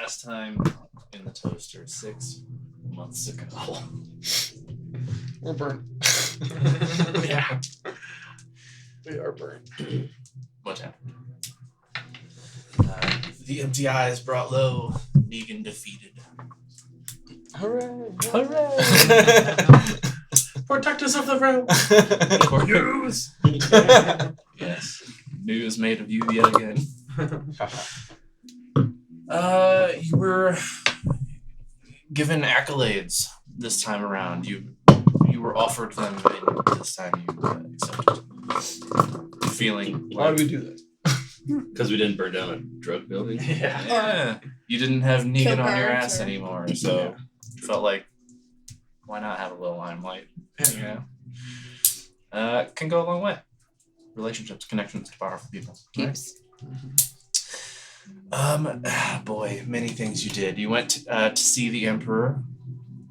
last time in the toaster 6 months ago. We're burnt. Yeah. We are burnt. What happened? The empty eyes brought low. Negan defeated. Hooray! Hooray! Protectors of the realm. News. Yes. News made of you yet again. You were given accolades this time around. You were offered them, and this time you accepted. Feeling Why like do we do this? Because we didn't burn down a drug building. yeah, you didn't have Negan on your birds ass or- anymore, so you felt like why not have a little limelight? You know, can go a long way. Relationships, connections to powerful people. Right? Keeps. Boy, many things you did. You went to see the Emperor,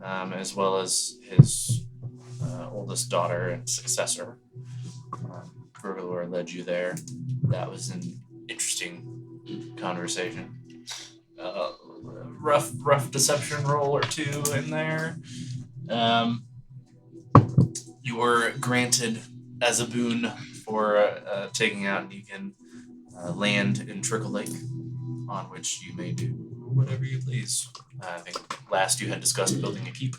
as well as his oldest daughter and successor. Vergalor led you there. That was an interesting conversation. Rough deception roll or two in there. You were granted as a boon for taking out Negan land in Trickle Lake, on which you may do whatever you please. I think last you had discussed building a keep.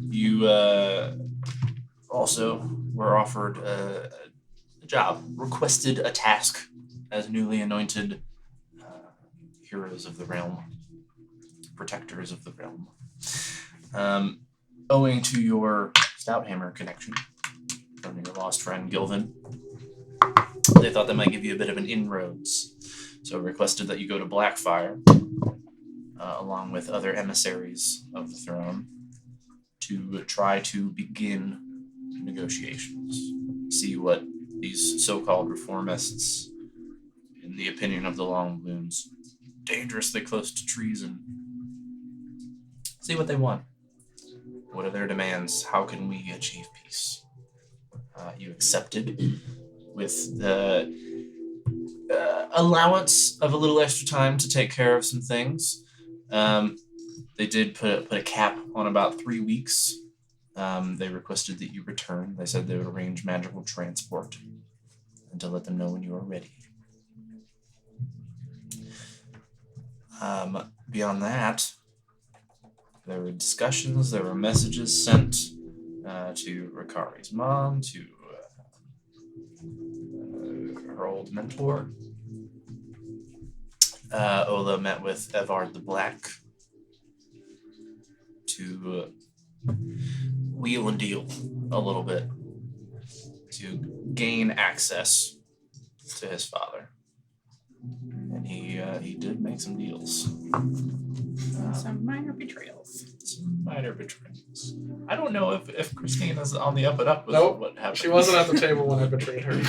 You also were offered a job, requested a task as newly anointed heroes of the realm, protectors of the realm. Owing to your Stouthammer connection from your lost friend Gilvin, they thought they might give you a bit of an inroads. So requested that you go to Blackfire, along with other emissaries of the throne, to try to begin negotiations. See what these so-called reformists, in the opinion of the Longballoons, dangerously close to treason. See what they want. What are their demands? How can we achieve peace? You accepted with the allowance of a little extra time to take care of some things. They did put a cap on about 3 weeks. They requested that you return. They said they would arrange magical transport and to let them know when you are ready. Beyond that, there were discussions, there were messages sent to Rikari's mom, to her old mentor. Ola met with Evard the Black to wheel and deal a little bit to gain access to his father. And he did make some deals. Some minor betrayals. Some minor betrayals. I don't know if Christine is on the up and up with Nope. what happened. She wasn't at the table when I betrayed her. You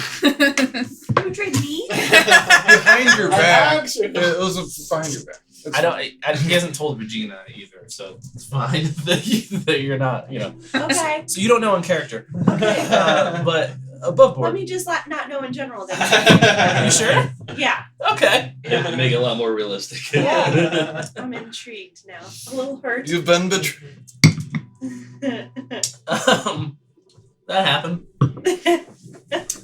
betrayed me? Behind your back. Actually, It was behind your back. It's I don't. He hasn't told Regina either, so it's fine that you're not. You know. Okay. So you don't know in character, but above board. Let me just not know in general then. Are you sure? Yeah. Okay. Yeah, make it a lot more realistic. Yeah. I'm intrigued now. A little hurt. You've been betrayed. That happened.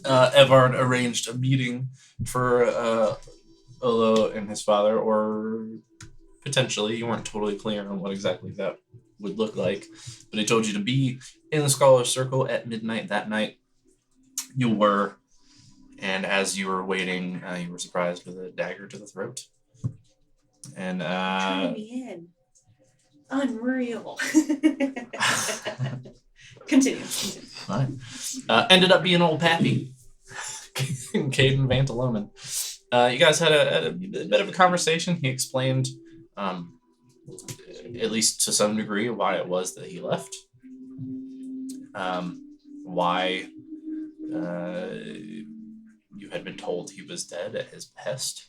Evard arranged a meeting for Olo and his father, or potentially, you weren't totally clear on what exactly that would look like, but he told you to be in the Scholar's Circle at midnight that night. You were, and as you were waiting, you were surprised with a dagger to the throat. And Trying me in. Unreal. Continue. fine. Ended up being old Pappy, Caden Vantaloman. You guys had a bit of a conversation. He explained, at least to some degree, why it was that he left. Why you had been told he was dead at his behest.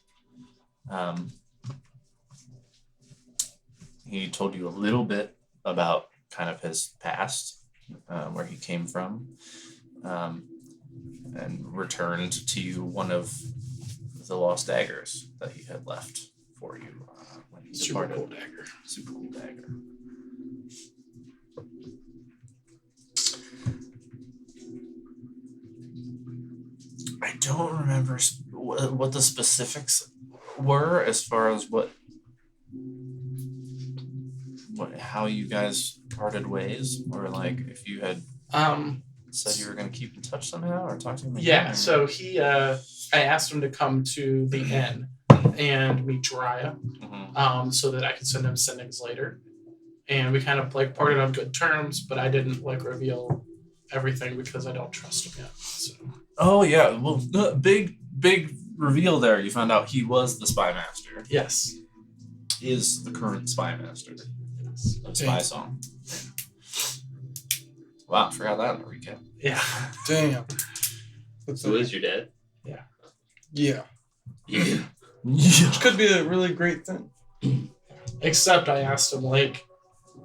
He told you a little bit about kind of his past, where he came from, and returned to you one of the lost daggers that he had left for you when he Super departed. cool dagger. Super cool dagger. I don't remember what the specifics were as far as what how you guys parted ways, or like if you had said you were going to keep in touch somehow or talk to him again. Yeah, or- so he, I asked him to come to the inn and meet Jiraiya, Mhm. so that I could send him sendings later. And we kind of like parted on good terms, but I didn't like reveal everything because I don't trust him yet. So Oh yeah, well, big reveal there. You found out he was the spy master. yes, Is the current spy master of Spy Damn. Song. Wow, forgot that in the recap. yeah, Damn. That's Who is your dad? Yeah. Yeah. Which could be a really great thing. except I asked him like,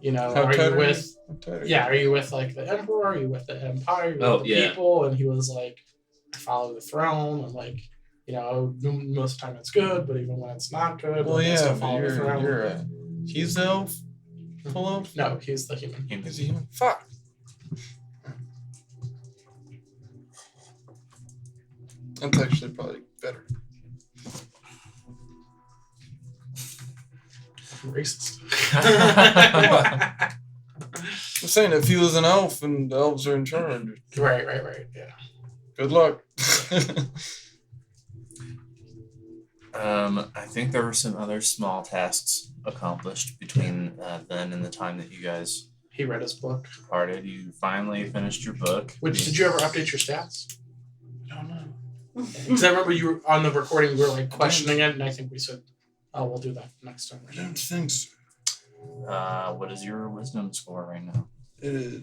you know, How are tight you are with? How tight are Yeah, are you with like the emperor? Are you with the empire? Are you Oh, with the yeah. people? And he was like, I follow the throne. And like, you know, most of the time it's good, but even when it's not good, Well, I yeah, still but follow the throne. you're he's the elf? Full elf? No, he's the human. Is he human? Fuck. That's actually probably better. I'm racist. I'm saying if he was an elf and the elves are in charge, right. Yeah. good luck. I think there were some other small tasks accomplished between then and the time that you guys He read his book. parted. You finally finished your book. Which did you ever update your stats? I don't know. Because I remember you were on the recording. We were like questioning it, and I think we said, "Oh, we'll do that next time." I don't think so. What is your wisdom score right now? It is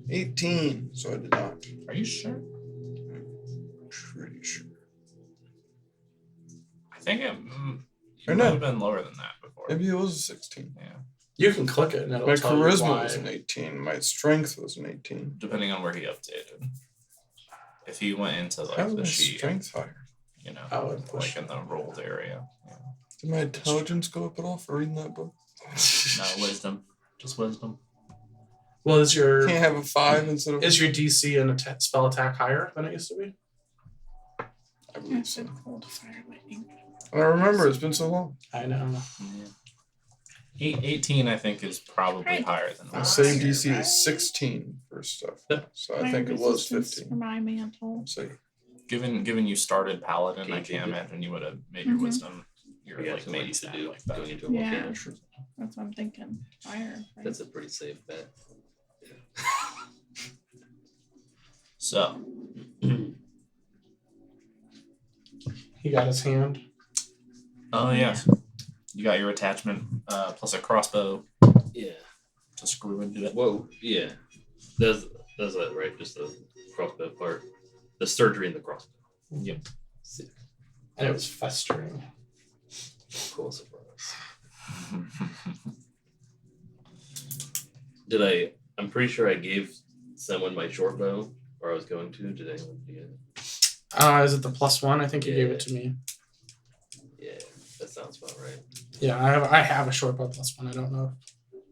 18, so I did not. Are you sure? Pretty sure. I think it Or might no. have been lower than that before. Maybe it was a 16. Yeah, You can click it, and it'll My tell you charisma why. was an 18. My strength was an 18. depending on where he updated. If he went into How like was the my sheet, strength higher? you know, Oh, and push. like in the rolled area. Yeah. Did my intelligence go up at all for reading that book? No wisdom, just wisdom. Well, is your Can't have a 5 instead of DC and spell attack higher than it used to be? I believe so. Cold fire lightning. I don't remember. It's been so long. I know. Yeah. 18, I think, is probably Right. higher than My that. save DC is 16 for stuff. So I My think it was resistance 15. For my mantle. So Given you started paladin, I Can't can't keep it. imagine you would have made your Mhm. wisdom your We got like too main much to stat do like that. going into a Yeah. volcano. That's what I'm thinking. Fire. Right? That's a pretty safe bet. So He got his hand. oh yes, you got your attachment plus a crossbow Yeah. to screw into it. Whoa. Yeah. That's that right? Just the crossbow part. The surgery in the crossbow. Yep. Sick. And it was festering. Cool surprise. Did I? I'm pretty sure I gave someone my short bow, or I was going to. Did anyone get it? Is it the +1? I think you gave it to me. Yeah, that sounds about right. Yeah, I have a short bow +1. I don't know if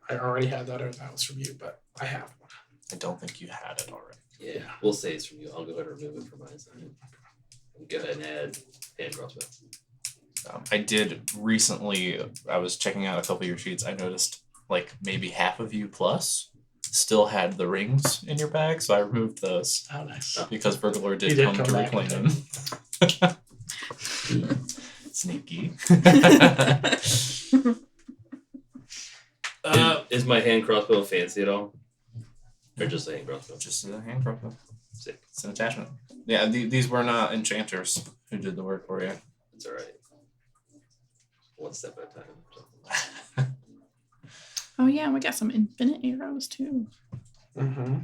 I already had that or if that was from you, but I have one. I don't think you had it already. Yeah, we'll say it's from you. I'll go ahead and remove it from my side. Go ahead and add hand crossbow. I did recently. I was checking out a couple of your sheets. I noticed like maybe half of you plus still had the rings in your bag, so I removed those Oh, nice. because Burglar He did did come come to back reclaim and them. Sneaky. Is my hand crossbow fancy at all? Or just a hand crossbow? Just a hand crossbow. Sick. It's an attachment. Yeah, these were not enchanters who did the work for you. It's alright. One step at a time. Oh yeah, we got some infinite arrows too. Mm-hmm.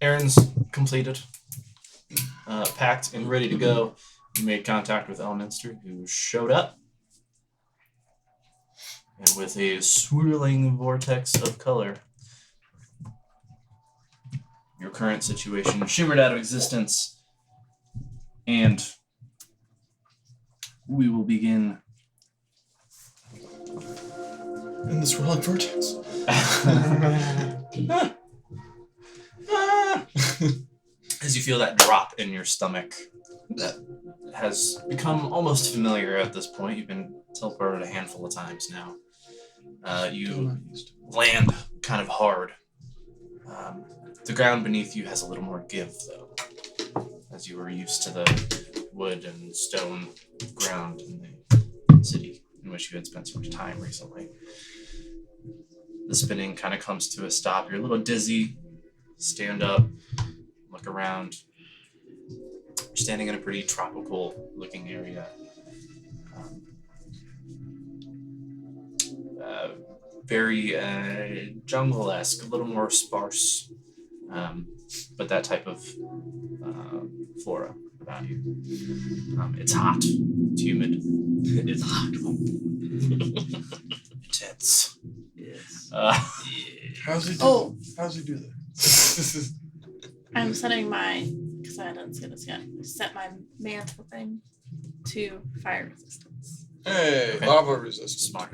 Errands completed. Packed and ready to go. You made contact with Elminster, who showed up. And with a swirling vortex of color, your current situation shimmered out of existence, and we will begin. In this rolling vortex. As you feel that drop in your stomach that has become almost familiar at this point. You've been teleported a handful of times now. You land kind of hard. The ground beneath you has a little more give, though, as you were used to the wood and stone ground in the city in which you had spent so much time recently. The spinning kind of comes to a stop. You're a little dizzy. Stand up, look around. You're standing in a pretty tropical-looking area. Very jungle-esque, a little more sparse, but that type of flora about you. It's hot. It's humid. It's hot. Intense. Yes. How's he do? Oh. How's he do that? I'm setting my, because I didn't see this yet, set my mantle thing to fire resistance. Hey, Okay. lava resistance. Smart.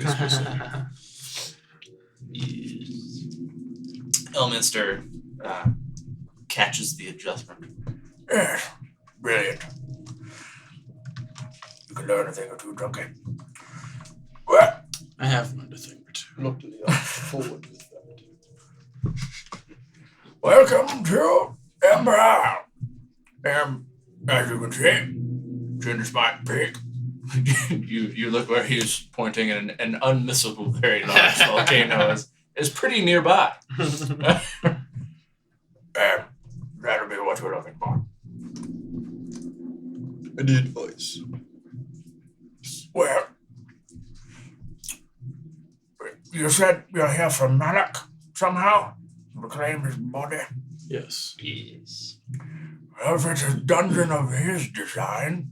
Elminster catches the adjustment. Yes, brilliant. You can learn a thing or two, Drunky. Well, I have learned a thing or two. Look to the forward with that. welcome to Ember Isle. As you can see, Gingerspike Peak. you look where he's pointing, and an unmissable, very large volcano is pretty nearby. That'll be what we're looking for. Any advice? Well, you said you're here from Malak somehow? Reclaim his body? Yes. Yes. Well, if it's a dungeon of his design,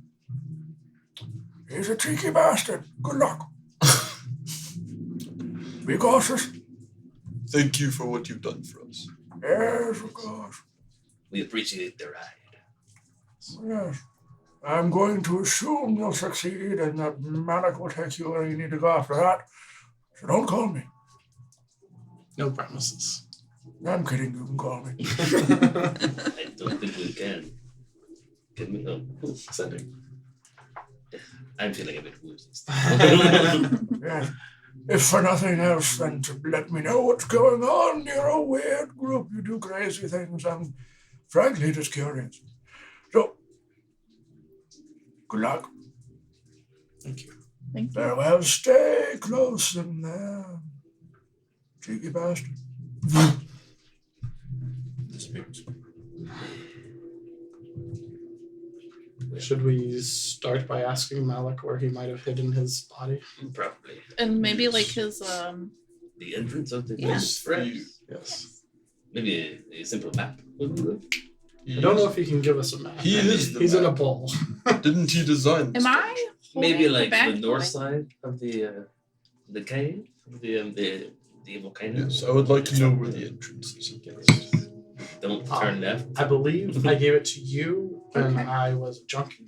he's a cheeky bastard. Good luck. Be cautious. Thank you for what you've done for us. Yes, of course. We appreciate the ride. Yes. I'm going to assume you'll succeed and that Malak will take you where you need to go after that. So don't call me. No promises. I'm kidding. You can call me. I don't think we can. Can we? Oh, Sending. I'm feeling a bit woozy. Yes. If for nothing else, then to let me know what's going on. You're a weird group. You do crazy things. I'm frankly just curious. So, good luck. Thank you. Thank you. Farewell. Stay close in there. Cheeky bastard. Disappears. Should we start by asking Malik where he might have hidden his body? Probably. And maybe like his The entrance of the Yeah. place, perhaps? Yes. Maybe a simple map would be good. I don't know if he can give us a map. He is the He's in a map. bowl. Didn't he design this? am I Maybe holding like back the north point? side of the cave, the volcano. Yes, I would like to know where the entrance is. Don't turn left. I believe I gave it to you when Okay. I was a junkie.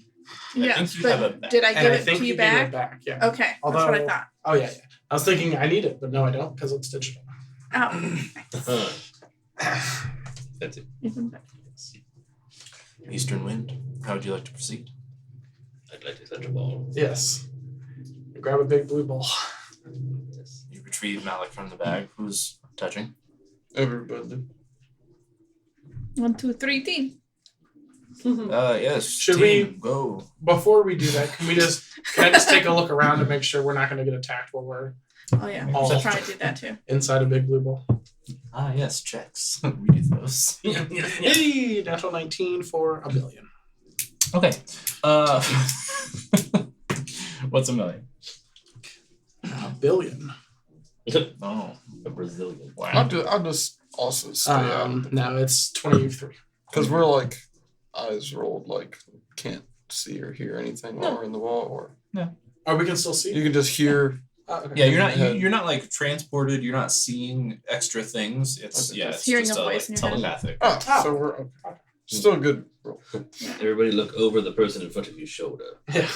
Yes, you but have it back. did I And give I it think to you gave back? it back, yeah. Okay, that's what I Although- thought. Oh, yeah. I was thinking I need it, but no, I don't because it's digital. Oh, That's it. even better. Eastern Wind. How would you like to proceed? I'd like to touch a ball. Yes. Grab a big blue ball. Yes. You retrieve Malik from the bag. Who's touching? Everybody. 1, 2, 3, team. Yes. Should team, go? Before we do that, can I just take a look around to make sure we're not going to get attacked while we're Oh yeah, Oh. I'll try to do that too. inside a big blue ball? Ah, yes, checks. We do those. Hey, natural 19 for $1 billion. Okay. What's a million? $1 billion. Oh, A Brazilian. wow. I'll just also stay out. No, it's 23. Because we're like eyes rolled, like can't see or hear anything while No. we're in the wall, or Oh, we can still see. you can just hear Okay. Yeah, you're not Head. you're not like transported. You're not seeing extra things. It's Okay. yeah, Just it's hearing just a voice like in your head. telepathic. Oh, so we're okay. Still a good roll. Everybody look over the person in front of your shoulder. Yeah.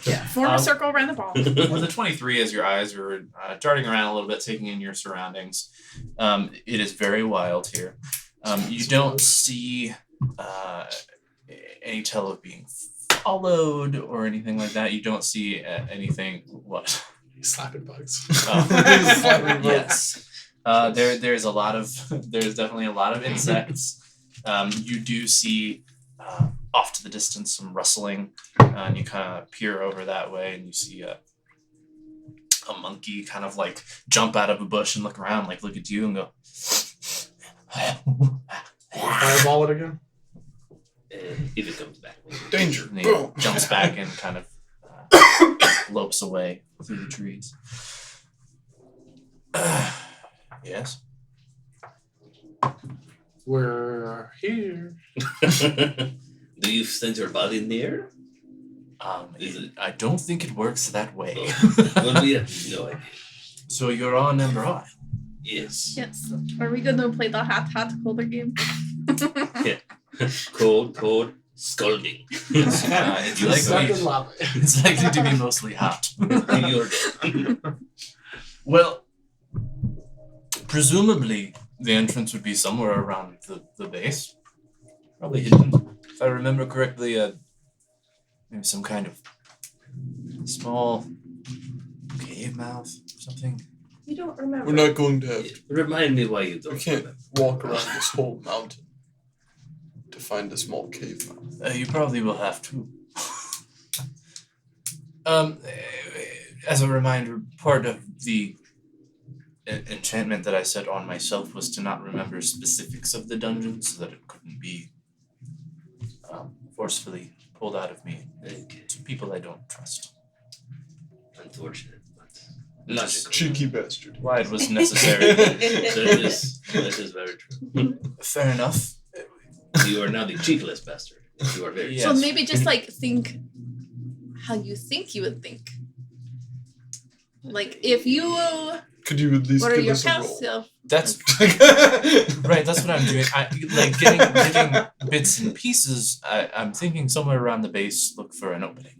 Yeah. Form a circle around the ball. With a 23, as your eyes are darting around a little bit, taking in your surroundings, it is very wild here. You don't see any tell of being followed or anything like that. You don't see anything. What? Slapping bugs. Oh. Slapping bugs. Yes. There's definitely a lot of insects. You do see off to the distance some rustling, and you kind of peer over that way, and you see a monkey kind of like jump out of a bush and look around, like look at you and go. Fireball it again. And if it comes back. Danger. And he Boom. jumps back and kind of lopes away through the trees. Yes. We're here. Do you send your body in the air? Is it- I don't think it works that way. Well, we have no idea. So you're on Ember Isle. Yes. Yes. Are we gonna play the hot colder game? Cold, scalding. It's Stuck likely, in lava. it's likely to be mostly hot. You're dead. Well, presumably the entrance would be somewhere around the base. Probably hidden. If I remember correctly, maybe some kind of small cave mouth or something. You don't remember. We're not going to have. Remind me why you We don't. can't walk around this whole mountain to find a small cave mouth. You probably will have to. As a reminder, part of the enchantment that I set on myself was to not remember specifics of the dungeon so that it couldn't be forcefully pulled out of me Okay. to people I don't trust. Unfortunate, but Which is logical. Cheeky bastard. why it was necessary. That is very true. Fair enough. You are now the cheekless bastard. You are very. Yes. So maybe just like think how you think you would think. Like if you Could you at least what are give your us a past roll? self? That's right. That's what I'm doing. I like getting bits and pieces. I'm thinking somewhere around the base. Look for an opening.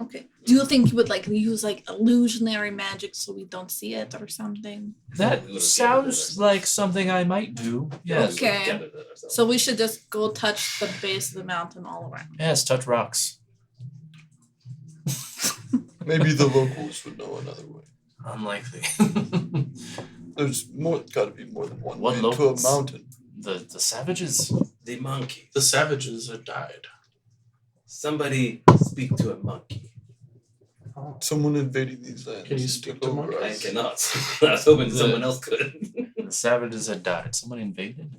Okay. Do you think you would like use like illusionary magic so we don't see it or something? That We would've sounds gathered like something I might do. Yes. Okay. So we should just go touch the base of the mountain all around. Yes. Touch rocks. Maybe the locals would know another way. Unlikely. There's got to be more than one What way locals? to a mountain. the savages. The monkey. The savages have died. Somebody speak to a monkey. Someone invading these lands. Can you and speak took to over monkeys? I us. cannot. I was hoping someone else could. The savages had died. Someone invaded.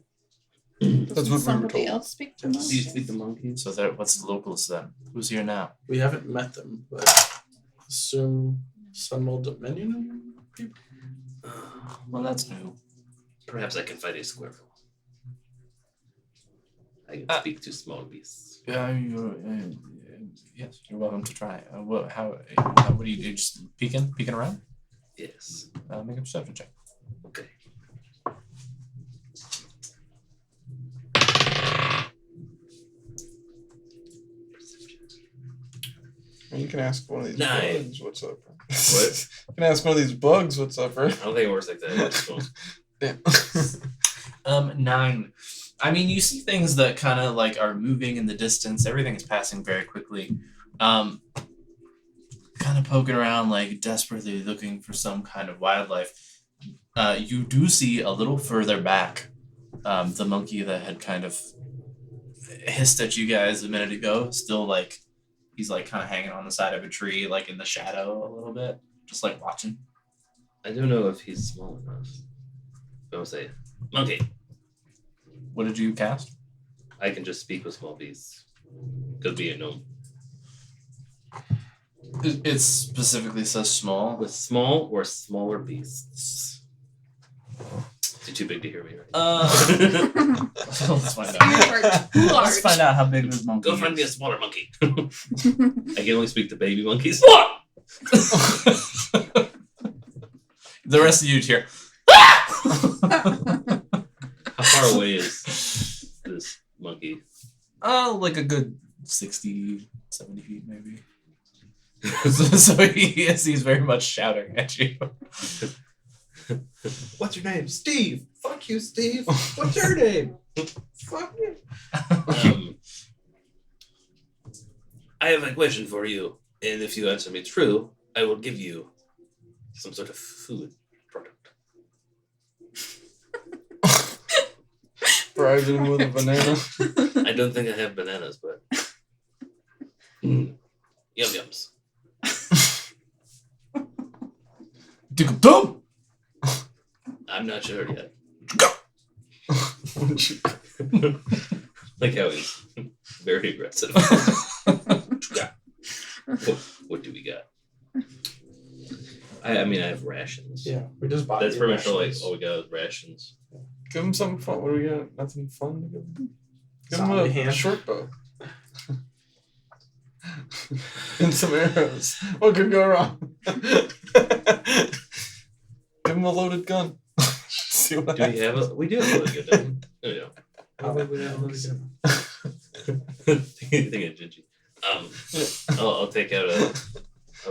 That's what we were Somebody told. else speak to Do you us? speak to monkeys? So there. What's the locals then? Who's here now? We haven't met them, but assume some old Dominion people. Well, that's new. Perhaps I can find a squirrel. I can speak to small beasts. Yes, you're welcome to try. What do you do? Just peeking around? Yes. Make a perception check. Okay. And you can ask one of these 9. bugs what's up. What? You can ask one of these bugs what's up, right? I don't think it works like that. So, Damn. 9. I mean, you see things that kind of like are moving in the distance. Everything is passing very quickly. Kind of poking around, like desperately looking for some kind of wildlife. You do see a little further back the monkey that had kind of hissed at you guys a minute ago. Still, like, he's like kind of hanging on the side of a tree, like in the shadow a little bit, just like watching. I don't know if he's small enough. I would say, monkey. What did you cast? I can just speak with small beasts. Could be a gnome. It specifically says small. With small or smaller beasts. Is it too big to hear me? Right? Let's find out. Large. Let's find out how big this monkey Go is. find me a smaller monkey. I can only speak to baby monkeys. The rest of you hear. How far away is this monkey? Like a good 60, 70 feet maybe. So he's very much shouting at you. What's your name? Steve. Fuck you, Steve. What's your name? Fuck you. I have a question for you, and if you answer me true, I will give you some sort of food product. Bribed him with a banana. I don't think I have bananas, but yum yums. Dum. I'm not sure yet. Wouldn't you- Like how he's very aggressive. What do we got? I mean, I have rations. Yeah, we just bought. That's you pretty much all, rations. all we got is rations. Give him something fun. What do we got? Nothing fun to give him? Give him Zombie a hand. short bow. And some arrows. What could go wrong? Give him a loaded gun. See what Do we have a? We do have a really good one. No, we don't. How about we have a little bit Thinking of Gingy. I'll take out a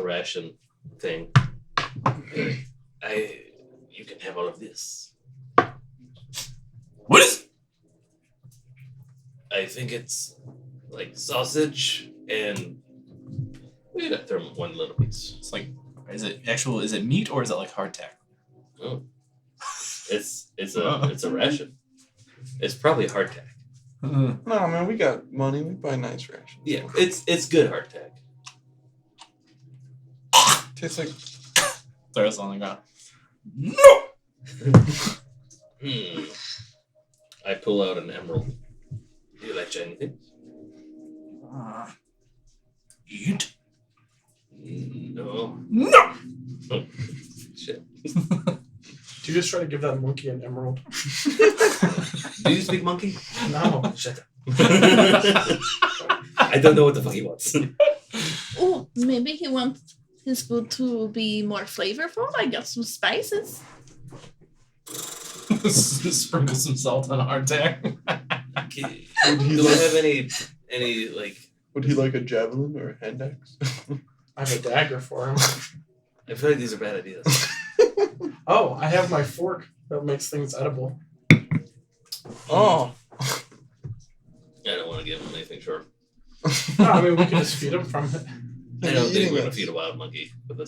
ration thing. You can have all of this. What is? I think it's like sausage and we gotta throw one little piece. It's like, is it meat or is it like hardtack? Oh. It's a ration. It's probably hardtack. No, man, we got money. We buy nice rations. Yeah, it's good hardtack. Tastes like Throws on the ground. No. I pull out an emerald. Do you like shiny things? Eat? No. No. Oh, shit. Do you just try to give that monkey an emerald? Do you speak monkey? No. Shut up. I don't know what the fuck he wants. Oh, maybe he wants his food to be more flavorful. I got some spices. Sprinkle some salt on hardtack. Okay. Would he Do I like- have any like? Would he like a javelin or a hand axe? I have a dagger for him. I feel like these are bad ideas. Oh, I have my fork that makes things edible. Oh. I don't want to give him anything short. No, I mean we can just feed him from it. I don't think Eating we're gonna us. feed a wild monkey with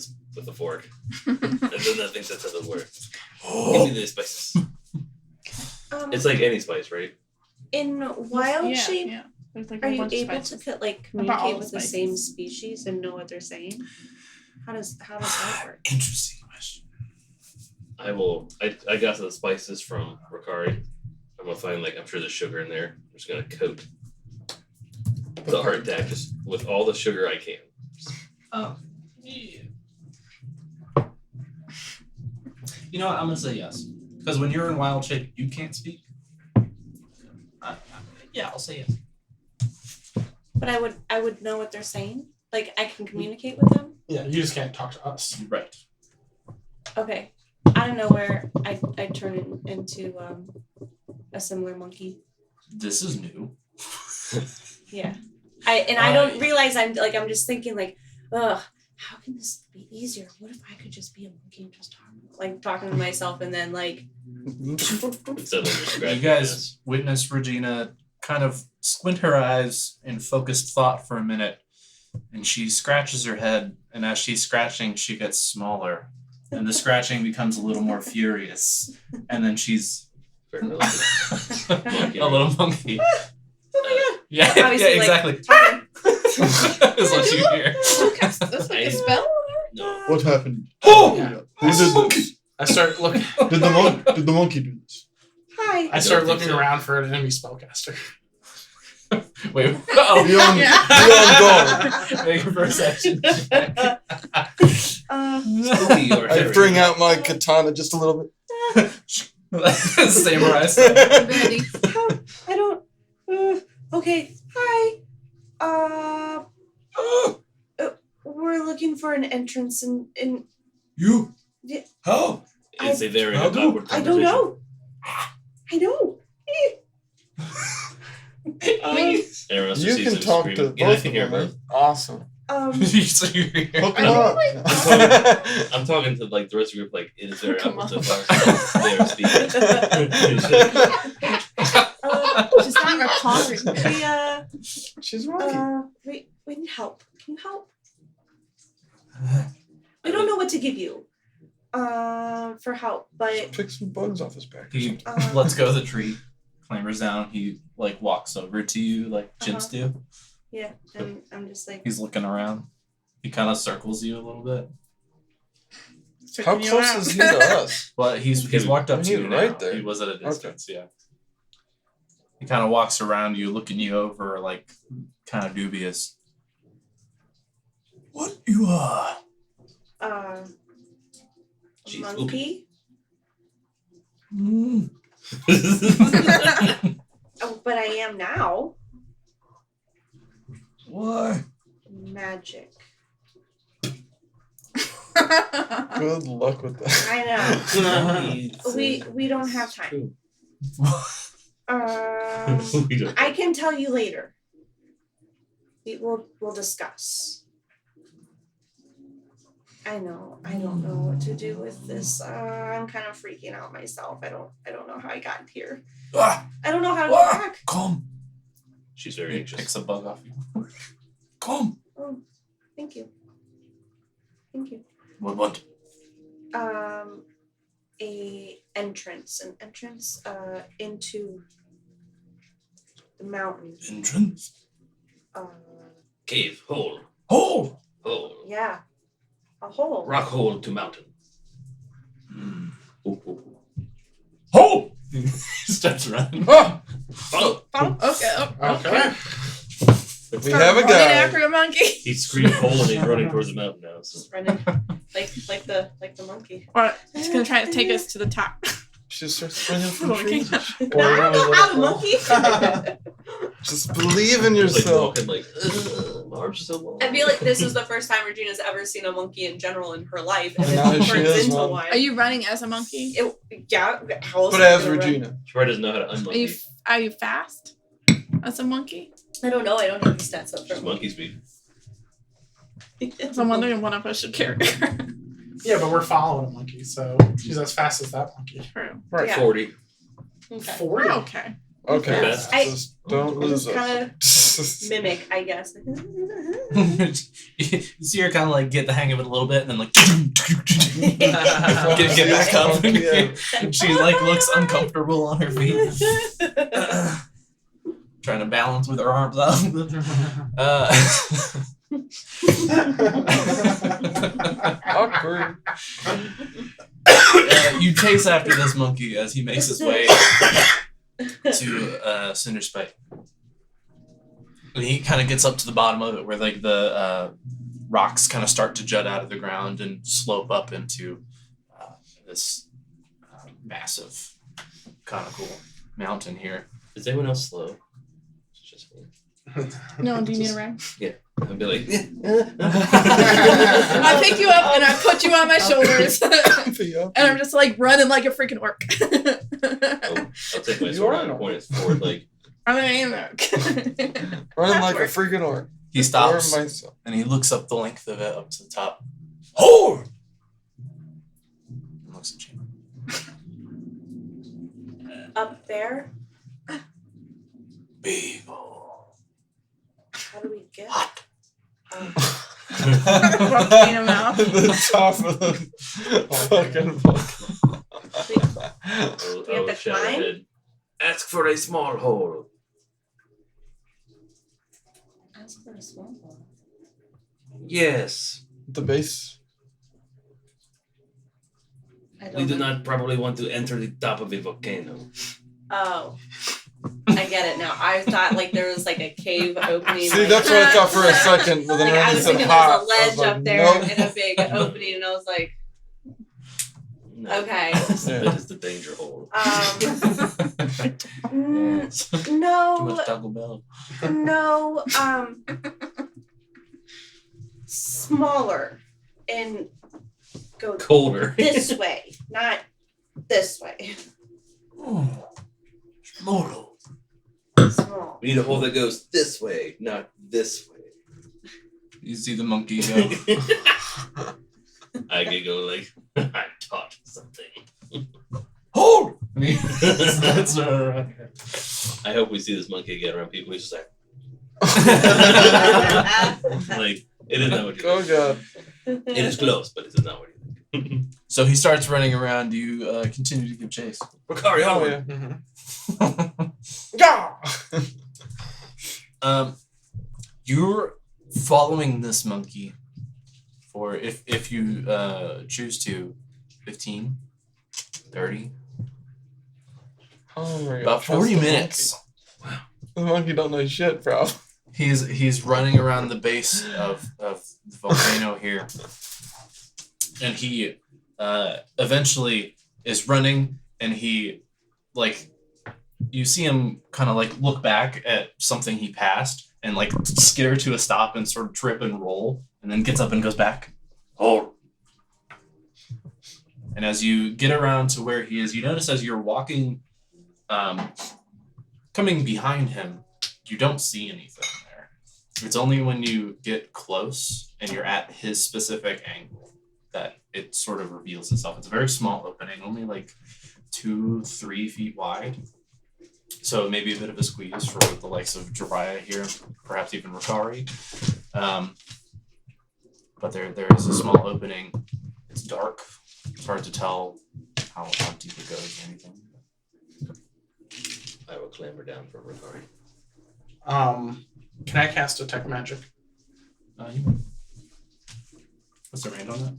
a fork. I don't think that's how it works. Give me the spices. It's like any spice, right? In wild Yeah, shape, yeah. There's like are a you bunch of able to spices. like About all communicate the with the spices. same species and know what they're saying? How does that work? Interesting question. I will. I got the spices from Ricari. I'm gonna find I'm sure there's sugar in there. I'm just gonna coat the hardtack just with all the sugar I can. Oh, yeah. You know what? I'm gonna say yes because when you're in wild shape, you can't speak. Yeah, I'll say yes. But I would know what they're saying. Like I can communicate with them. Yeah, you just can't talk to us. Right. Okay. Out of nowhere, I turn into a similar monkey. This is new. Yeah. I don't realize I'm just thinking ugh, how can this be easier? What if I could just be a monkey and just talking to myself and then Instead of just You scratching guys witness Regina kind of squint her eyes in focused thought for a minute, and she scratches her head, and as she's scratching, she gets smaller, and the scratching becomes a little more furious, and then she's Very related. a little monkey. oh my god. Yeah, Obviously, yeah, exactly. Talking. Is what you hear. That's like a spell. No. What happened? Oh! Yeah. Who did this? I start looking. Did the monkey do this? Hi. I start don't think looking so. around for an enemy spellcaster. Wait. Oh, Beyond, Yeah. beyond make a perception check. Spooky or I hairy. bring out my katana just a little bit. Samurai style. Ready. I don't. Okay. Hi. We're looking for an entrance in. You? Yeah. How? It's a very I'll do- awkward I conversation. don't know. I know. Everyone else You just sees can him talk screaming. to Yeah, I both of can hear them. both. Right? Awesome. So you're Hook I them up. I'm talking to like the rest of the group. Like it is very Come awkward on. so far. They are speaking. She's not recalling. She's lucky. We need help. Can you help? I don't know what to give you. For help, but Pick some bugs off his back. or He something. lets go of the tree, clambers down. He like walks over to you like chimps do. yeah, and I'm just like, He's looking around. He kind of circles you a little bit, How Taking you close out. is he to us? but he's walked up to He's you right now. there. He was at a distance. Yeah. He kind of walks around you, looking you over, like kind of dubious. What you are? Jeez, monkey. Mm. Oh, but I am now. Why? Magic. Good luck with that. I know. We don't have time. We don't. I can tell you later. We'll discuss. I know. I don't know what to do with this. I'm kind of freaking out myself. I don't know how I got here. Ah, I don't know how to go ah, back. come. She's very He anxious. picks a bug off you. Come. Oh, thank you. Thank you. What? An entrance into the mountain. Entrance. Cave, hole, Hole. hole, Yeah, a hole. rock hole to mountain. Mm. Ooh, ooh, ooh. Hole. He starts running. Oh, Follow. Okay. Okay. we have a Running guy. after a monkey. He screamed hole and he's running towards the mountain now. So. Just running like the monkey. Or he's gonna try to take us to the top. She just starts running from Monkey. trees. I don't know how the monkey. Just believe in Just like yourself. walking like, my arms are so long. I feel like this is the first time Regina's ever seen a monkey in general in her life, and And now it she turns is into one. one. Are you running as a monkey? Yeah. How else But am I as gonna run? Regina. She probably doesn't know how to Are you unmonkey. are you fast as a monkey? I don't know. I don't have the stats up She's for monkey speed. So I'm wondering if one of us should carry her. Yeah, but we're following a monkey, so she's as fast as that monkey. True. Right. Yeah. 40. Okay. 40. Okay. Okay. Best. Just don't I lose just kind us. of mimic, I guess. You see her kind of like get the hang of it a little bit, and then like get back up. Yeah. She like looks uncomfortable on her feet, trying to balance with her arms out. Awkward. You chase after this monkey as he makes his way to Cinder Spike. And he kind of gets up to the bottom of it where like the rocks kind of start to jut out of the ground and slope up into this massive conical mountain here. Is anyone else slow? It's just me. No, do you need a ride? I'd be like, I pick you up and I put you on my shoulders. And I'm just like running like a freaking orc. I'll take my You sword are out an and point it forward like, I am orc. Running like a freaking orc. He stops Or myself. and he looks up the length of it up to the top. Oh! And looks at you. Up there, People. how do we get? Hot. Walking him out. The top of the fucking book. We have to shout climb? ahead. Ask for a small hole. Ask for a small one. Yes. The base. I We don't do know. not probably want to enter the top of a volcano. Oh, I get it now. I thought like there was like a cave opening. See, like, that's what I thought for a second, but then Like, I Randy was said thinking hot. there's a I was ledge like, up there nope. and a big opening, and I was like, No. okay. Yeah. That is the danger hole. Too No, much Taco Bell. no, smaller and go Colder. this way, not this way. Mortal. Small. We need a hole that goes this way, not this way. You see the monkey go. I could go like, I taught something. Hold! That's around here. I hope we see this monkey get around people. He's just like, like, it is not what you Oh think. god. It is close, but it is not what you think. So he starts running around. You continue to give chase. Ricari, Oh onward. yeah. Yeah. You're following this monkey for if you choose to 15, 30, How long are you about gonna 40 trust the minutes. monkey? The monkey don't know shit, bro. He's running around the base of the volcano here, and he eventually is running, and he like you see him kind of like look back at something he passed and like skitter to a stop and sort of trip and roll, and then gets up and goes back. Oh. And as you get around to where he is, you notice as you're walking, coming behind him, you don't see anything there. It's only when you get close and you're at his specific angle that it sort of reveals itself. It's a very small opening, only like 2-3 feet wide. So maybe a bit of a squeeze for the likes of Jiraiya here, perhaps even Ricari. But there is a small opening. It's dark. It's hard to tell how deep it goes or anything. I will clamber down from Ricari. Can I cast Detect Magic? What's the range on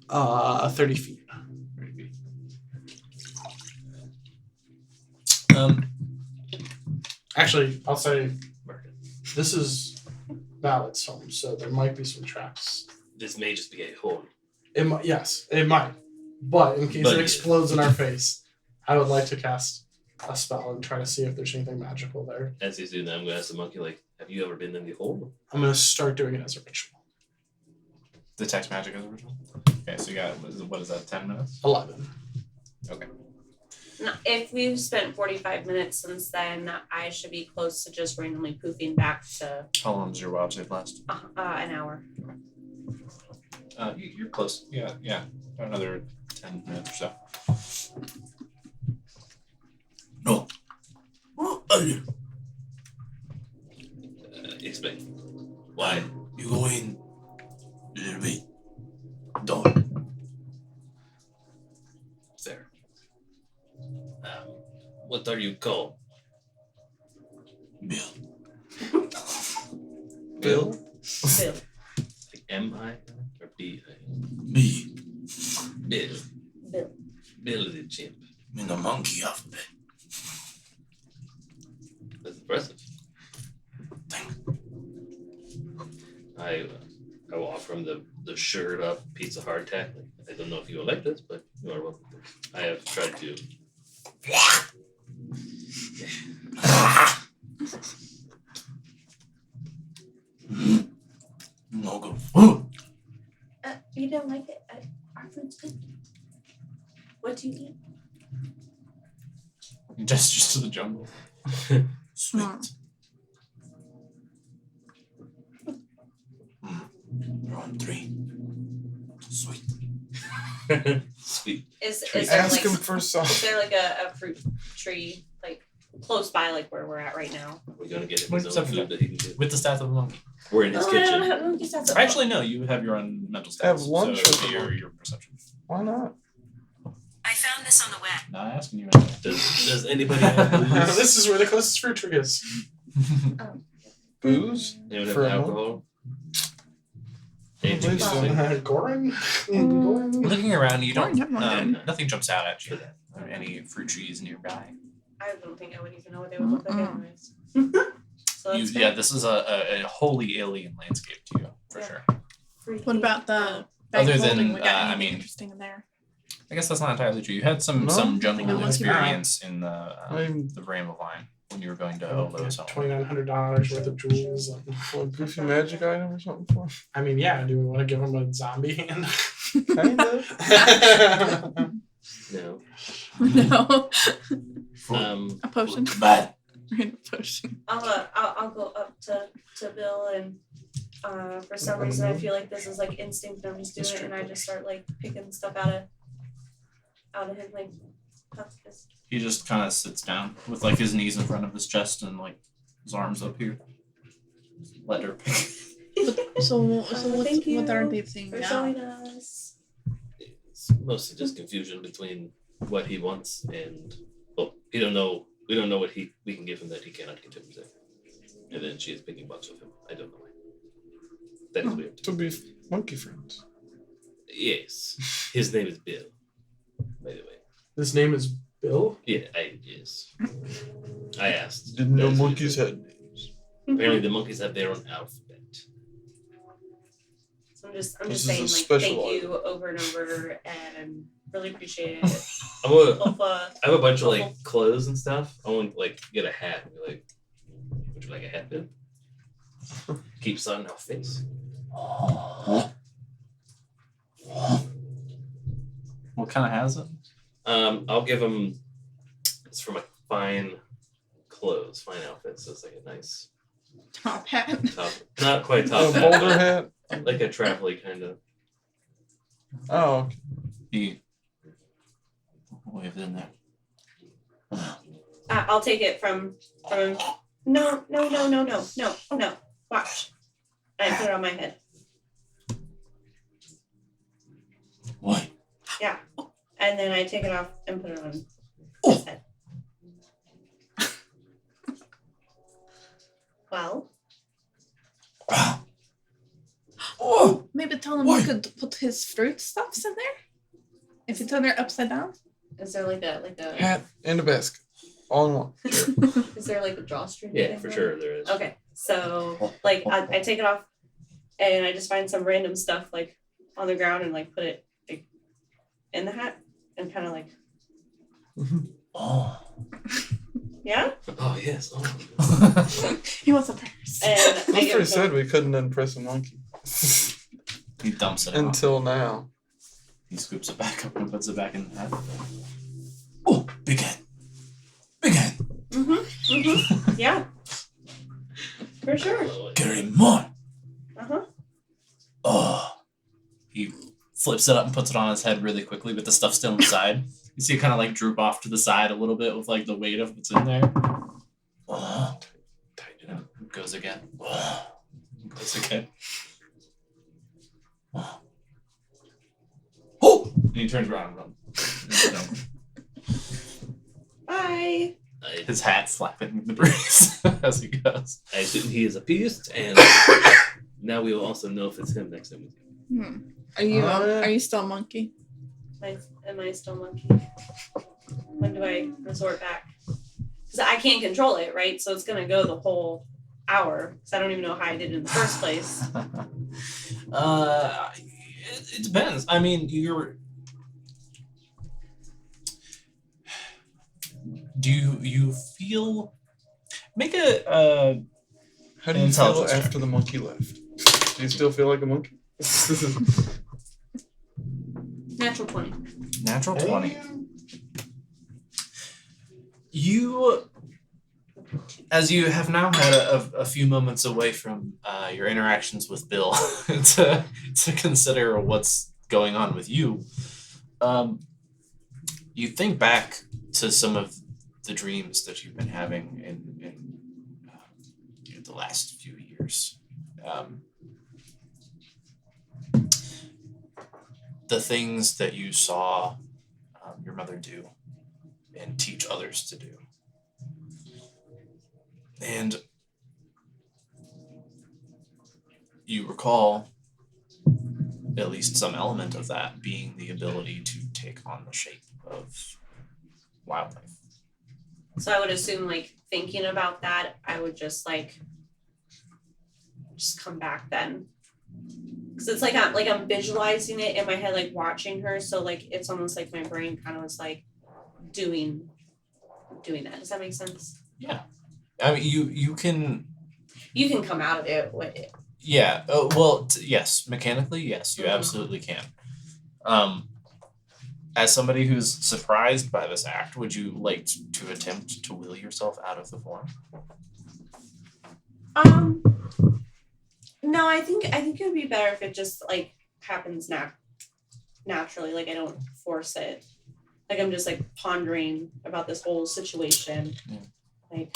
that? 30 feet. Maybe. Actually, I'll say this is Valid's home, so there might be some traps. This may just be a hole. It might, yes, it might. But in case But it it- explodes in our face, I would like to cast a spell and try to see if there's anything magical there. As he's doing that, I'm going to ask the monkey, like, have you ever been in the hole? I'm going to start doing it as a ritual. Detect magic as a ritual. Okay, so you got what is that? 10 minutes. 11. Okay. No, if we've spent 45 minutes since then, I should be close to just randomly poofing back to How long does your wild shape last? an hour. You're close. Yeah. About another 10 minutes or so. No. Explain. Why? You go in a little bit. Don't. There. What are you called? Bill. Bill? Bill. Like M-I or B-I? Me. Bill. Bill. Bill the chimp. In the monkey alphabet. That's impressive. I will offer him the sugared up pizza hardtack. I don't know if you will like this, but you are welcome. I have tried to. No go. You don't like it? Our food's good. What do you eat? He gestures to the jungle. Sweet. Round 3. Sweet. Sweet. Is Tree. there Ask like him for some. is there like a fruit tree like close by like where we're at right now? We're gonna get him Wait, his own second. food that he can do. With the stats of the monkey. We're in his I kitchen. don't guess that's Actually, no. You have your own mental stats. Have lunch so with your perception. Why not? I found this on the web. Not asking you anything. Does anybody have booze? This is where the closest fruit tree is. Booze? Anyone have For a alcohol? I Any believe juice? so. Goran? Goran? Looking around, you don't. Don't get one. Nothing jumps out at you. Any fruit trees nearby? I don't think I would even know what they would look like Mm-mm. anyways. So that's Yeah, this is a wholly alien landscape to you, for Yeah. sure. freaky. What about the bag Other folding? than, We got I anything mean- interesting in there? I guess that's not entirely true. You had some No? jungle Like a monkey experience in I mean- the Bramble Line. when you were going to Olo's home. $2,900 worth of jewels. And, For a goofy magic item or something for him? I mean, yeah. Do we want to give him a zombie hand? Kind of. No. No. Um, A potion. Bad. Random potion. I'll go up to Bill and for some reason I feel like this is like instinct and I'm just doing it and I just start like picking stuff out of him like this. He just kind of sits down with like his knees in front of his chest and like his arms up here. Let her pick. So Thank you what are they saying for now? showing us. it's mostly just confusion between what he wants and we don't know what we can give him that he cannot give to himself. And then she is picking bucks with him. I don't know why. That is weird. To be monkey friends. Yes. His name is Bill, by the way. His name is Bill? Yes. I asked. Didn't know That's monkeys weird. had names. Apparently the monkeys have their own alphabet. So I'm just This is saying a like special thank you over and over and really appreciate it. I have a bunch of like clothes and stuff. I want to like get a hat and be like, would you like a hat, Bill? Keeps on our face. What kind of has it? I'll give him. It's for my fine clothes, fine outfits. So it's like a nice Top hat. top, not quite A top boulder hat, hat? like a travel kind of. Oh, okay. He waved in there. I'll take it from no. Watch. And I put it on my head. What? Yeah. And then I take it off and put it on Oh. his head. Well, Oh, Maybe tell him Why? you could put his fruit stuffs in there. If you turn it upside down. is there like a Hat and a basket. All in one. is there like a drawstring? Yeah, thing for on sure it? there is. Okay. So like I take it off and I just find some random stuff like on the ground and like put it like in the hat and kind of like oh. yeah. Oh yes. Oh. He wants a purse. And I That's give pretty him sad we couldn't impress a monkey. He dumps it out. Until now. He scoops it back up and puts it back in the hat. Oh, big head. Big head. yeah. For sure. Carry more. Uh-huh. Oh. He flips it up and puts it on his head really quickly, but the stuff's still inside. You see it kind of like droop off to the side a little bit with like the weight of what's in there. Oh. Tighten it up. It goes again. Oh. It goes again. Oh. Oh! And he turns around and runs. Bye. His hat flapping in the breeze as he goes. I assume he is appeased, and now we will also know if it's him next time we see him. Are you still a monkey? Am I still monkey? When do I resort back? Because I can't control it, right? So it's gonna go the whole hour. Because I don't even know how I did it in the first place. It depends. I mean, do you feel? Make a How do you feel Intelligence check. after the monkey left? Do you still feel like a monkey? Natural 20. natural 20. You, as you have now had a few moments away from your interactions with Bill to consider what's going on with you, you think back to some of the dreams that you've been having in the last few years. The things that you saw your mother do and teach others to do. And you recall at least some element of that being the ability to take on the shape of wildlife. So I would assume, like, thinking about that, I would just come back then. Because it's like I'm visualizing it in my head, like watching her. So like it's almost like my brain kind of was like doing that. Does that make sense? Yeah. I mean, you can. You can come out of it with it. Yeah. Oh well. Yes. Mechanically, yes, you Mhm. absolutely can. As somebody who's surprised by this act, would you like to attempt to will yourself out of the form? No, I think it would be better if it just like happens naturally. Like I don't force it. Like I'm just like pondering about this whole situation. Yeah. Like,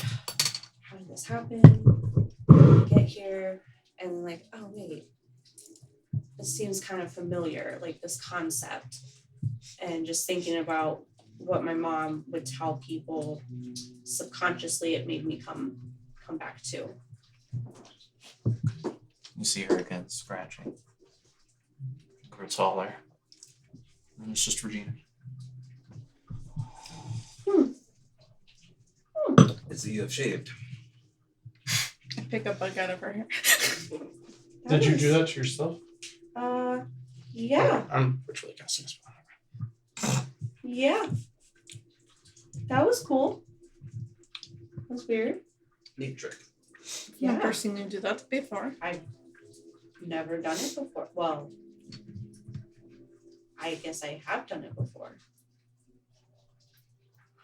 how did this happen? Get here, and like, oh wait, this seems kind of familiar. Like this concept, and just thinking about what my mom would tell people subconsciously, it made me come back to. You see her again scratching. Grow taller. And it's just Regina. It's you have shaved. I pick a bug out of her hair. Did you do that to yourself? Yeah. I'm virtually casting a spell. Yeah. That was cool. That was weird. Neat trick. I've never seen you do that before. Never done it before. Well, I guess I have done it before.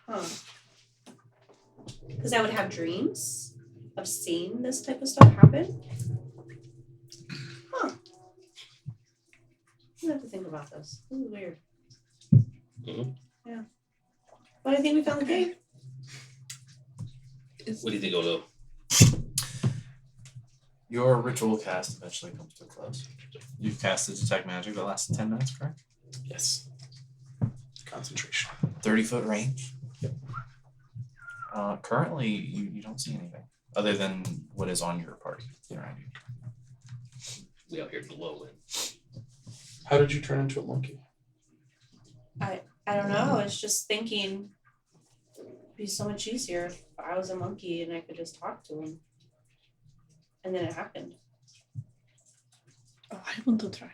Huh. Because I would have dreams of seeing this type of stuff happen. Huh. I have to think about this. This is weird. Mhm. Yeah. But I think we found the cave. What do you think, Odo? Your ritual cast eventually comes to a close. You've casted Detect Magic that lasted 10 minutes, correct? Yes. Concentration. 30-foot range. Currently, you don't see anything other than what is on your party around you. We out here below it. How did you turn into a monkey? I don't know. I was just thinking it'd be so much easier if I was a monkey and I could just talk to him. And then it happened. Oh, I want to try.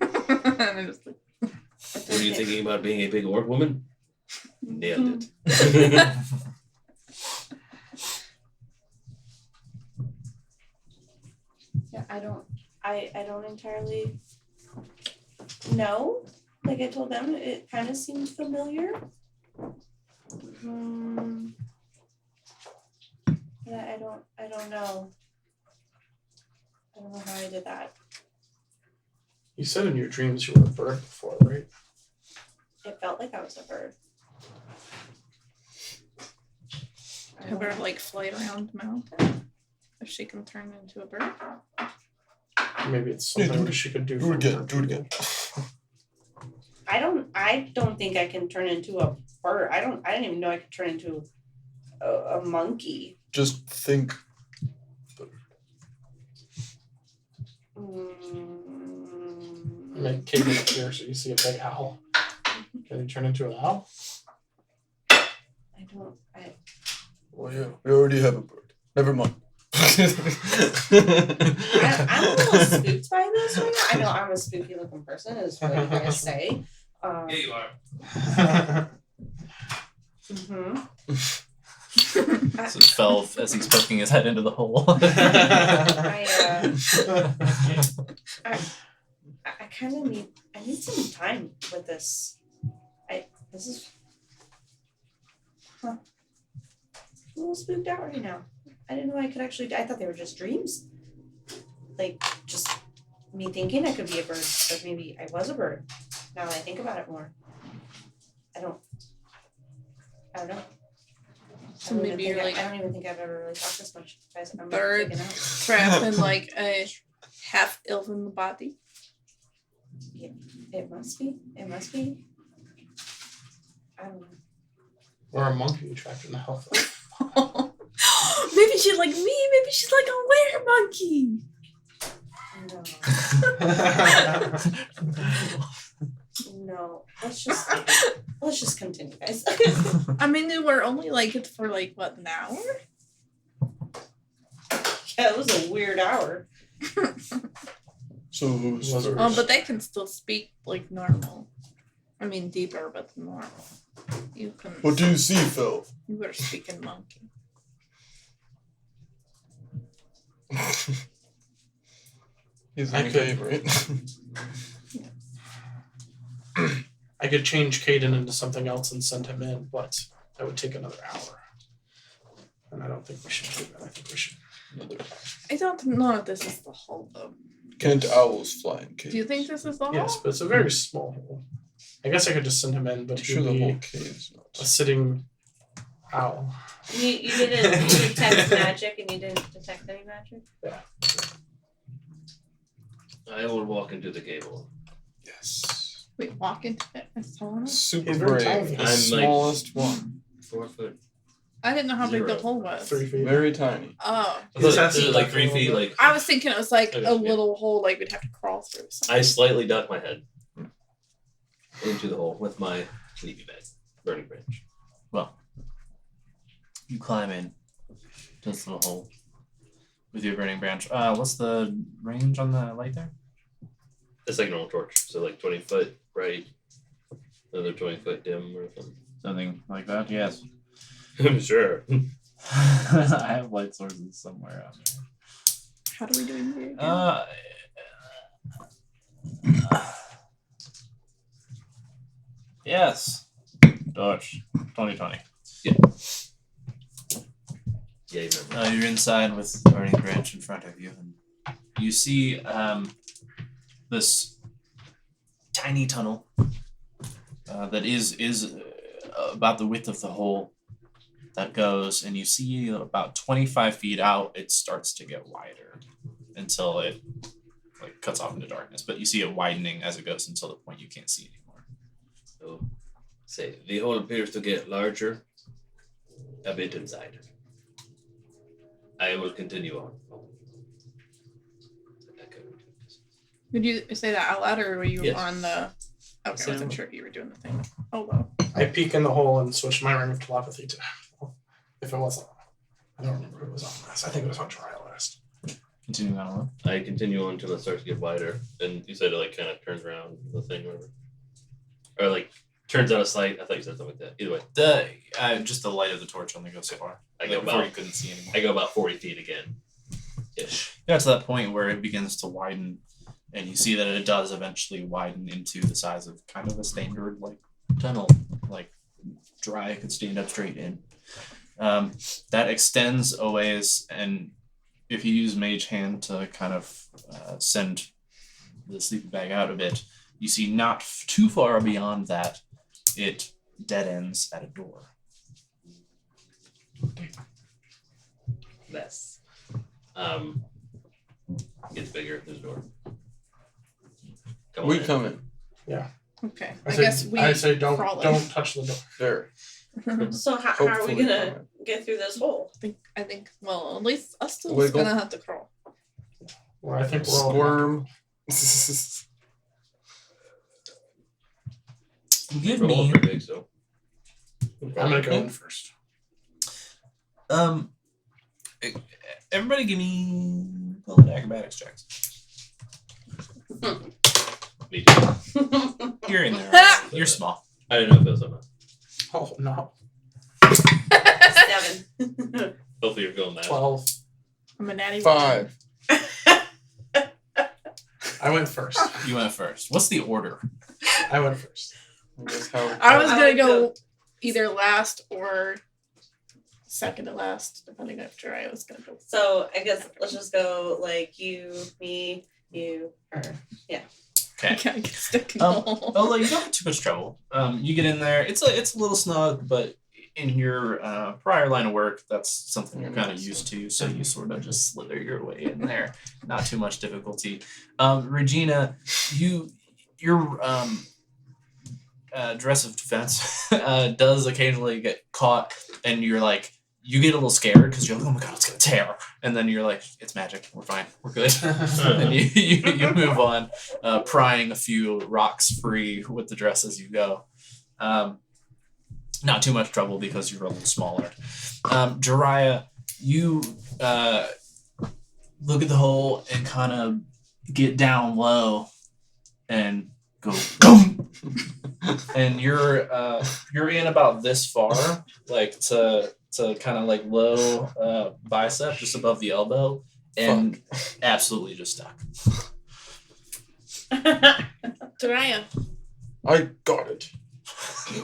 And I'm just like, Were you thinking about being a big orc woman? Nailed it. Yeah, I don't entirely know. Like I told them, it kind of seemed familiar. But I don't know. I don't know how I did that. You said in your dreams you were a bird before, right? It felt like I was a bird. have her like fly around the mountain. If she can turn into a bird. Maybe it's Yeah, something do it- she could do. Do it again. Do it again. I don't think I can turn into a bird. I didn't even know I could turn into a monkey. Just think. Make Katie appear so you see a big owl. Can you turn into an owl? Oh yeah, we already have a bird. Never mind. I'm a little spooked by this right now. I know I'm a spooky looking person, is what I'm gonna say. Yeah, you are. Mm-hmm. So it fell as he's poking his head into the hole. I kind of need some time with this. This is I'm a little spooked out right now. I didn't know I could actually. I thought they were just dreams. Like just me thinking I could be a bird, but maybe I was a bird. Now that I think about it more, I don't know. So maybe you're like I don't even think I've ever really talked this much. Guys, I'm bird freaking out. trapped in like a half elven body. It must be. I don't know. Or a monkey trapped in the health. Maybe she's like me. Maybe she's like a were monkey. No. Let's just continue, guys. I mean, we're only like it for like what, an hour? Yeah, it was a weird hour. So who's Was it- first? Oh, but they can still speak like normal. I mean deeper, but more. You can. What do you see, Phil? You were speaking monkey. He's I in the could- cave, right? I could change Caden into something else and send him in, but that would take another hour. And I don't think we should do that. I think we should. I don't know if this is the hole though. Can't owls fly in caves? Do you think this is the hole? Yes, but it's a very small hole. I guess I could just send him in, but I'm he'd sure the be whole cave's not. a sitting owl. You didn't detect magic and you didn't detect any magic? I will walk into the cable. Yes. Wait, walk into it. It's tall enough? Super He's very brave. tiny. The I'm like- smallest one. 4 foot. I didn't know how big the Zero. hole was. 3 feet. Very tiny. Oh. I Just thought has to it was duck like a 3 little feet. bit. Like I was thinking it was like Okay, a yeah. little hole like we'd have to crawl through. I slightly duck my head into the hole with my sleepy bag, burning branch. Well, you climb in to this little hole with your burning branch. What's the range on the light there? It's like a normal torch, so like 20 foot bright, another 20 foot dim or something. Something like that. Yes. I'm sure. I have light sources somewhere out there. How do we do it here again? Yes. Dodge. 2020. Yeah, you remember. You're inside with the burning branch in front of you, and you see this tiny tunnel that is about the width of the hole that goes, and you see about 25 feet out, it starts to get wider until it like cuts off into darkness. But you see it widening as it goes until the point you can't see anymore. So, say the hole appears to get larger a bit inside. I will continue on. Did you say that out loud or were you Yes. on the. Okay, I Sound. wasn't sure if you were doing the thing. Oh, well. I peek in the hole and switch my ring of telepathy to if it wasn't. I don't remember who it was on last. I think it was on trial last. Continuing on. I continue on until it starts to get wider, and you said it like kind of turns around the thing, or whatever, or like turns out of sight. I thought you said something like that. Either way, Just the light of the torch only goes so far. I Like go before about you couldn't see anymore. I go about 40 feet again. Ish. You got to that point where it begins to widen, and you see that it does eventually widen into the size of kind of a standard like tunnel, like dry could stand up straight in. That extends a ways, and if you use Mage Hand to kind of send the sleepy bag out a bit, you see not too far beyond that, it dead ends at a door. Less. Gets bigger. There's a door. Come We on come in. Okay. I I say, guess we. I say don't crawl in. don't touch the door. There. So how are we Hopefully gonna come get through this hole? I think, well, at least us two is Wiggle. gonna have to crawl. Well, I think in. we're all Squirm. Give We're all me pretty big, so I'm gonna go in first. everybody give me roll acrobatics checks. me too. You're in there. You're small. I didn't know if it was something. Oh no. 7. Hopefully you're feeling that. 12. I'm a natty. 5. I went first. You went first. What's the order? I went first. That's how I was I gonna would go go- either last or second to last, depending after I was gonna go. So I guess let's just go like you, me, you, her. Okay. I can't get stuck in the hole. Although you don't have too much trouble. You get in there. It's a little snug, but in your prior line of work, that's something you're kind of used to. So you sort of just slither your way in there. Not too much difficulty. Regina, your dress of defense does occasionally get caught, and you're like, you get a little scared because you're like, oh my god, it's gonna tear, and then you're like, it's magic, we're fine, we're good, and you move on, prying a few rocks free with the dress as you go. Not too much trouble because you're a little smaller. Jiraiya, you look at the hole and kind of get down low and go boom, and you're in about this far, like to kind of like low bicep, just above the elbow, and absolutely just stuck. Doraya, I got it.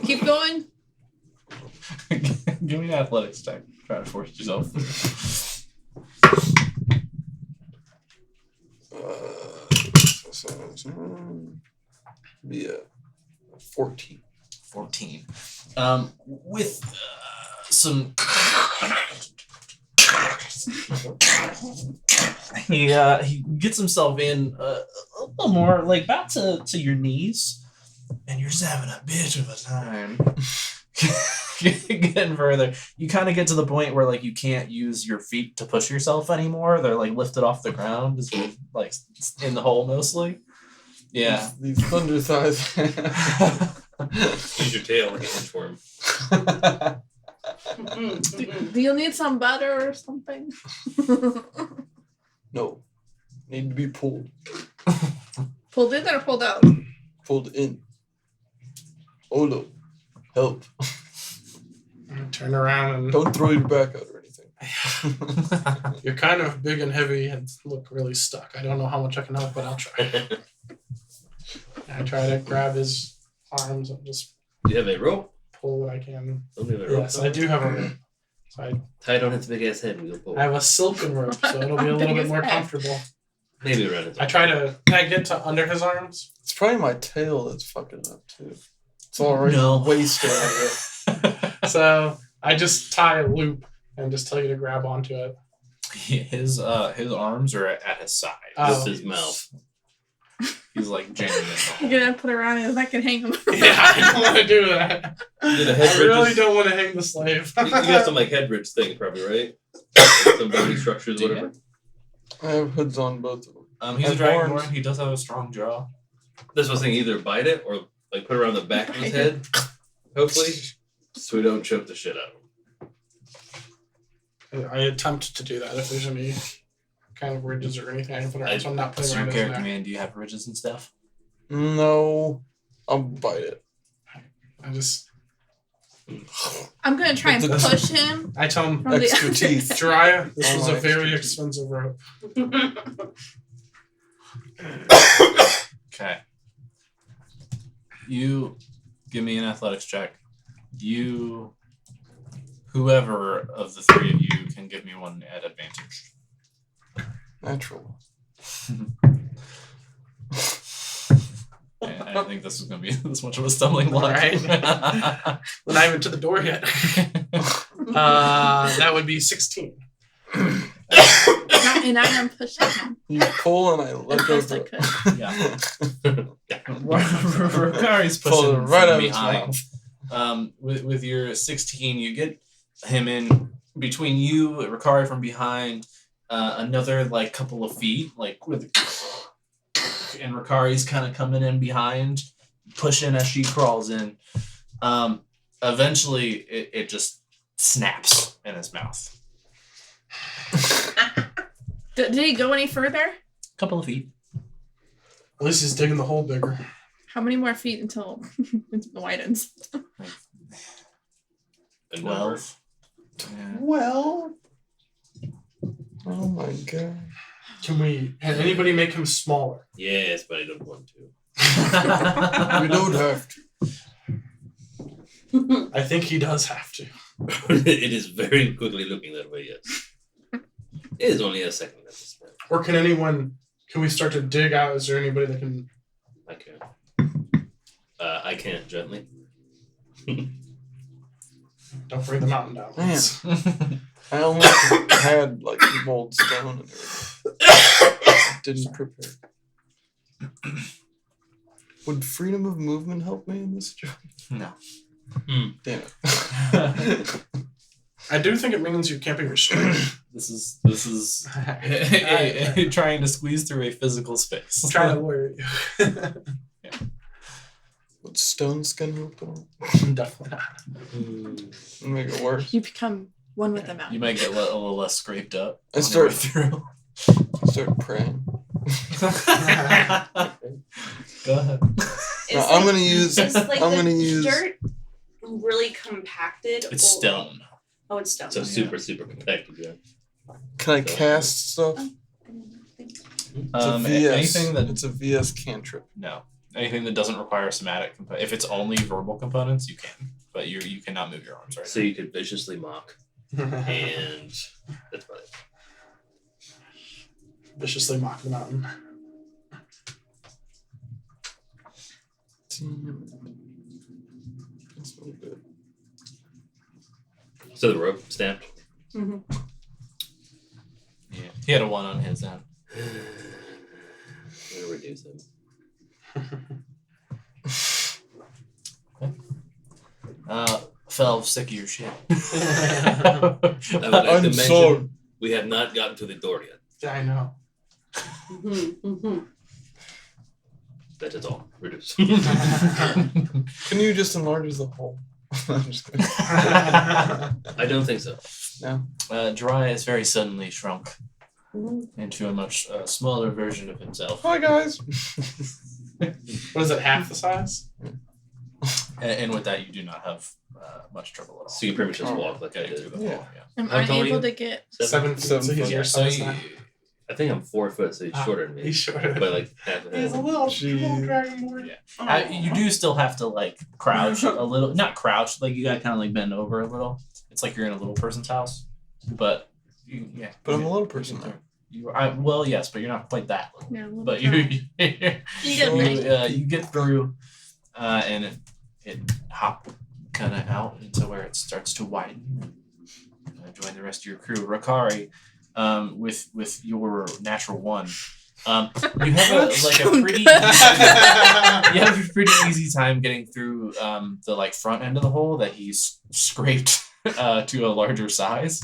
keep going. Give me an athletics check. Try to force yourself. Be a 14. 14. With some. He gets himself in a little more, like about to your knees, and you're just having a bitch of a time. Getting further, you kind of get to the point where like you can't use your feet to push yourself anymore. They're like lifted off the ground, as you're like in the hole mostly. Yeah. These thunder thighs. Use your tail like an inchworm. Do you need some butter or something? No. Need to be pulled. Pulled in or pulled out? Pulled in. Olo. Help. Turn around and Don't throw your back out or anything. you're kind of big and heavy and look really stuck. I don't know how much I can help, but I'll try. I try to grab his arms and just Do you have a rope? pull what I can. Don't have a rope. Yes, I do have a rope. So Tie it on its big ass head and go pull. I have a silken rope, so it'll be a little bit more comfortable. Maybe around it. I try to. Can I get to under his arms? It's probably my tail that's fucking up too. It's already No. wasted. So I just tie a loop and just tell you to grab onto it. His arms are at his side. Oh. With his mouth. He's like jamming You're it. gonna put it around his neck and hang him. Yeah, I don't want to do that. You did a head I really bridges. don't want to hang the slave. You got some like head bridge thing, probably, right? Some bony structures, Do you? whatever. I have hoods on both of them. He's a Have dragonborn. horns. He does have a strong jaw. This was saying either bite it or like put it around the back of his head, hopefully, so we don't choke the shit out of him. I attempt to do that if there's any kind of ridges or anything I can put around, so I'm not What's putting your around his character, neck. man? Do you have ridges and stuff? No. I'll bite it. I just, I'm gonna try and But the- push him I tell him, from the Extra teeth. Jiraiya, this Oh, was my a very extra teeth. expensive rope. Okay. You give me an athletics check. You, whoever of the three of you, can give me one at advantage. Natural. I didn't think this was going to be this much of a stumbling block. Right. We're not even to the door yet. That would be 16. and I'm pushing him You pull and I let as go. best I Of could. Yeah. Rakari's Pull pushing it right from out of his behind. With your 16, you get him in between you, Rakari from behind, another like couple of feet, like with, and Rakari's kind of coming in behind, pushing as she crawls in. Eventually, it just snaps in his mouth. Did he go any further? Couple of feet. At least he's digging the hole bigger. How many more feet until it widens? A number. 12. Yeah. Well. Oh my god. Can anybody make him smaller? Yes, but I don't want to. We don't have to. I think he does have to. It is very quickly looking that way, yes. It is only a second at this point. Or can we start to dig out? Is there anybody that can? I can't. I can't gently. Don't bring the mountain down. Man. I only had like mold stone and everything. Didn't prepare. Would freedom of movement help me in this job? No. Damn it. I do think it means you can't be restrained. This is trying to squeeze through a physical space. I'm trying to lawyer you. Would stone skin help at all? Definitely not. Make it worse. You become one with the You mountain. might get a little less scraped up. I on your way start through. start praying. Go ahead. No, I'm gonna use. Is like I'm the gonna use. dirt really compacted? It's or- stone. Oh, it's stone. So super compacted, yeah. Can I cast stuff? It's a VS. Anything that It's a VS cantrip. no, anything that doesn't require somatic. If it's only verbal components, you can, but you cannot move your arms right. So you could viciously mock, and that's about it. Viciously mock the mountain. That's no good. So the rope snapped. Mm-hmm. Yeah, he had a 1 on his end. I'm gonna reduce him. Fell sick of your shit. I would like to I'm mention sorry. we have not gotten to the door yet. Yeah, I know. That is all. Reduce. Can you just enlarge the hole? I'm just kidding. I don't think so. Dry is very suddenly shrunk into a much smaller version of himself. Hi guys. What is it? Half the size? And with that, you do not have much trouble at all. So you pretty much just walk like I Getting through did. the Yeah. hole, yeah. Am How I tall are able you? to get? 7 feet. So he's foot. your So size you, now. I think I'm 4 foot, so he's shorter than me. He's shorter. By like half a He's a head. little Jeez. dragonborn. Yeah. You do still have to like crouch a little, not crouch, like you gotta kind of like bend over a little. It's like you're in a little person's house, but yeah. But I'm a little person now. Well, yes, but you're not quite that little. Yeah, a little But girl. you get me. you get through, and it hop kind of out into where it starts to widen. Join the rest of your crew, Rakari, with your natural 1. You have a pretty you have a pretty easy time getting through the like front end of the hole that he's scraped to a larger size.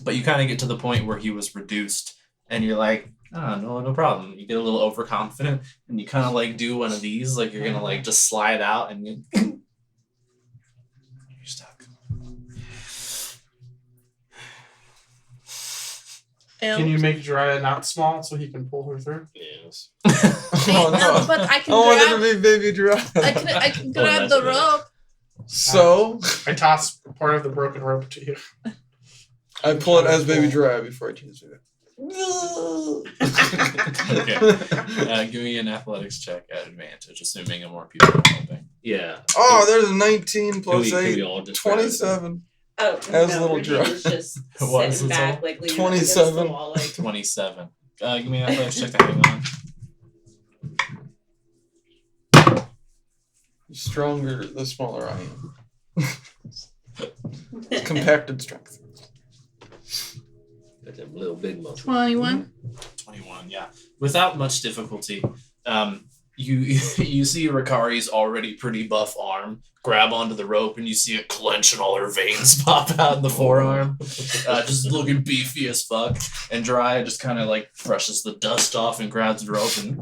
But you kind of get to the point where he was reduced, and you're like, oh, no problem. You get a little overconfident, and you kind of like do one of these, like you're gonna like just slide out, and you're stuck. Can you make Jiraiya not small so he can pull her through? Yes. Oh No, no. but I I can wanted grab. to be baby dry. I can Oh, grab that's the good. rope. So I toss part of the broken rope to you. I pull it as baby dry before I choose it. Okay. Give me an athletics check at advantage, assuming more people are helping. Yeah. Oh, there's a 19 Can plus we, can 8. we all just grab it? 27. Oh, As no, little Rudy dry. was just What is sitting it, back, Sol? like leaning up against the 27. wall, like 27. Give me an athletics check to hang on. The stronger, the smaller I am. Compacted strength. Got them little big muscles. 21. 21, yeah. Without much difficulty, you see Rakari's already pretty buff arm grab onto the rope, and you see it clench and all her veins pop out in the forearm. Just looking beefy as fuck. And Jiraiya just kind of like brushes the dust off and grabs the rope and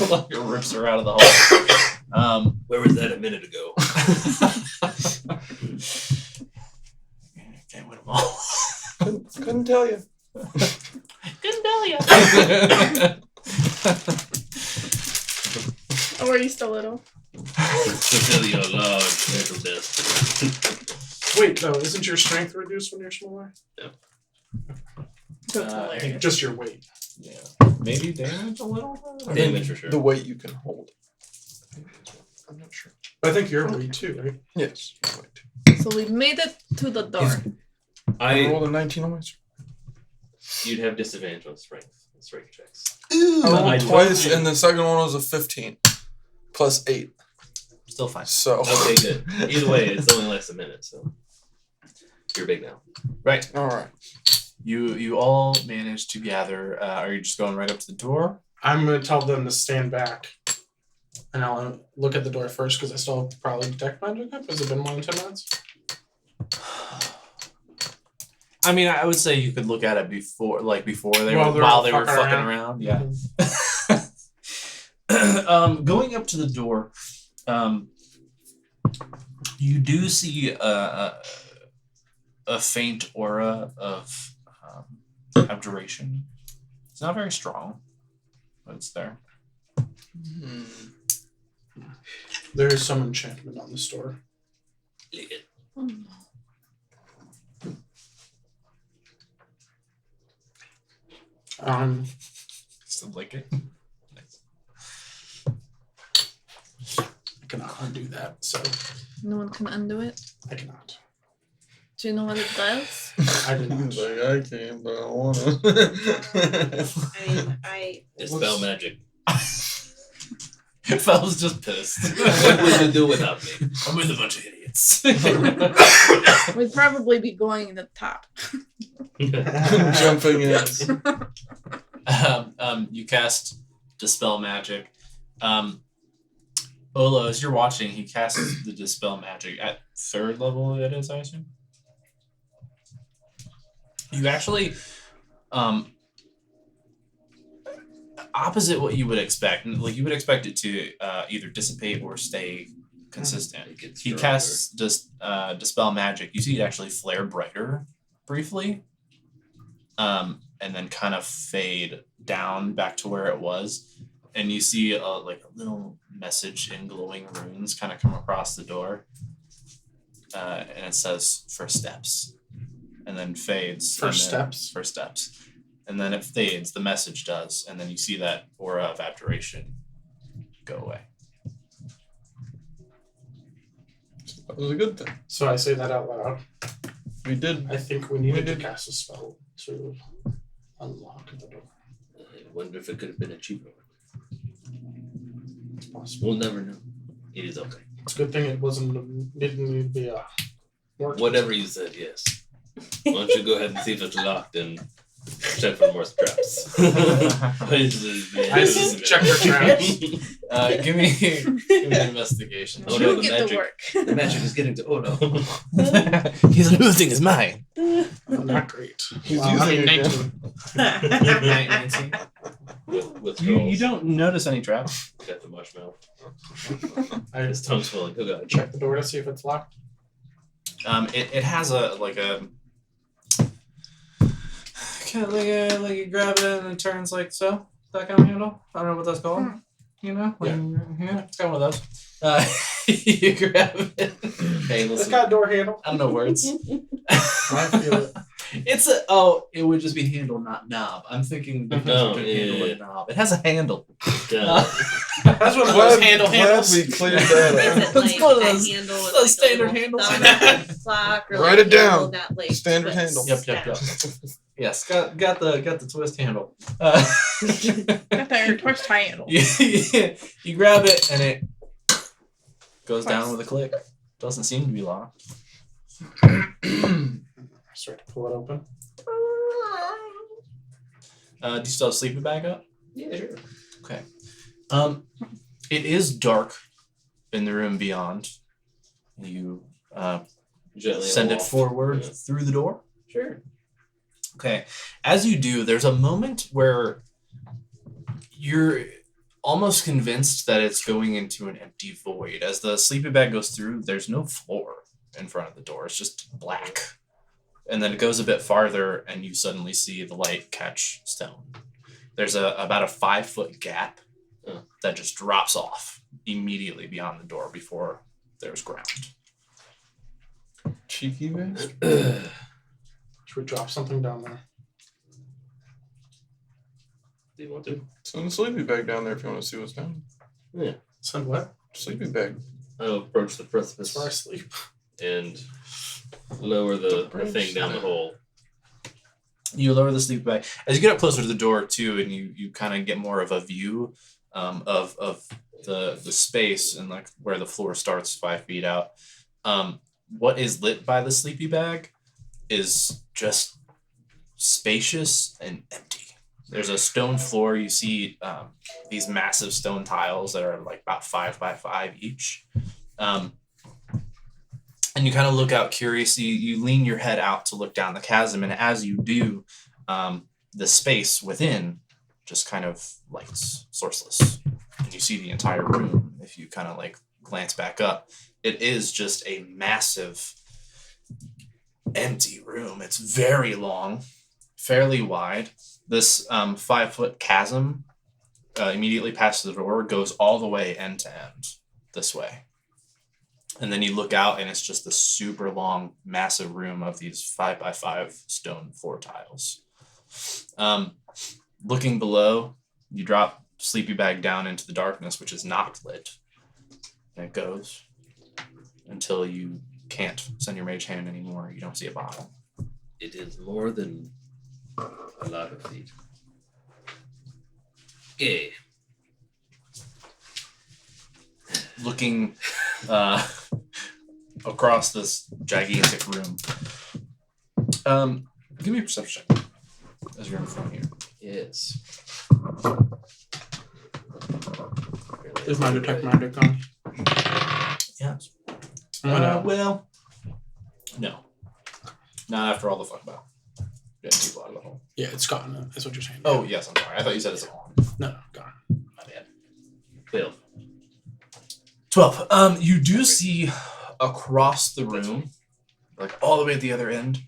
like rips her out of the hole. Where was that a minute ago? Can't win them all. Couldn't tell you. Couldn't tell you. Oh, are you still little? Fulfill your large mental test. Wait, no, isn't your strength reduced when you're smaller? That's I think Just your weight. yeah. Maybe damage a little bit? I Damage think for sure. The weight you can hold. I'm not sure. I think your weight too, right? Yes. Weight. So we've made it to the door. I I rolled a 19 on my strength. you'd have disadvantage on strength checks. I I rolled told twice, you. and the second one was a 15 plus 8. Still fine. So. Okay, good. Either way, it's only less a minute, so you're big now. Right. All right. You all managed to gather. Are you just going right up to the door? I'm gonna tell them to stand back, and I'll look at the door first because I still probably detect magic up. Has it been more than 10 minutes? I mean, I would say you could look at it before they While were they're fucking fucking around. Yeah. Mhm. Going up to the door, you do see a faint aura of abjuration, not very strong, but it's there. Hmm. There is some enchantment on this door. Lick it. Still like it. Nice. I cannot undo that, so No one can undo it. I cannot. Do you know what it does? I did not. He's like, I can't, but I wanna. I mean, I Dispel magic. Fel's just pissed. What would you do without me? I'm with a bunch of idiots. We'd probably be going in the top. Jumping in. You cast Dispel Magic. Olo, as you're watching, he casts the Dispel Magic at 3rd level, it is, I assume? You actually, opposite what you would expect. Like, you would expect it to either dissipate or stay consistent. It gets He stronger. casts Dispel Magic. You see it actually flare brighter briefly, and then kind of fade down back to where it was. And you see like a little message in glowing runes kind of come across the door. And it says, "First steps," and then fades. First and then- steps? First steps. And then it fades, the message does, and then you see that aura of abjuration go away. That was a good thing. So I say that out loud. We did. I think we needed to cast a spell to unlock the door. I wonder if it could have been a cheaper one. It's possible. We'll never know. It is okay. It's a good thing it didn't need to be a more Whatever you said, yes. Why don't you go ahead and see if it's locked and check for more traps. I check for traps. Give me an investigation. Oh, you no, the get magic. to work. The magic is getting to Odo. He's losing his mind. Not great. He's Well, I using mean, it again. 19. with You trolls. don't notice any traps. Got the marshmallow. I His tongue's swelling. Oh god. check the door to see if it's locked. It has a kind of like you grab it and it turns like so. That kind of handle. I don't know what that's called. You know? Yeah, it's got one of those. You grab it. Hey, It's listen. got a door handle. I don't know words. I feel it. It's it would just be handle, not knob. I'm thinking the No, difference between handle yeah. and knob. It has a handle. Duh. That's one of those handles. we cleared Is that up. it It's like one of a those- handle with those like standard a little handles. thumb clock or Write like it down. handle that, like, Standard twists handle. Yep. down? Yes, got the twist handle. Got their twist triangle. You grab it and it goes down Twice. with a click. Doesn't seem to be locked. Start to pull it open. Do you still have sleeping bag up? Yeah, sure. Okay. It is dark in the room beyond. You Gently send it aloft. forward Yeah. through the door. Sure. Okay. As you do, there's a moment where you're almost convinced that it's going into an empty void. As the sleeping bag goes through, there's no floor in front of the door. It's just black. And then it goes a bit farther and you suddenly see the light catch stone. There's about a 5-foot gap that just drops off immediately beyond the door before there's ground. Cheeky man. Should we drop something down there? Do you want to? Send a sleeping bag down there if you want to see what's down. Send what? Sleeping bag. I'll approach the That's precipice where I sleep. and lower the thing down the hole. You lower the sleeping bag. As you get up closer to the door too, and you kind of get more of a view of the space and like where the floor starts 5 feet out. What is lit by the sleepy bag is just spacious and empty. There's a stone floor. You see these massive stone tiles that are like about 5 by 5 each. And you kind of look out curious. You lean your head out to look down the chasm, and as you do, the space within just kind of lights sourceless. And you see the entire room. If you kind of like glance back up, it is just a massive empty room. It's very long, fairly wide. This 5-foot chasm immediately past the door goes all the way end to end this way. And then you look out and it's just this super long, massive room of these 5x5 stone floor tiles. Looking below, you drop sleepy bag down into the darkness, which is not lit. And it goes until you can't send your mage hand anymore. You don't see a bottom. It is more than a lot of feet. Okay. Looking across this gigantic room. Give me a perception check as you're in front here. Yes. Is my detect magic on? Yes. Oh, no. Well, no. Not after all the fuck about getting people out of the hole. Yeah, it's gone. That's what you're saying. Oh, yes, I'm sorry. I thought you said it's on. No, gone. My bad. 12. 12. You do see across the room, like all the way at the other end,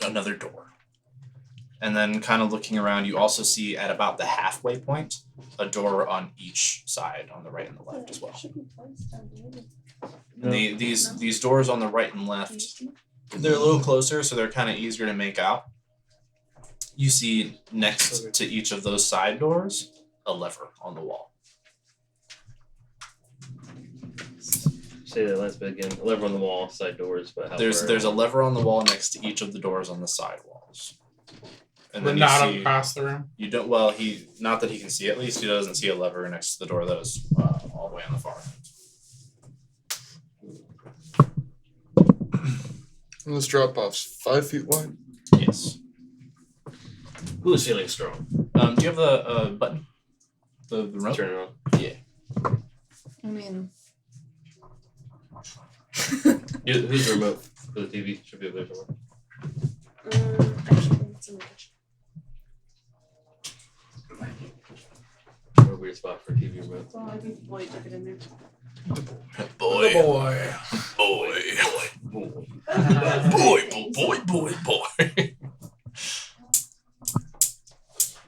another door. And then kind of looking around, you also see at about the halfway point, a door on each side, on the right and the left as well. And these doors on the right and left, they're a little closer, so they're kind of easier to make out. You see next to each of those side doors, a lever on the wall. Say that last bit again. A lever on the wall, side doors, but how There's far? a lever on the wall next to each of the doors on the side walls. And But then not you see, across the room. you don't. Well, he not that he can see. At least he doesn't see a lever next to the door that is all the way on the far end. And this drop off's 5 feet wide. Yes. Who is feeling strong? Do you have the button? The remote? Turn it on. I mean, Who's the remote for the TV? Should be over there somewhere. Actually, it's in the kitchen. Or a weird spot for a TV remote. Well, I think Boyd took it in there. Boy. Boy. Boy. Boy.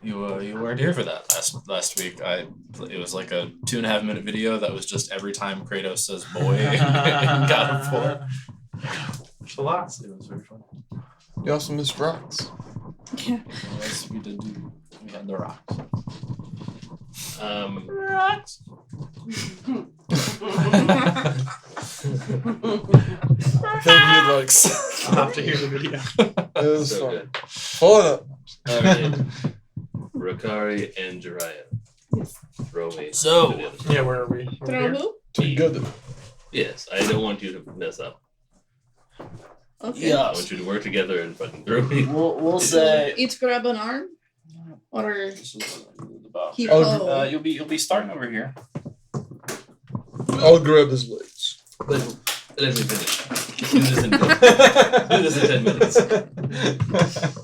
You weren't here for that last week. It was like a 2.5 minute video that was just every time Kratos says boy in God of War. It's a lot. It was very fun. You also missed rocks. yeah. Yes, we had the rocks. Rocks. I think you'd like. I'll have to hear the video. It was So fun. good. Hold up. Alright. Rakari and Jiraiya. Throw me. So- to the other side. Yeah, where are we? Over Throw here? who? Too good. Yes, I don't want you to mess up. Okay. I want you to work together and fucking throw me. We'll say. Each grab an arm? Or keep Oh, hold? You'll be starting over here. I'll grab his legs. Let me finish. Do this in 10 minutes.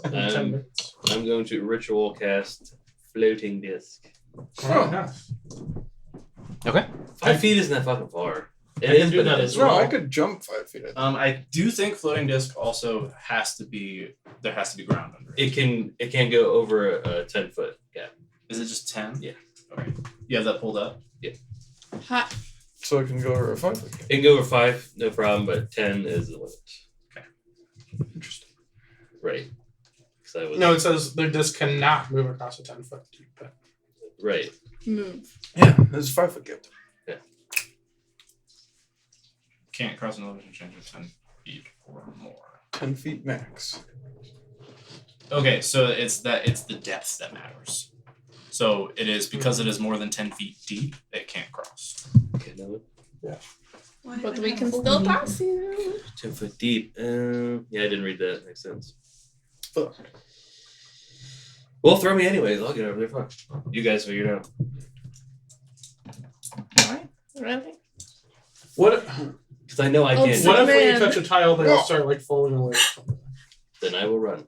10 minutes. I'm going to ritual cast floating disc. Oh, nice. Okay. 5 feet isn't that fucking far. It I can is, do but that it as is. No, well. I could jump 5 feet. I think. I do think floating disc also has to be ground under it. It can go over a 10-foot gap. Is it just 10? Yeah. Okay. You have that pulled up? Hot. So I can go over a 5 foot. It can go over 5, no problem, but 10 is the limit. Interesting. Right. 'Cause I was No, it says the disc cannot move across a 10-foot deep pit. right. Move. Yeah, there's a 5 foot gap. Can't cross an elevation change of 10 feet or more. 10 feet max. Okay, so it's the depth that matters. So it is because it is more than 10 feet deep, it can't cross. Okay, no. But we can still pass you. 10 foot deep. Yeah, I didn't read that. Makes sense. Fuck. Well, throw me anyways. I'll get over there. Fuck. You guys figure it out. Alright. Really? What? Because I know I Oh, can't. so- What if when you Man. touch a tile, they No. will start like falling away? Then I will run.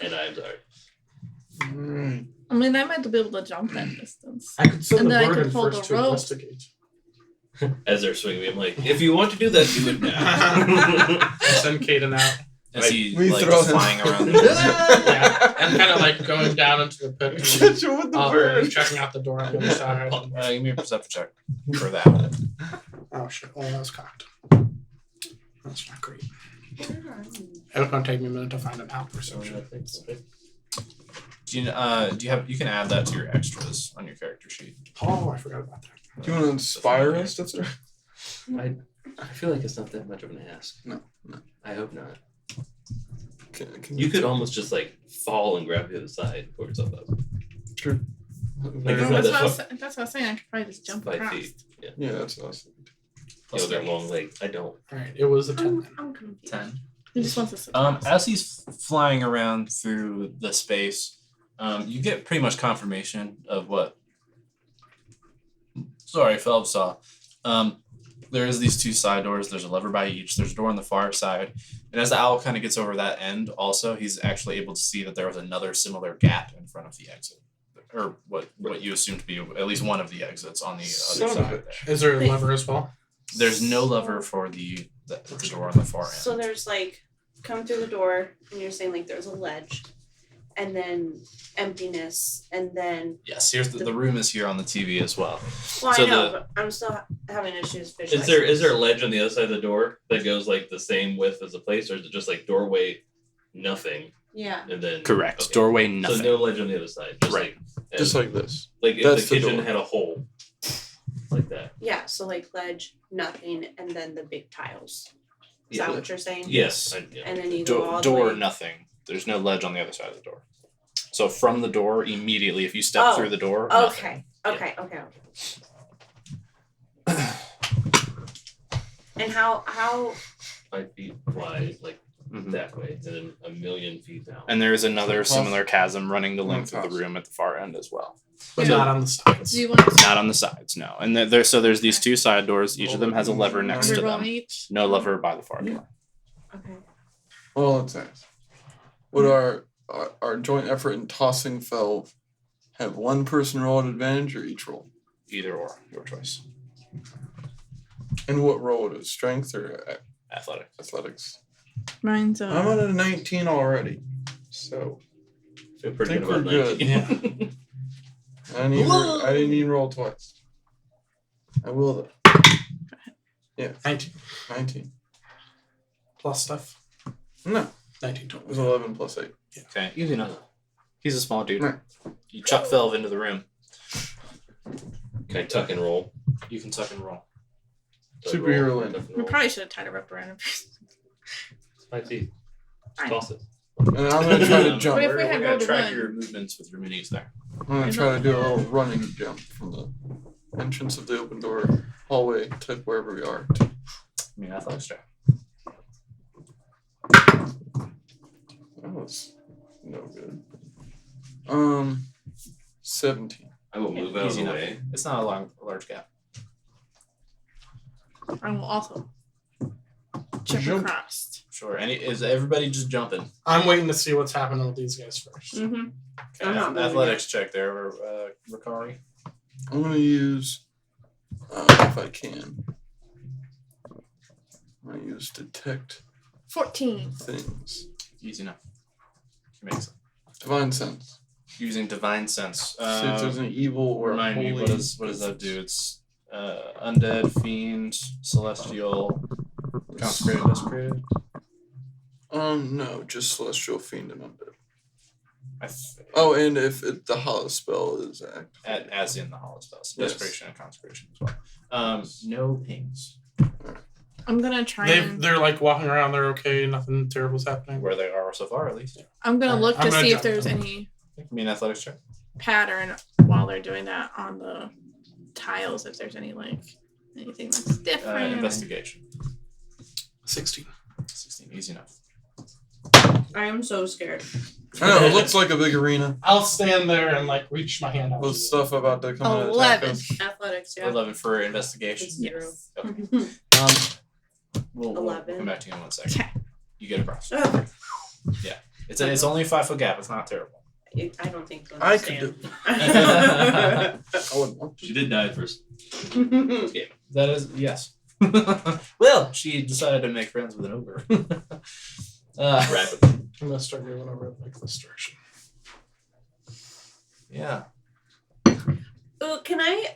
And I'm sorry. Mm. I mean, I might be able to jump that distance. I could send And the then I Barden could hold first a to rope. investigate. As they're swinging me, I'm like, if you want to do that, do it now. Send Caden out. as he We like throw is him. flying around. Yeah, and kind of like going down into the pit. Catch him with the bird. Checking out the door on the other side. Give me a perception check for that. Oh shit! Oh, that was cocked. That's not great. It was gonna take me a minute to find an out perception. Do you have? You can add that to your extras on your character sheet. Oh, I forgot about that. Do you want to inspire us? That's I feel like it's not that much of an ask. No. I hope not. can You could almost just like fall and grab the other side, pull yourself up. True. Like, Well, it's that's, not what I was, that that's what I was saying. I could probably just jump 5 across. feet. Yeah. Yeah, that's awesome. You know, their long legs. I don't. Alright, it was a 10 then. I'm confused. 10. He just wants us to cross. As he's flying around through the space, you get pretty much confirmation of what. Sorry, Phelps saw. There's these two side doors. There's a lever by each. There's a door on the far side. And as the owl kind of gets over that end, also, he's actually able to see that there was another similar gap in front of the exit. Or what you assume to be at least one of the exits on the Son other of side a- there. Is there a lever as well? There's no lever for the door on the far end. So there's like come through the door, and you're saying like there's a ledge, and then emptiness, and then Yes, here's the room is here on the TV as well. well, So I know, but I'm still having issues visualizing. Is there a ledge on the other side of the door that goes like the same width as the place, or is it just like doorway, nothing, Yeah. and then Correct. Okay. Doorway, So nothing. no ledge on the other side, just Right. like Just like this. like if that's the the kitchen door. had a hole, like that. Yeah. So like ledge, nothing, and then the big tiles. Is Yeah. that what you're saying? Yes. Yeah. And then you go all the Door, way. nothing. There's no ledge on the other side of the door. So from the door, immediately, if you step Oh, through the door, nothing. Okay. Okay. Okay. And how 5 feet wide, like Mhm. that way, and then a million feet down. And there's another Plus- similar chasm running the length of the plus. room at the far end as well. But Yeah. not on the sides. Do you want to Not on the sides, no. And there's these two side doors. Each of them has a lever next to roll them. each? No lever by the far door. okay. Well, let's ask. Would our joint effort in tossing Felv have one person roll at advantage or each roll? Either or, your choice. And what roll it is? Strength or Athletic. athletics? Mine's I'm at a 19 already. So Feel pretty think good about we're good. 19. I didn't even roll twice. I will though. 19 19. plus stuff. No, 19 it total. was 11 plus 8. Okay, easy enough. He's a small dude. Right. You chuck Felv into the room. Can I tuck and roll? You can tuck and roll. Tuck and Superhero roll, land. tuck and We roll. probably should have tied a rope around him. 5 feet. Fine. Toss it. And I'm gonna try to jump. What if We're we had gonna rolled a track one? your movements with your minis there. I'm gonna try to do a little running jump from the entrance of the open door hallway to wherever we are. I mean, athletics check. That was no good. 17. I will move out of Easy the enough. way. It's not a large gap. I will also jump Jump. across. Sure. Is everybody just jumping? I'm waiting to see what's happening with these guys first. Mm-hmm. Okay, I'm not moving athletics check there, Ricari. I'm gonna use, if I can, I use detect 14. things. Easy enough. Makes it. Divine sense. Using divine sense. See if there's an evil or Remind me, holy. what does that do? It's undead, fiend, celestial, consecrated, desecrated. No, just celestial fiend and undead. I th- Oh, and if the hollow spell is active. as in the hollow spells, Yes. desecration and consecration as well. No pings. I'm gonna try and They're like walking around. They're okay. Nothing terrible's happening. Where they are so far, at least. I'm gonna look I'm to gonna see if jump there's them. any Give me an athletics check. pattern while they're doing that on the tiles. If there's any like anything that's different. Investigation. 16. 16, easy enough. I am so scared. I know, it looks like a big arena I'll stand there and like reach my hand out. with stuff about to come and attack 11. us. Athletics, yeah. 11 for investigation. It's 0. Yes. We'll 11. come back to you in 1 second. Okay. You get across. Oh, It's only a 5 foot gap. It's not terrible. I don't think so. I could do understand. I wouldn't want to. She did die first. That is yes. Well, she decided to make friends with an ogre. rapidly. I'm gonna start moving over like this direction. Yeah. Oh,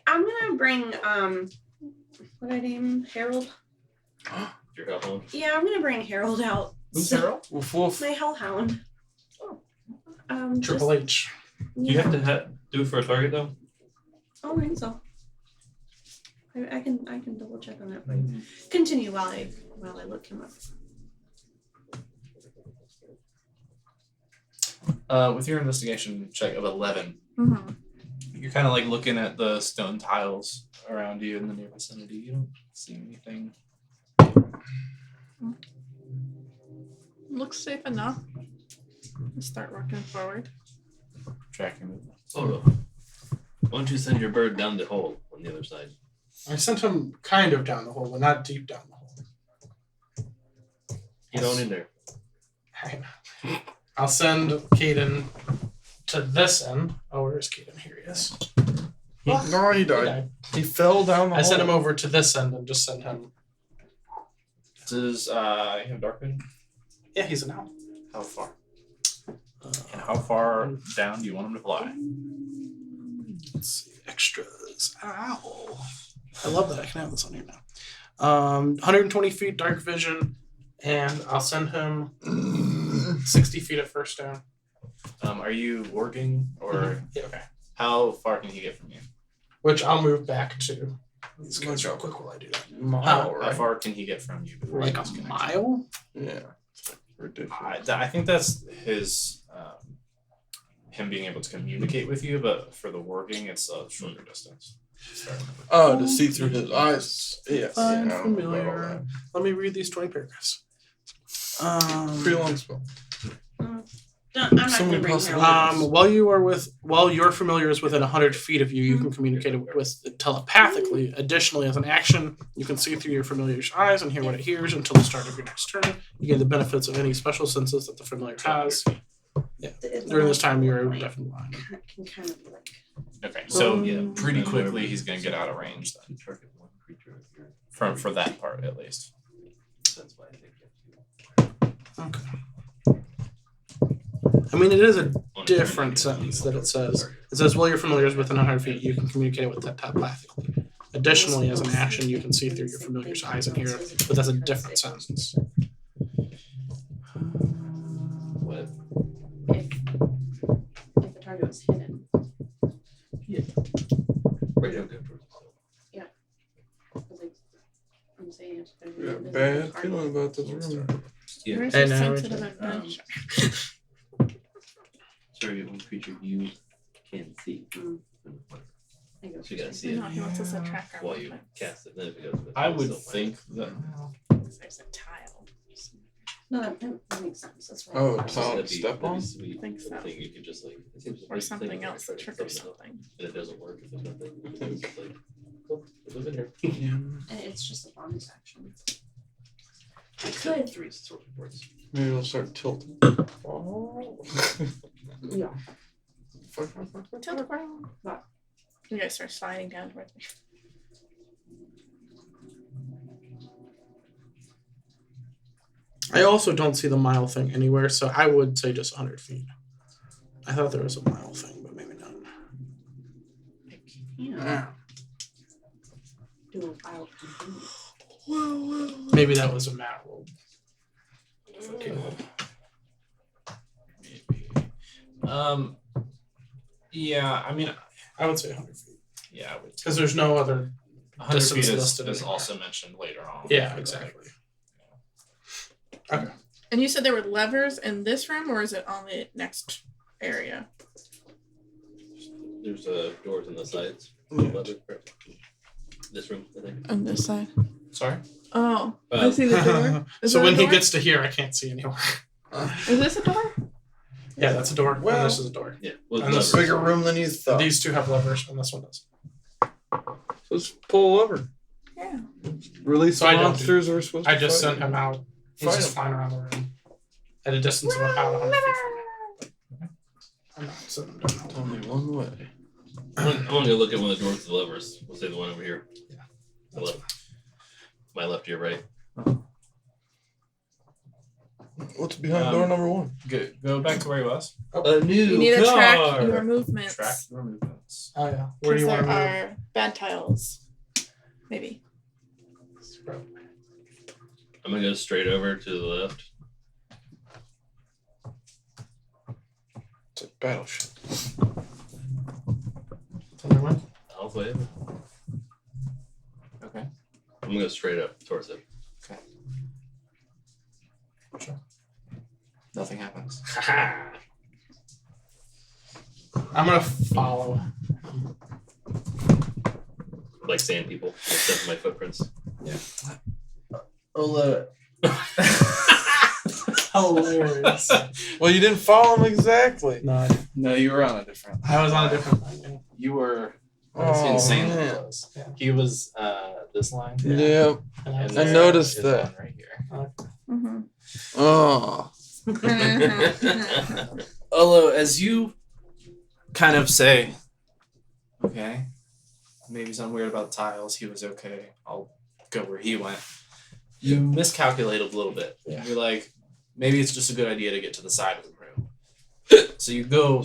I'm gonna bring what I name Harold. Your hellhound. Yeah, I'm gonna bring Harold out. Who's So- Harold? Woof woof. My hellhound. Oh. Triple H. Do you have to do it for a target though? I don't think so. I can double check on that for you. Continue while I look him up. With your investigation check of 11, Mm-hmm. you're kind of like looking at the stone tiles around you in the near vicinity. You don't see anything. Looks safe enough. Let's start working forward. Tracking movement. Oh, why don't you send your bird down the hole on the other side? I sent him kind of down the hole, but not deep down the hole. Get on in there. Alright. I'll send Caden to this end. Oh, where's Caden? Here he is. No, he died. He fell down the I hole. sent him over to this end and just sent him. This is you have dark vision. Yeah, he's an owl. How far? And how far down do you want him to fly? Let's see. Extras. Owl. I love that I can have this on here now. 120 feet dark vision, and I'll send him 60 feet at first down. Are you working or Yeah, okay. how far can he get from you? Which I'll move back to these guys real quick while I do that. Mile, How right? far can he get from you? before Like he a disconnects? mile? Yeah. Ridiculous. I think that's his him being able to communicate with you, but for the working, it's a shorter distance. Oh, to see through his eyes. Yes. Find yeah, I don't know about all familiar. Let me read these 20 paragraphs. that. Pretty long spell. I'm not So gonna many bring possibilities. Harold. While your familiar is within 100 feet of you, you can communicate with it telepathically. Additionally, as an action, you can see through your familiar's eyes and hear what it hears until the start of your next turn. You gain the benefits of any special senses that the familiar has. During this time, you're definitely blind. Can kind of like Okay, so Yeah. pretty quickly he's gonna get out of range then. Target one creature of your. For that part at least. That's why I think you have to. Okay. I mean, it is a On a turn, different you can sentence that only it says. target. It says, while your familiar is within 100 feet, you can communicate with that telepathically. Additionally, as an action, you can see through your familiar's eyes and hear, but that's a different sentence. What? if the target was hidden. Right, okay. I'm saying if there's I got a an bad invisible feeling target. about this room. Yeah. Where's And the now sensitive we're- adventure? Target one creature you can see. I go So you gotta for see it No, he wants us to track our while you movements. cast it. Then if it goes with I it's would still fine. think that There's a tile. No, that makes sense. That's right. Oh, That'd tile be- to step that'd be on? sweet. Think so. I think you could just like it seems Or like something thing else that where I triggers try to something. and it doesn't work if there's nothing. It's just like, oh, live in here. Yeah. And it's just a bonus action. I Except could. 3 sword boards. Maybe it'll start tilting. Oh. Yeah. Fuck, fuck, fuck, fuck, Tilt fuck. around. You guys start sliding down towards me. I also don't see the mile thing anywhere, so I would say just 100 feet. I thought there was a mile thing, but maybe not. I can't Yeah. do a wild continue. Maybe that was a map roll. yeah, I mean I would say 100 feet. yeah, I would Because there's no other. 100 feet distance is listed is anywhere. also mentioned later on. Yeah, exactly. And you said there were levers in this room, or is it on the next area? There's doors on the sides. Yeah. This room, I think. On this side. Sorry? Oh, I Uh, see the door. Is So that when a he door? gets to here, I can't see anywhere. Is this a door? Yeah, that's a door. Well- and this is a door. Yeah. Well, And levers. this Bigger room than you thought. These two have levers, and this one does. Let's pull a lever. Yeah. Release So I the don't monsters we're supposed I to just fight. sent him out. He's Fight just him. flying around the room at a distance of about 100 feet from me. I'm not sending him down. Only one way. I want to go look at one of the doors with the levers. We'll say the one over here. Yeah. The left. My left, your right. What's behind Um, door number 1? Go back to where he was. A new You need to track car. your movements. Track your movements. Oh yeah. Where do Because you there want to move? are bad tiles. Maybe. I'm gonna go straight over to the left. It's a battleship. Other way? Halfway. Okay. I'm gonna go straight up towards it. Nothing happens. I'm gonna follow. Like sand people. Except for my footprints. Ola. Hilarious. Well, you didn't follow him exactly. No, No, you were on a different. I was on a different line. You were Oh, insanely man. close. Yeah. He was this line. Yeah. And I there noticed is that. one right here. Mm-hmm. Oh. Olo, as you kind of say, okay, maybe something weird about tiles. He was okay. I'll go where he went. You miscalculate a little bit. Yeah. You're like, maybe it's just a good idea to get to the side of the room. So you go,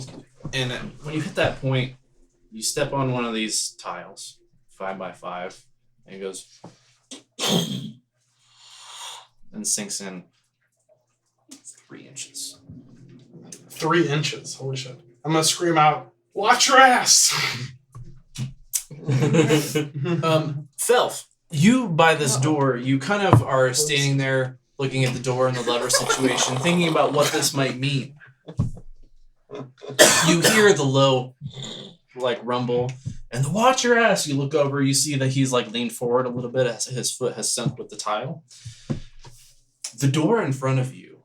and when you hit that point, you step on one of these tiles, 5x5, and it goes and sinks in 3 inches. 3 inches. Holy shit. I'm gonna scream out, watch your ass! Felf, you by this door, you kind of are standing there looking at the door and the lever situation, thinking about what this might mean. You hear the low, like, rumble, and the watch your ass. You look over, you see that he's like leaned forward a little bit as his foot has sunk with the tile. The door in front of you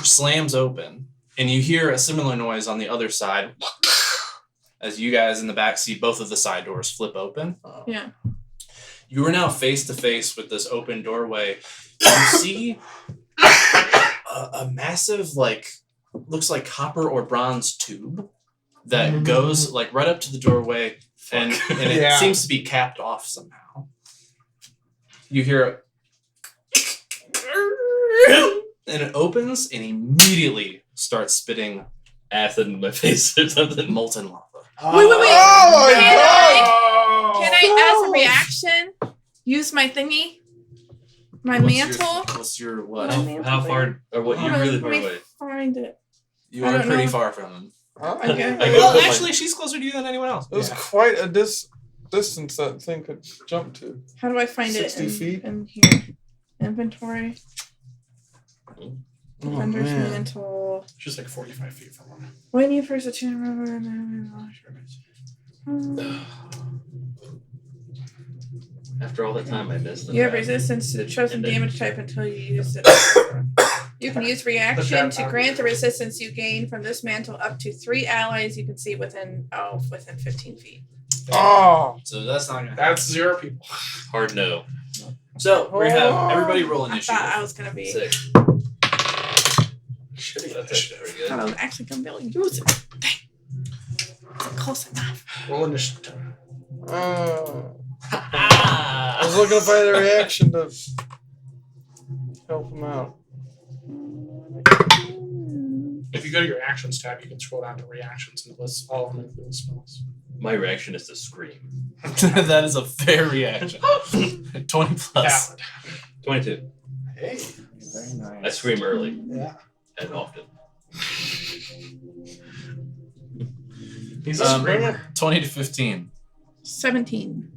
slams open, and you hear a similar noise on the other side as you guys in the back see both of the side doors flip open. Yeah. You are now face to face with this open doorway. You see a massive, like, looks like copper or bronze tube that goes like right up to the doorway, and it Yeah. seems to be capped off somehow. You hear and it opens and immediately starts spitting Acid in my face or something. molten lava. Wait, wait, wait. Oh my Can god! Can I, as a reaction, use my thingy? My mantle? What's your what? My mantle How thing. far? Or what? You're Hold on, really let far me away. Find it. You I are don't pretty know. far from them. Huh? Okay. I go Well, put my- actually, she's closer to you than anyone else. It was quite a distance that thing could jump to. How do I find 60 it feet? in here? Inventory. Oh, Defender's man. mantle. She's like 45 feet from him. When you first attune. After all that time I missed them. You have resistance to the chosen And then- damage type until you use it. You can use reaction to grant the resistance you gain from this mantle up to 3 allies you can see within 15 feet. Oh! So that's not gonna happen. That's 0 people. Hard no. So we have everybody roll I thought initiative. I was gonna be. 6. Shitty. That's actually pretty I thought I good. was actually gonna be able to use it. Dang. Close enough. Roll initiative. I was looking if I had a reaction to help him out. If you go to your actions tab, you can scroll down to reactions and it lists all of them, including spells. My reaction is to scream. That is a fair reaction. 20 plus. Valid. 22. Hey. Very nice. I scream early Yeah. and often. He's a screamer. 20 to 15. 17.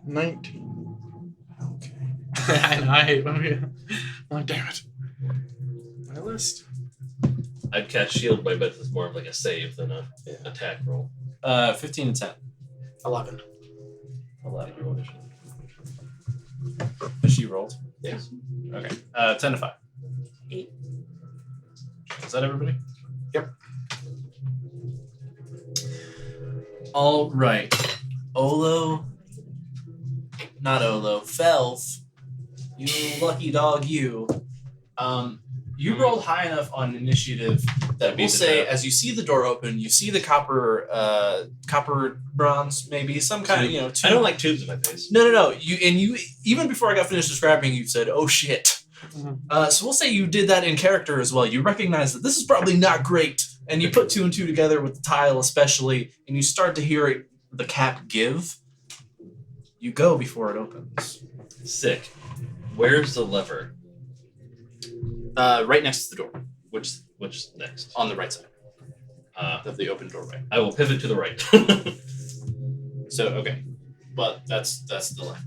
19. Okay. I know, I hate when we. Oh, damn it. My list. I'd cast shield, but I bet it's more of like a save than a attack roll. 15 to 10. 11. 11. You roll initiative. But she rolled. Yes. Okay. 10 to 5. 8. Is that everybody? Yep. All right. Olo. Not Olo. Felf. You lucky dog, you. You rolled high enough on initiative that we'll beats it say, up. as you see the door open, you see the copper bronze, maybe some kind of, I don't like tubes in my face. No. You even before I got finished describing, you said, "Oh shit." So we'll say you did that in character as well. You recognize that this is probably not great, and you put 2 and 2 together with the tile especially, and you start to hear it, the cap give. You go before it opens. Sick. Where's the lever? Right next to the door, Which next? on the right side Uh, of the open doorway. I will pivot to the right. So okay, but that's the left.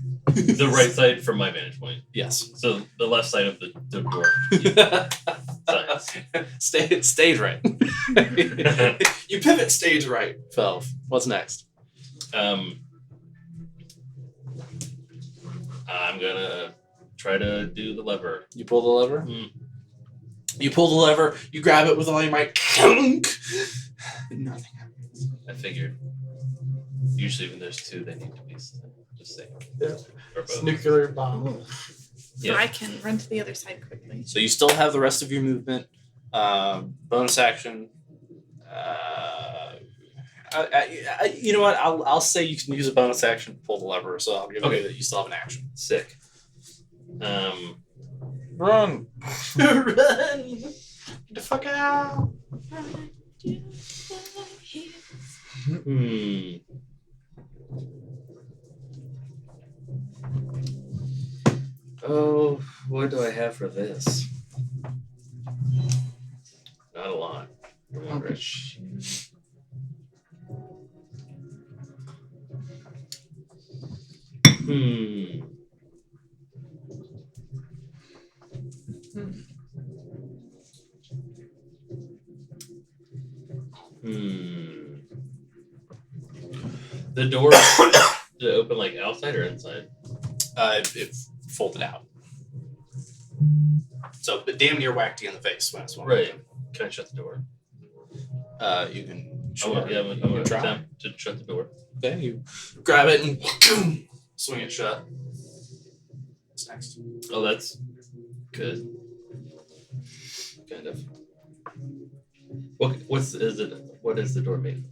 The right side from my vantage point. Yes. So the left side of the door. Science. Stage right. You pivot stage right. Felv. What's next? I'm gonna try to do the lever. You pull the lever. Mm. You pull the lever. You grab it with all your might. Nothing happens. I figured. Usually when there's 2, they need to be just saying. Yeah. Or both. Nuclear bomb. So Yeah. I can run to the other side quickly. So you still have the rest of your movement. Bonus action. You know what? I'll say you can use a bonus action to pull the lever. So I'll give you that you still have an action. Sick. Run. Run. Get the fuck out. Oh, what do I have for this? Not a lot. Remember. The door did it open like outside or inside? It folded out. So it damn near whacked you in the face when it's Right. Can I shut the door? You can. I'm gonna try. attempt to shut the door. Okay, you grab it and swing it shut. What's next? Oh, that's good. Kind of. What is the door made?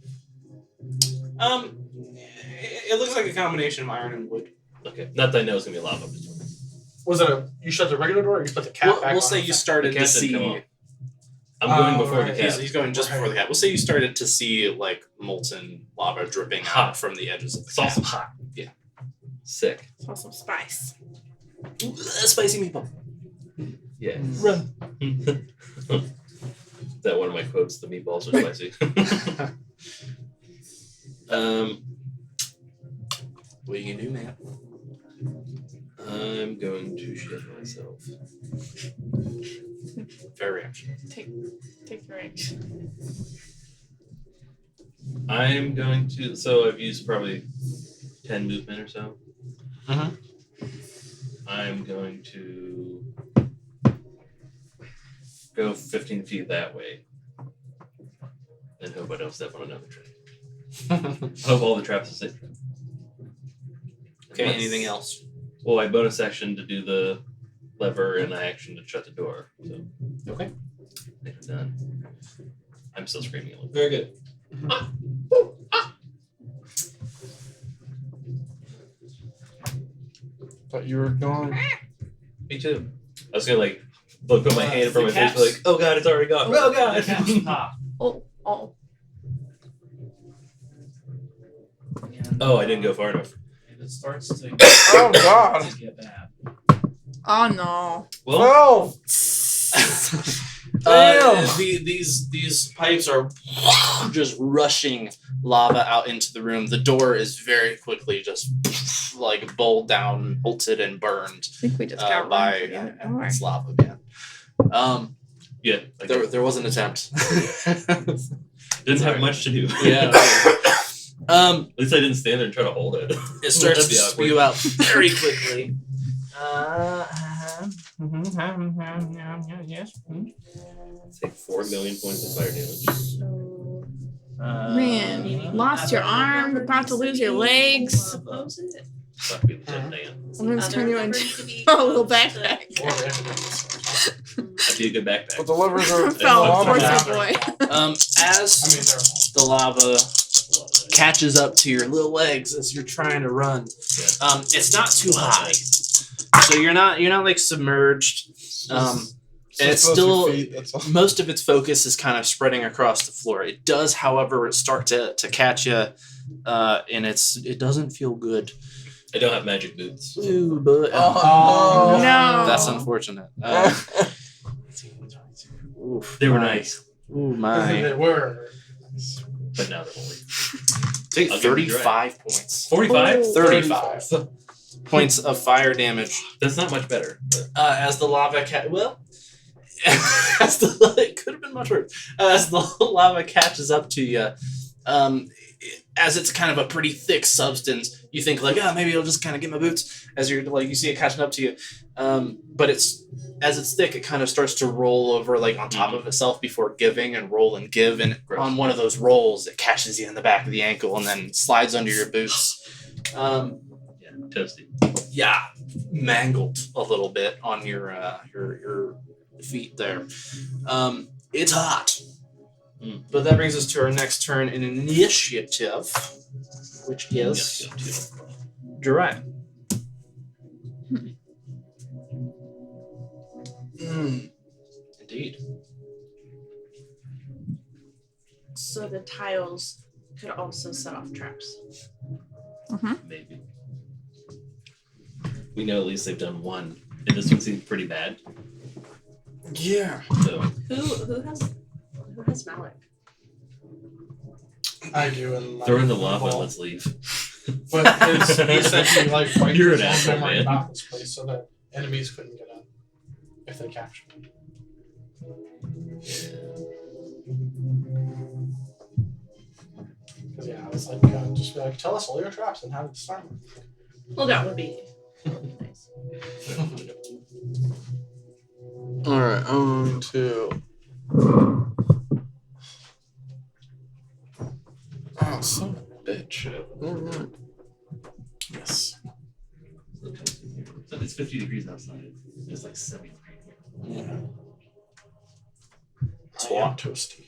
It looks like a combination of iron and wood. Okay, not that I know it's gonna be a lava. Was it you shut the regular door or you put the cap back We'll on? say you started The to cat didn't come see. off. I'm going before right. the cat. He's going just before the cat. We'll say you started to see like molten lava dripping Hot. out from the edges of the Saw cap. some hot. Yeah. Sick. Saw some spice. Spicy meatball. Yeah. Run. Is that one of my quotes? The meatballs are spicy. What are you gonna do, man? I'm going to shit myself. Fair reaction. Take your action. I'm going to. So I've used probably 10 movement or so. Mhm. I'm going to go 15 feet that way. And hope I don't step on another trap. Hope all the traps are safe. Okay. Anything else? Well, I bonus action to do the lever and I action to shut the door. So Okay. I think I'm done. I'm still screaming a little. Very good. Thought you were gone. Me too. I was gonna like put my hand in front of my the face, be like, "Oh God, it's already gone." Oh God! Oh. Oh, I didn't go far enough. If it starts to Oh God. get bad. Oh no. Well, Damn. These pipes are just rushing lava out into the room. The door is very quickly just like bowled down, bolted, and burned I think we just got by run for the other door. it's lava again. yeah, I There was an attempt. didn't have much to do. Yeah. At least I didn't stand there and try to hold it. It starts That'd to be spew out very quickly. Yes. Take 4 million points of fire damage. Man, lost your arm, about to lose your legs. Suppose it. Fuck be Lieutenant Dan. I'm gonna Other turn you levers into to be a little closed to- backpack. I'd be a good backpack. But the levers are Fell, love poor that. boy. As the lava catches up to your little legs as you're trying to run, it's not too high. So you're not like submerged. And it's Supposed to still be feet, that's all. most of its focus is kind of spreading across the floor. It does, however, start to catch you, and it doesn't feel good. I don't have magic boots. Ooh, but Oh, No. that's unfortunate. Oof, They were my. nice, Ooh my! They were. but now they're only Take I'll give it a try. 35 points. 45. 35 points of fire damage. That's not much better. But As the lava it could have been much worse. As the lava catches up to you, as it's kind of a pretty thick substance, you think like, maybe I'll just kind of get my boots. As you're like, you see it catching up to you, but as it's thick, it kind of starts to roll over like on top of itself before giving and roll and give. And on one of those rolls, it catches you in the back of the ankle and then slides under your boots. yeah, toasty. Yeah, mangled a little bit on your feet there. It's hot. But that brings us to our next turn in initiative, which is Jirai. Indeed. So the tiles could also set off traps. Maybe. We know at least they've done one, and this one seems pretty bad. Yeah. So Who has Malik? I do. And throw in the lava. Let's leave. But it's essentially like fighting You're an his own asshole, memory man. about this place so that enemies couldn't get in if they captured it. Because I was like, just be like, tell us all your traps and how to start them. Well, that would be nice. Alright, I'm going to. Oh, son of a bitch. Alright. Yes. So it's 50 degrees outside. It's like 70 degrees. It's I am hot. toasty.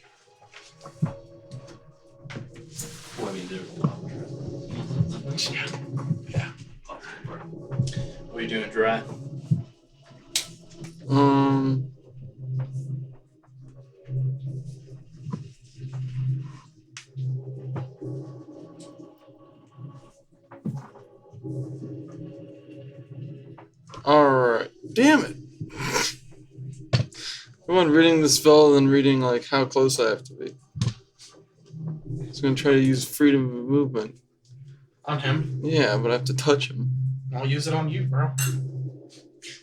Well, I mean, there's lava traps. Yeah. What are you doing, Jirai? Alright. Damn it! I'm on reading the spell and then reading like how close I have to be. He's gonna try to use freedom of movement. On him. Yeah, but I have to touch him. I'll use it on you, bro.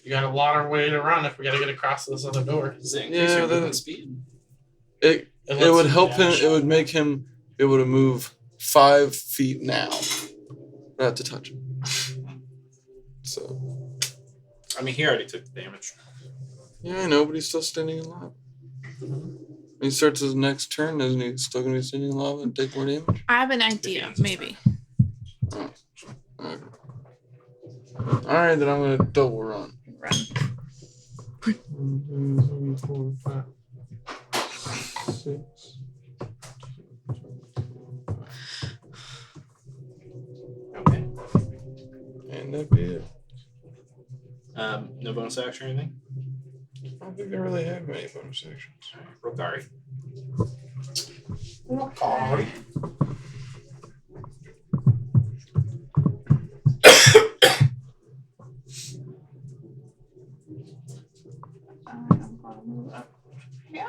You got a lot of way to run if we gotta get across this other door. Does it Yeah, increase your that- movement speed? It lets would you help him. dash. It would make him be able to move 5 feet now. I have to touch him. So I mean, he already took the damage. yeah, I know, but he's still standing in lava. When he starts his next turn, isn't he still gonna be standing in lava and take more damage? I have an idea, maybe. Okay. Alright, then I'm gonna double run. Run. 1, 2, 3, 4, 5, 6. Okay. And that'd be it. No bonus action or anything? I don't think I really have many bonus actions. Rogari. Okay. I'm gonna move up here.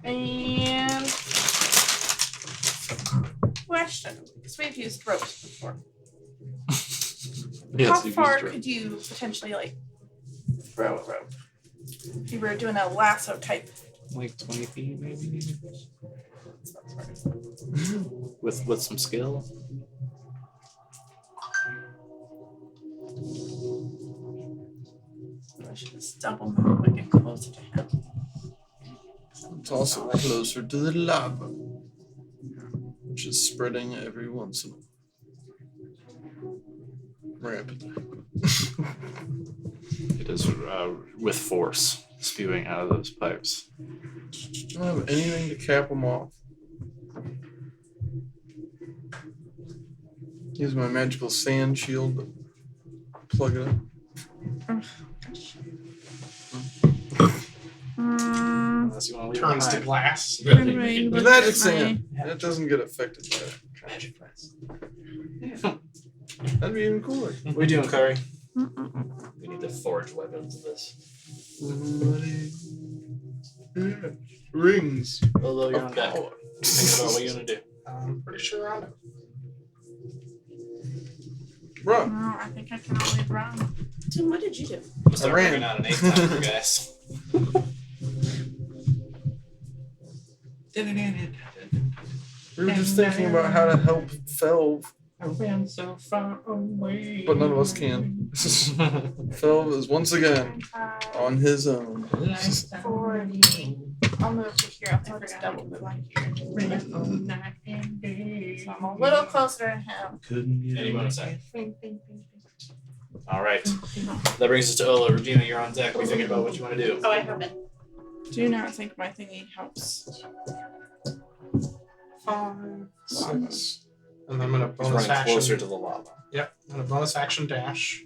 And question, because we've used ropes before. How far could you potentially like throw a rope? If you were doing a lasso type. Like 20 feet, maybe? With some skill? I should just double move and get closer to him. It's also closer to the lava, which is spreading every once in a while. Rapidly. It is with force spewing out of those pipes. I don't have anything to cap them off. Use my magical sand shield, but plug it up. Unless you want to leave Turns it to behind. glass. Really Right, making The look at magic my- sand. That doesn't get affected by it. magic glass. That'd be even cooler. What are you doing, Curry? We need to forge weapons of this. Rings Although you're on of deck. power. Thinking about what you're gonna do. I'm pretty sure I know. Bro, No, I think I can only run. Tim, what did you do? I'm start ran. bringing out an 8 timer, guys. we were just thinking about how to help Felv, I ran so far away. but none of us can. Felv is once again on his own. 40. I'll move to here. I think it's double move on here. So I'm a little closer to him. Any bonus action? All right. That brings us to Ola. Regina, you're on deck. We're thinking about what you want to do. Oh, I haven't. Do not think my thingy helps. 5, 6. And I'm gonna He's bonus running action. closer to the lava. Yep, I'm gonna bonus action dash.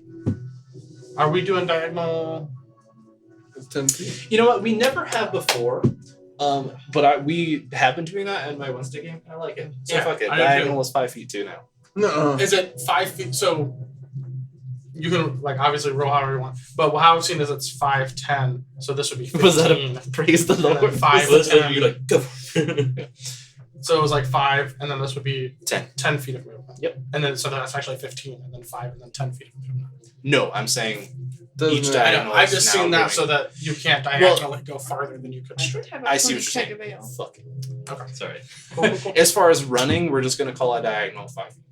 Are we doing diagonal? It's 10 feet. You know what? We never have before. But we have been doing that in my Wednesday game. I like it. So Yeah, fuck it. I do Diagonal is 5 feet too now. No. Is it 5 feet? So you can like obviously roll however you want, but how I've seen is it's 5, 10. So this would be 15. Was that a praise the And then Lord? 5 Was to that 10. you like go? So it was like 5, and then this would be 10. 10 feet of movement. Yep. And then so that's actually 15, and then 5, and then 10 feet of movement. No, I'm saying Doesn't each matter. I diagonal. know. I've is just now seen that going- so that you can't diagonally go farther than you could I straight. did have a I see what 20 you're keg saying. of ale. Fuck it. Okay. Sorry. Cool, cool, cool. As far as running, we're just gonna call a diagonal 5 feet.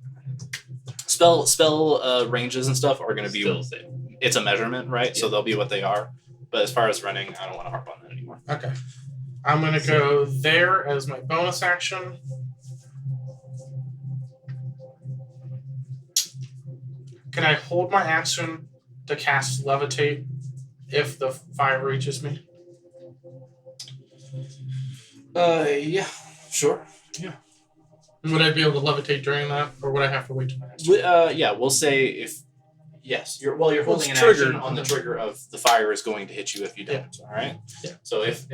Spell ranges and stuff are gonna be. Still the same. It's a measurement, right? So they'll be what they are. But as far as running, I don't want to harp on that anymore. Okay. I'm gonna go there as my bonus action. Can I hold my action to cast levitate if the fire reaches me? Yeah, sure. Would I be able to levitate during that, or would I have to wait till my next turn? Yeah, we'll say if yes, you're Well, holding an it's triggered. action on the trigger of the fire is going to hit you if you don't. All right. Yeah. So if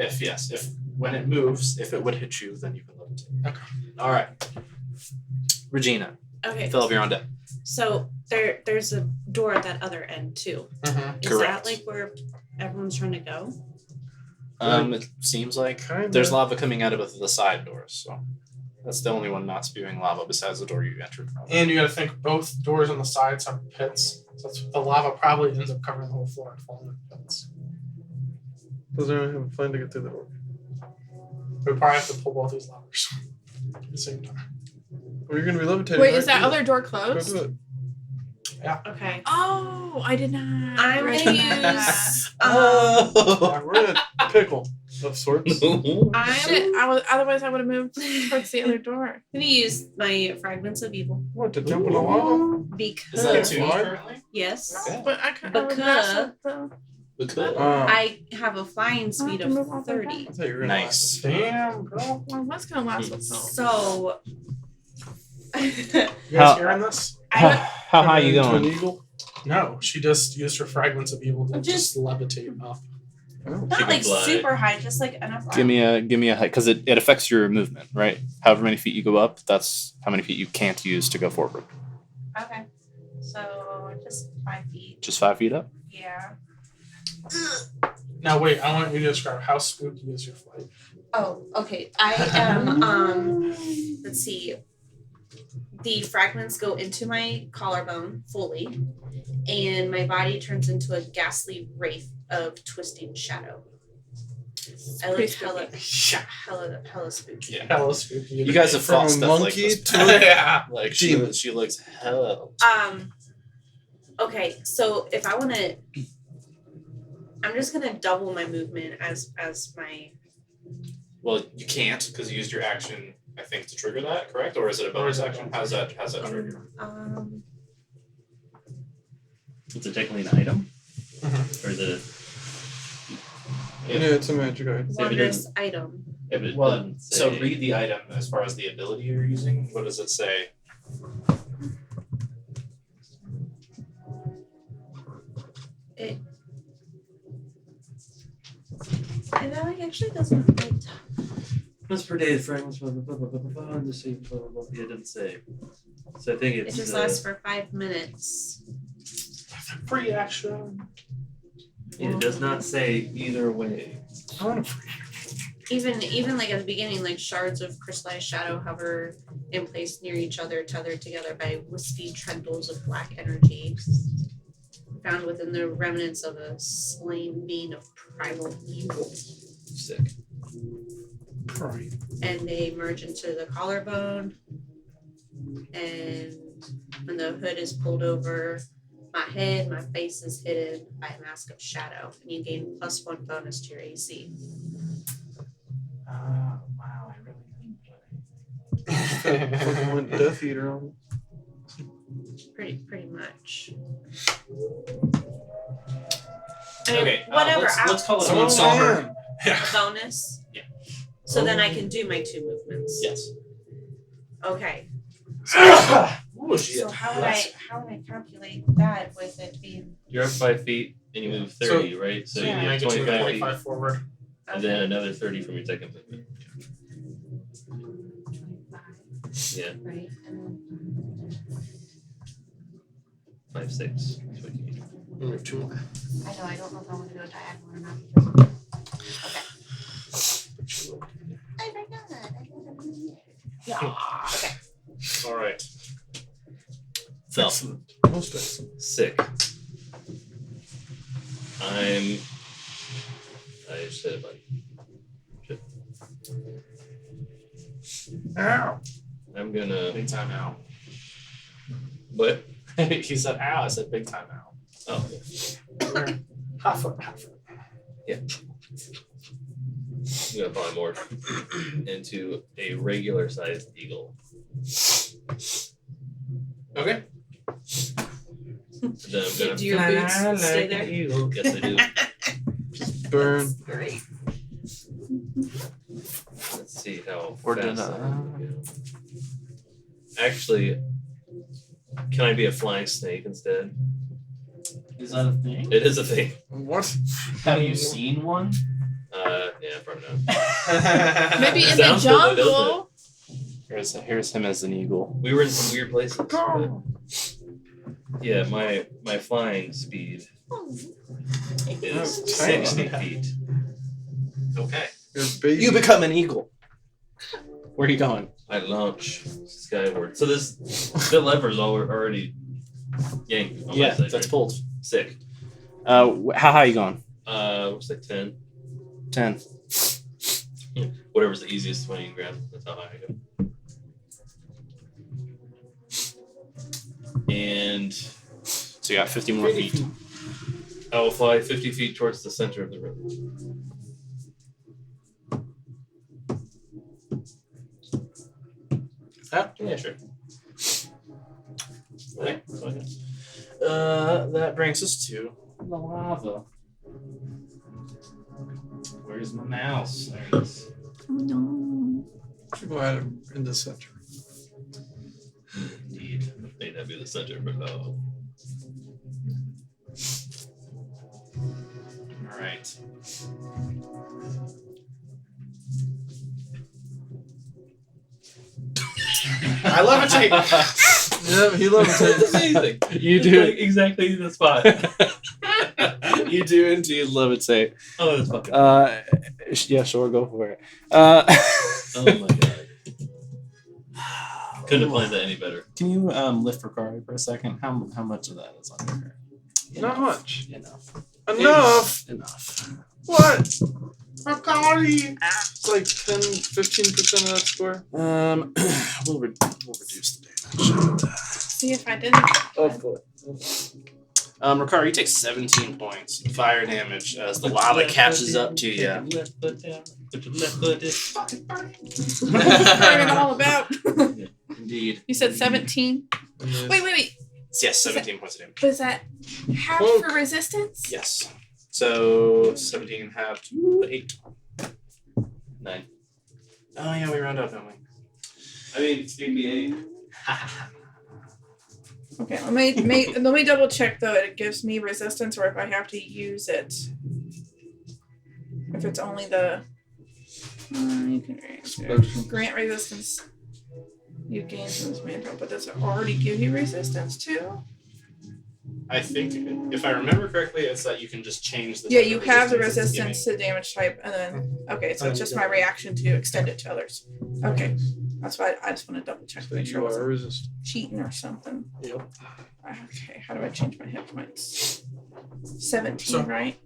when it moves, if it would hit you, then you can levitate. Okay. All right. Regina, Okay. Philip, you're on deck. So there's a door at that other end too. Mm-hmm. Is Correct. that like where everyone's trying to go? It seems like Kinda. there's lava coming out of the side doors, so that's the only one not spewing lava besides the door you entered from. And you gotta think both doors on the sides have pits, so that's, the lava probably ends up covering the whole floor and falling into pits. Does anyone have a plan to get through the door? We probably have to pull both these levers at the same time. Well, you're gonna be levitating. Wait, right? is that Do other door Go closed? do it. Okay. Oh, I did not. I'm gonna recognize use. Oh. Yeah, we're in a pickle of sorts. that. I'm Shit, otherwise I would have moved towards the other door. gonna use my fragments of evil What, to jump in the lava? because Is that two Fly? currently? yes, Okay. But I could. Because- I I have a flying speed to move all of the way 30. back. thought you were gonna Nice. Damn, girl. Well, that's gonna last with So. You How- guys hearing this? How high you Into an going? eagle? No, she just used her fragments of evil to just levitate up. Not can like fly. super high, just like enough. Give me a height because it affects your movement, right? However many feet you go up, that's how many feet you can't use to go forward. Okay. So just 5 feet. Just 5 feet up. Yeah. Now wait, I want you to describe how spooky is your flight. Oh, okay. I am let's see. The fragments go into my collarbone fully, and my body turns into a ghastly wraith of twisting shadow. I look hella spooky. Yeah. Hella spooky. You guys have From fought a stuff like monkey this. to a yeah. Like demon. she looks hell. Okay, so if I wanna I'm just gonna double my movement as my Well, you can't because you used your action, I think, to trigger that, correct? Or is it a bonus action? How's that trigger? Is it technically an item? Mhm. Or is it Yeah, it's a magic item. wondrous item. if it Well, doesn't so say- read the item as far as the ability you're using. What does it say? it. And that like actually doesn't like. Once per day, the fragments blah blah blah blah blah blah. And the same blah blah blah. Yeah, it didn't say. So I think It it's. just lasts for 5 minutes. Free action. It does not say either way. I want a free. Even like at the beginning, like shards of crystallized shadow hover in place near each other, tethered together by wispy tendrils of black energy, found within the remnants of a slain being of primal evil. Sick. Right. And they merge into the collarbone. And when the hood is pulled over my head, my face is hidden by a mask of shadow, and you gain +1 bonus to your AC. Wow, I really didn't Fucking went Death Eater on Pretty much. Okay, Whatever. let's call it Someone one saw solver. her. Yeah. A bonus. Yeah. So then I can do my 2 movements. Yes. Okay. Oh shit. So how would I calculate that with it being You're up 5 feet and you move 30, right? So Yeah. you I move get to 25 25 feet forward. and then another 30 from your second movement. 25, Yeah, right? And 5, 6. That's what you need. Move 2 more. I know I don't know if I want to go diagonal or not. Okay. I forgot that. Okay. All right. So Excellent. Most excellent. Sick. I just said it, buddy. Shit. Ow. I'm gonna. Big time ow. What? He said ow, I said big time ow. Oh, Half foot. I'm gonna polymorph into a regular sized eagle. Okay. Then I'm gonna Do your boots stay there? eagle. Yes, I do. Burn. Great. Let's see how Or fast deny. I can go. Actually, can I be a flying snake instead? is that a thing? It is a thing. What? Have you seen one? Yeah, probably not. Maybe in the Sounds cool, though, doesn't jungle. Here's him as an eagle. We were in some weird places. But yeah, my flying speed is 60 feet. Okay. You're a baby. You become an eagle. Where are you going? I launch skyward. So the lever's already yanked on my Yeah, side, that's right? pulled. Sick. How high are you going? Looks like 10. 10. Whatever's the easiest one you can grab. That's how high I go. And So you got 50 more feet. I will fly 50 feet towards the center of the river. Yeah, sure. Okay, go ahead. That brings us to the lava. Where's my mouse? There it is. Should go ahead and in the center. Indeed. May that be the center below. All right. I levitate. Yeah, he loves it. That's amazing. You It's do. like exactly the spot. You do indeed levitate. Oh, that's fucking. Yeah, sure, go for it. Oh my god. Couldn't have planned that any better. Can you lift Ricari for a second? How much of that is under her? Not much. Enough. Enough. Enough. What? Akari. It's like 10-15% of that score. We'll reduce the damage. See if I didn't. Of course. Ricari, you take 17 points of fire damage as the lava catches up to you. Left foot down. Put your left foot in. Burn it all about. Indeed. You said 17. Yeah. Wait. Yes, 17 points of damage. Was that half Cloak. for resistance? Yes. So 17 and a half to 8. 9. Oh yeah, we round up, don't we? I mean, it's BB-8. Okay, let me double check though. It gives me resistance, or if I have to use it. If it's only the you can grant resistance you gain from this mantle, but does it already give you resistance too? I think, if I remember correctly, it's that you can just change the. Yeah, type you of have the resistance it's resistance to damage type, and then okay, so And it's then just you my go- reaction to extend it to others. Okay, that's why I just want to double check to So make sure you it are wasn't resistant. cheating or something. Yep. Okay, how do I change my hit points? 17, So- right?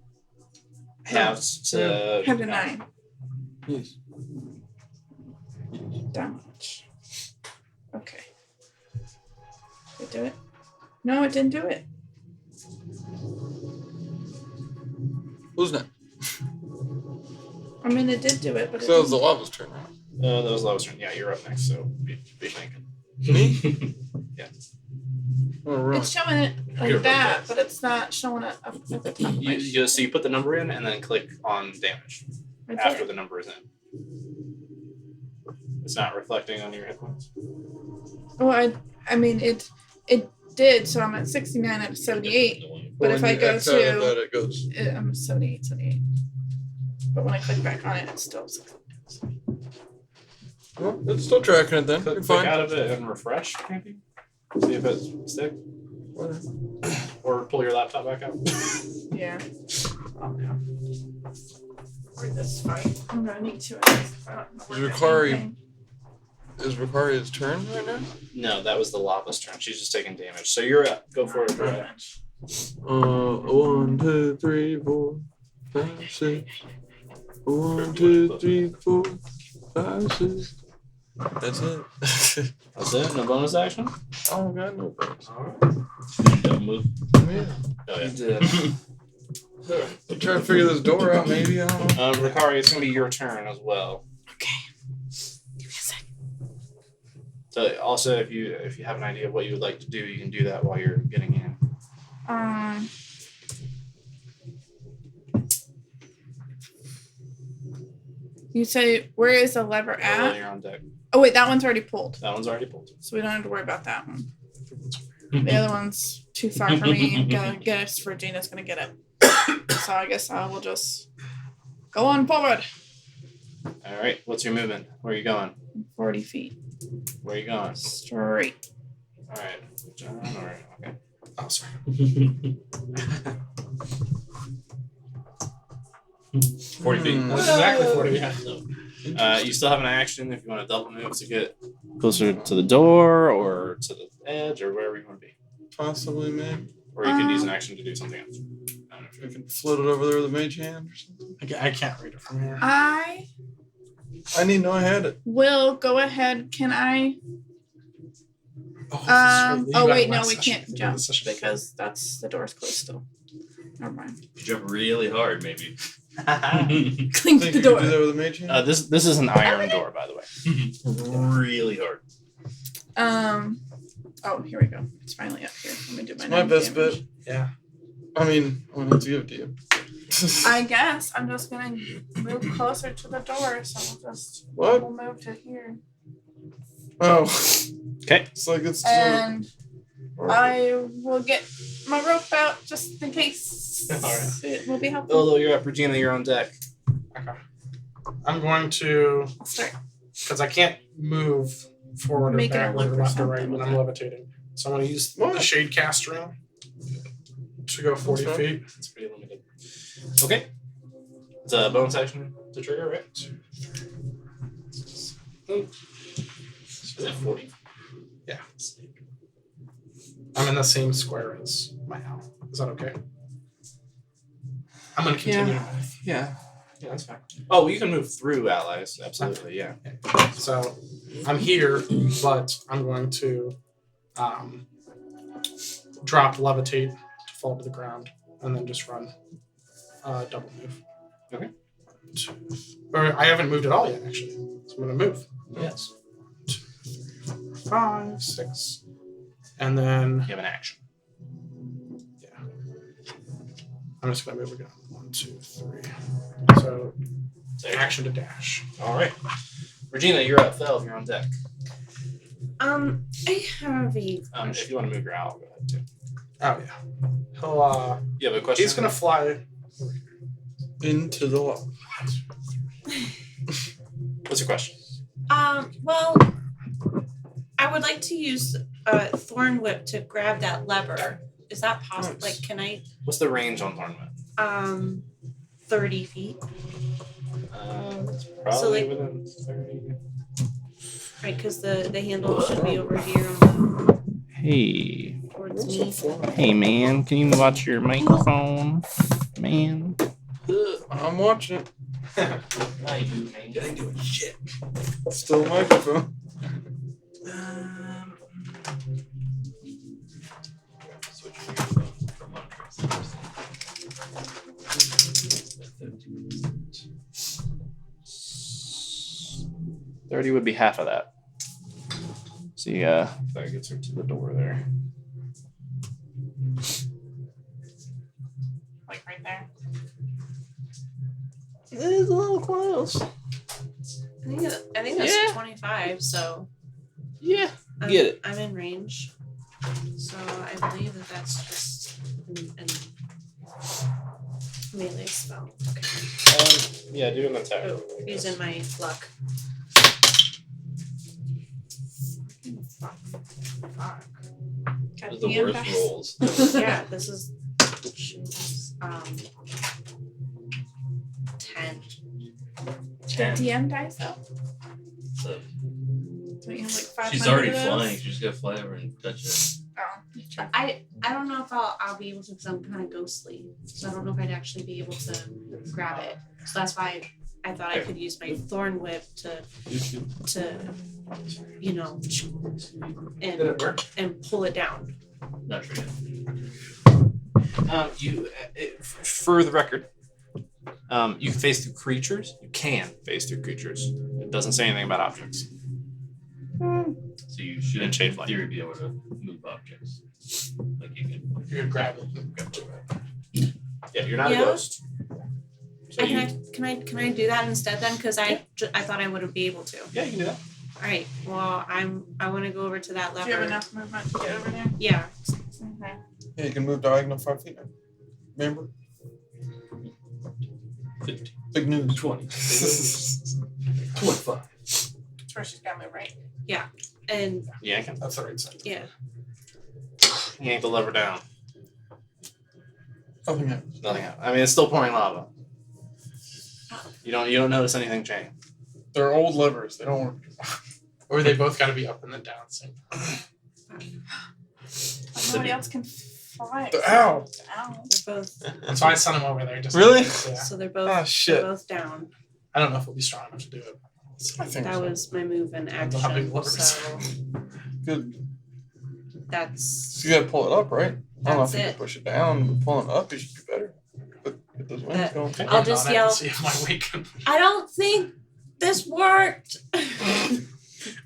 Halves to. Have to 9 Yes. damage. Okay. Did it do it? No, it didn't do it. Who's next? I mean, it did do it, but it So that was the didn't. lava's turn, right? That was Love's turn. Yeah, you're up next, so be thinking. Me? Yeah. All right. It's showing it like You're that, right. but it's not showing it up at the top. Of my So you put the number in and then click on damage I did. after the number is in. It's not reflecting on your hit points. Well, I mean, it did, so I'm at 69 out of 78. But Well, if when I you go X out of to- that, it goes. I'm 78. But when I click back on it, it's still 69. Well, it's still tracking it then. You're Click fine. out of it and refresh, maybe. See if it's stick, Whatever. or pull your laptop back out. Yeah. Oh no. For this fight, I'm gonna need to. Is Ricari- Is Ricaria's turn right now? No, that was the lava's turn. She's just taking damage. So you're up. Go for it. Bro. 1, 2, 3, 4, 5, 6. 1, 2, 3, 4, 5, 6. That's it. That's it. No bonus action. Oh god, no bonus. Don't move. Yeah. Oh yeah. did. I'm trying to figure this door out. Maybe I don't know. Ricari, it's gonna be your turn as well. Okay. Give me a sec. So also, if you have an idea of what you would like to do, you can do that while you're getting in. You say where is the lever While at? you're on deck. Oh wait, that one's already pulled, That one's already pulled. so we don't have to worry about that one. The other one's too far for me. Gonna get us. Regina's gonna get it. So I guess I will just go on forward. All right. What's your movement? Where are you going? 40 feet Where are you going? straight. All right. John, or okay. Oh, sorry. 40 feet. That's exactly 40. Yeah. You still have an action if you want to double move to get closer to the door or to the edge or wherever you want to be. Possibly, maybe. Or you could use an action to do something else. I don't know if I can float it over there with a mage hand or something. I can't read it from here. I I need to know I had it. will go ahead. Can I? Oh, that's right. You got Wait, it no, last we session. can't You got jump this session. because the door's closed still. Never mind. You jump really hard, maybe. Cling Think the you door. could do that with a mage hand? this is an iron door, by the way. really hard. Oh, here we go. It's finally up here. Let me do my. It's my 9 best damage. bet. Yeah. I mean, I'm gonna have to give it to you. I guess I'm just gonna move closer to the door, so we'll just What? we'll move to here, Oh. Okay. It's like it's. and I will get my rope out just in case. Alright. It will be helpful. Although you're up, Regina, you're on deck. Okay. I'm going to, I'll start. because I can't move forward or Make it a backward loop or or left or right something when with I'm it. levitating. So I'm going to use the What? shade cast room to go 40 fine. feet. It's pretty limited. Okay. It's a bonus action to trigger, right? Is it 40? Yeah. I'm in the same square as my owl. Is that okay? I'm going to continue. Yeah, that's fine. Oh, you can move through allies. Absolutely, yeah. So I'm here, but I'm going to drop levitate to fall to the ground and then just run double move. Okay. Or I haven't moved at all yet, actually. So I'm going to move. Yes. 2, 3, 4, 5, 6. And then, You have an action. yeah. I'm just going to move again. 1, 2, 3. So action to dash. All right. Regina, you're up. Felv, you're on deck. I have a If you want to move your owl, go ahead too. Oh yeah. He'll You have a question? he's gonna fly. Into the wall. What's your question? well, I would like to use Thorn Whip to grab that lever. Is that possible? Nice. Like, can I? What's the range on Thornwood? 30 feet. It's So, probably like- within 30. Right, because the handle should be over here on Hey. towards me. Hey, man. Can you watch your microphone? Man. I'm watching it. I do, man. Didn't do shit. Still a microphone. Switch from one trace to the other. 30 would be half of that. See, if that gets her to the door there. Like right there. It is a little close. I think that's Yeah. 25. So Yeah. I'm, Get it. I'm in range. So I believe that's just an melee spell. Okay. Yeah, do an attack. Oh, using my luck. Fuck. Got The DM worst dice. rolls. Yeah, this is 10. 10. DM dice though. So So you have like 500 she's already of those? flying. She just gotta fly over and touch it. Oh. I don't know if I'll be able to because I'm kind of ghostly. So I don't know if I'd actually be able to grab it. So that's why I thought I could use my Thorn Whip to you know, Did it work? and pull it down. Not sure yet. For the record, you can phase through creatures. You can phase through creatures. It doesn't say anything about objects. So you should, And shade in flight. theory, be able to move objects. Like you can. You could grab it. Yeah, you're not Yeah. a ghost. So you, Can I do that instead then? Because I thought I wouldn't be able to. yeah, you can do that. All right. Well, I want to go over to that Do lever. you have enough movement to get over there? Yeah. Okay. Yeah, you can move diagonal 5 feet now. Remember? 15, Big news. 20, 25. That's where she's got to move, right? And Yank it. That's the right side. yeah. Yank the lever down. Nothing happens. Nothing happens. I mean, it's still pouring lava. You don't notice anything change. They're old levers. They don't work. Or they both got to be up and then down. So. Like nobody else can fly. Ow! Ow. They're both. And so I sent him over there. Just Really? Yeah. So they're both. Ah, They're shit. both down. I don't know if we'll be strong enough to do it. I think That so. was my move and Depends on how big action. levers. So Good. that's So you gotta pull it up, right? I don't know if That's you it. can push it down, but pulling it up, you should do better. But get those wings That- going. I'll just On it and yell. See if my weight can. I don't think this worked.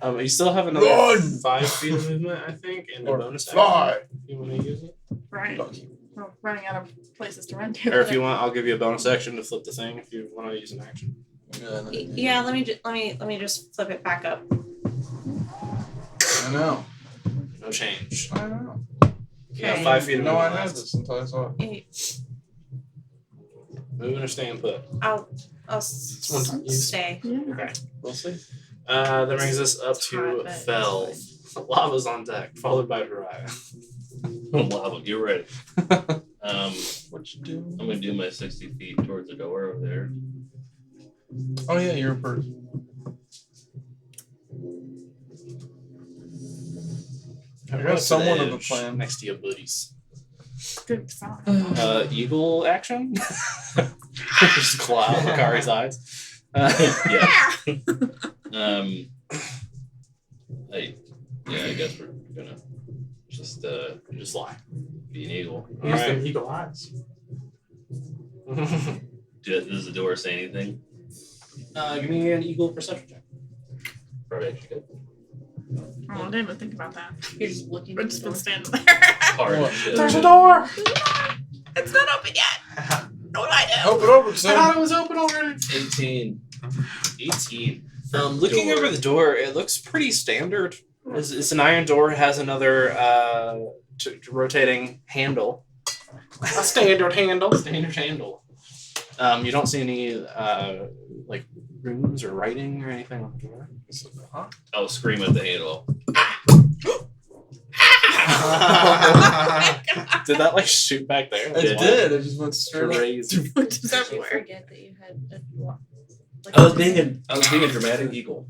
You still have another Run! 5 feet of movement, I think, and a Or bonus fly! action. If you want to use it, Right. Lucky. We're running out of places to run to. or if you want, I'll give you a bonus action to flip the thing. If you want to use an action. Yeah, let me just flip it back up. I know. No change. I know. You have Okay. 5 feet of No, I movement had left. this until I saw it. Moving or staying put. I'll one time use. stay. Okay, we'll see. That brings us up It's hard, to but Fel. Lava's on deck, followed by Pariah. Lava, you're ready. What you do? I'm gonna do my 60 feet towards the door over there. Oh yeah, you're a bird. I got somewhat of a edge. plan. Next to your buddies. Good song. Eagle action? Just claw out Makari's eyes. Yeah. I guess we're gonna Just lie. be an eagle. Use Alright. them eagle eyes. Does the door say anything? Give me an eagle perception check. Probably actually good. Oh, I didn't even think about that. You're just looking. We've at just the been door. standing there. Hard What? shit. There's a door. It's not open yet. What do I do? Open over, I son. thought it was open already. 18. 18. Looking Door. over the door, it looks pretty standard. It's an iron door. It has another rotating handle. A standard handle. Standard handle. You don't see any like runes or writing or anything on the door. I'll scream at the handle. Did that like shoot back there? It did. It just went straight up. Crazy. Just Did you everywhere. forget that you had a I was being a dramatic eagle.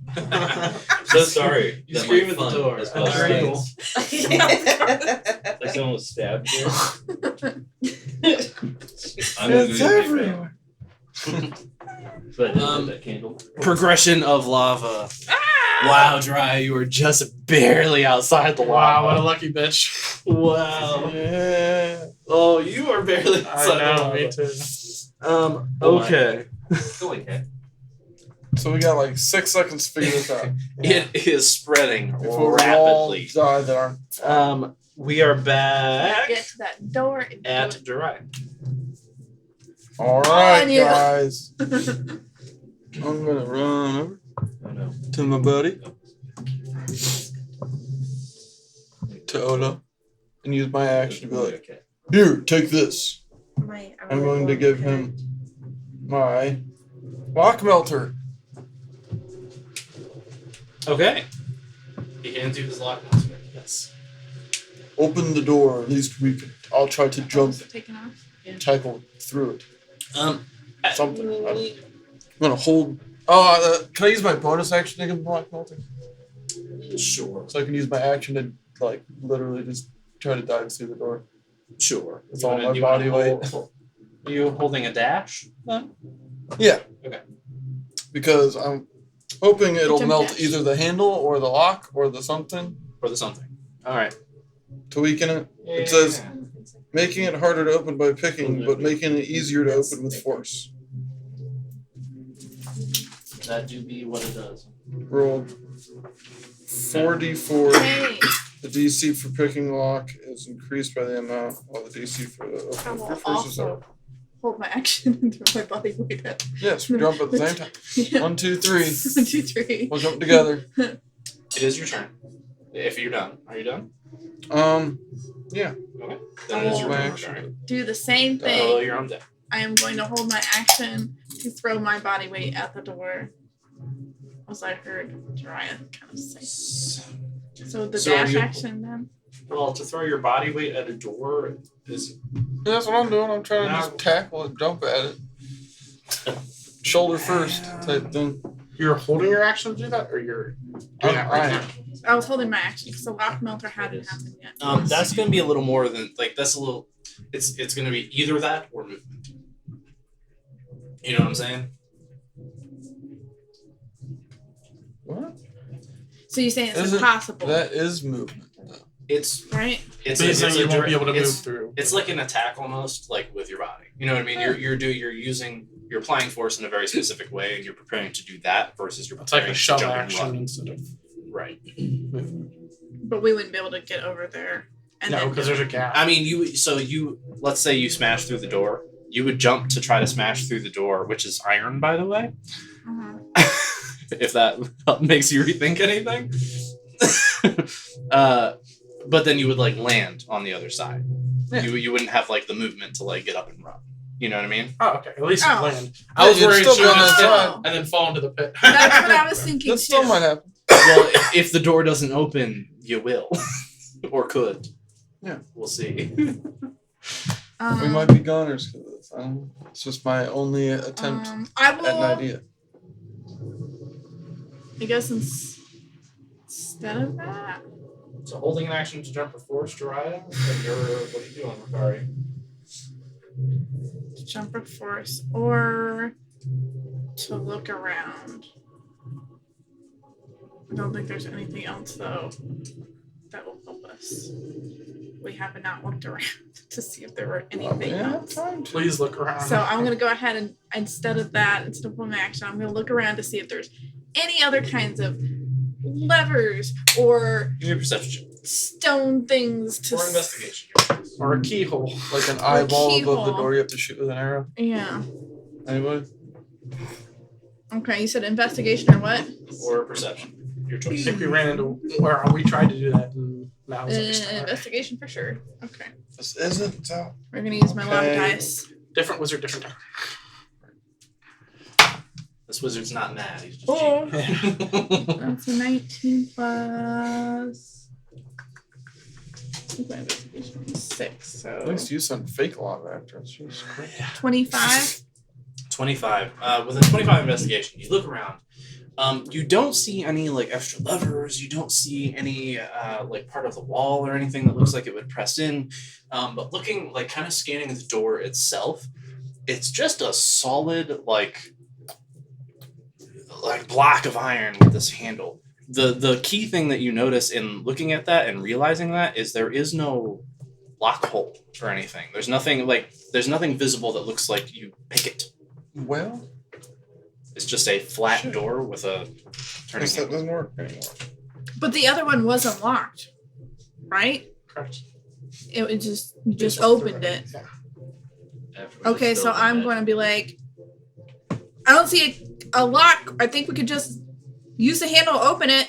So sorry. You that scream my at the fun door. has Another caused eagle. things. Like someone was stabbed here. I'm gonna It's go get everywhere. But I didn't light that candle. Progression of lava. Wow, Dry, you were just barely outside the Wow, what a lava. lucky bitch. Wow. Yeah. Oh, you are barely I outside the know, lava. me too. Okay. Go away, cat. So we got like 6 seconds to figure this out. It is spreading Before we all rapidly. die that aren't. We are back Get to that door. And do at it. Dry. All right, on you. guys. I'm gonna run over Oh no. to my buddy, to Oda, and use my action to be like, Cat. "Here, take this." My, I'm going to give him my lock melter. Okay. He hands you his lock master. Yes. Open the door. At least we can. I'll try to jump, Taking off. tackle through it. Something. I'm Mm, gonna hold. Oh, can I use my bonus action to give him the lock melter? Sure. So I can use my action to like literally just try to dive through the door. Sure. It's You all wanna- my you wanna body weight. Are you holding a dash? Yeah. Okay. Because I'm hoping it'll Jump melt dash. either the handle or the lock or the something For the something. All right. to weaken it. It says making it harder to open by picking, but making it easier to open with force. That do be what it does. Roll 4d4. Hey, The DC for picking lock is increased by the amount, while the DC for the I opening will for force is also hold my action and throw my body weight at. Yes, we jump at the same time. Yeah. 1, 2, 3. 1, 2, 3. We'll jump together. It is your turn. If you're done. Are you done? Um, Then it is your my turn. action. Sorry. Do the same Oh, thing. you're on deck. I am going to hold my action to throw my body weight at the door. As I heard Jiraiya kind of say. So the So dash you- action then? Well, to throw your body weight at a door is That's what I'm doing. I'm trying to No. just tackle it, jump at it. Shoulder first type thing. You're holding your action to do that, or you're doing that right now? I was holding my action because the lock melter hadn't happened yet. that's gonna be a little more than like that's a little it's gonna be either that or movement. You know what I'm saying? What? So you're saying it's Isn't- impossible, That is movement. It's right? it's So you're saying you won't be able to move it's, through. it's like an attack almost, like with your body. You know what I mean? You're applying force in a very specific way, and you're preparing to do that versus you're It's like preparing a to shove jump and action run. instead of Right. movement. But we wouldn't be able to get over there. And No, then because there's a gap. I mean, let's say you smash through the door. You would jump to try to smash through the door, which is iron, by the way. Uh-huh. If that makes you rethink anything. But then you would like land on the other side. Yeah. You wouldn't have like the movement to like get up and run. You know what I mean? Oh, okay. At least Oh. you land. I was you'd worried still she be would on just that hit side. and then fall into the pit. That's what I was thinking That still too. might happen. Well, if the door doesn't open, you will, or could. Yeah. We'll see. We might be goners because of this. I don't know. It's just my only attempt I at an will. idea. I guess instead of that, So holding an action to jump with force, Jiraiya, and you're what are you doing, Makari? jump with force or to look around. I don't think there's anything else though that will help us. We have not looked around to see if there were anything Yeah, else. time to. Please look around. So I'm gonna go ahead and instead of pulling my action, I'm gonna look around to see if there's any other kinds of levers or Give me a perception check. stone things to. Or investigation. or a keyhole. Like an eyeball above the keyhole. door you have to shoot with an arrow. Yeah. Anybody? Okay. You said investigation or what? Or perception. Your I choice. think we ran into, or we tried to do that, and that was like a Investigation for sure. Okay. This isn't out. We're gonna use my lava Okay. dice. different wizard, different time. This wizard's not mad. He's just Oh. cheating. That's a 19 plus. My investigation is 6, At least so you sent fake lava after us. Jesus Christ. 25. 25. With a 25 investigation, you look around. You don't see any like extra levers. You don't see any like part of the wall or anything that looks like it would press in. But looking like kind of scanning the door itself, it's just a solid like block of iron with this handle. The key thing that you notice in looking at that and realizing that is there is no lock hole or anything. There's nothing visible that looks like you pick it. Well, It's just a flat Shit. door with a I turning guess that handle. doesn't work anymore. But the other one wasn't locked, right? Correct. It just you just walked through opened it. Yeah. Okay, so I'm going to be like, I don't see a lock. I think we could just use the handle to open it.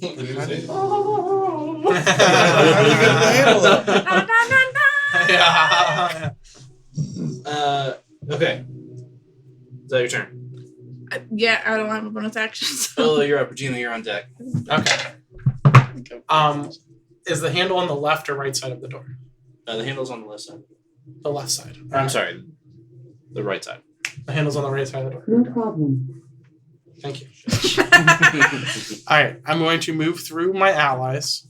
How do you get the handle up? Na, na, na, na. Yeah. Okay. Is that your turn? Yeah, I don't have a bonus action. So. Oh, you're up. Regina, you're on deck. Okay. Is the handle on the left or right side of the door? The handle's on the left side. The left side. Or, I'm sorry, the right side. The handle's on the right side of the door. No problem. Thank you. All right, I'm going to move through my allies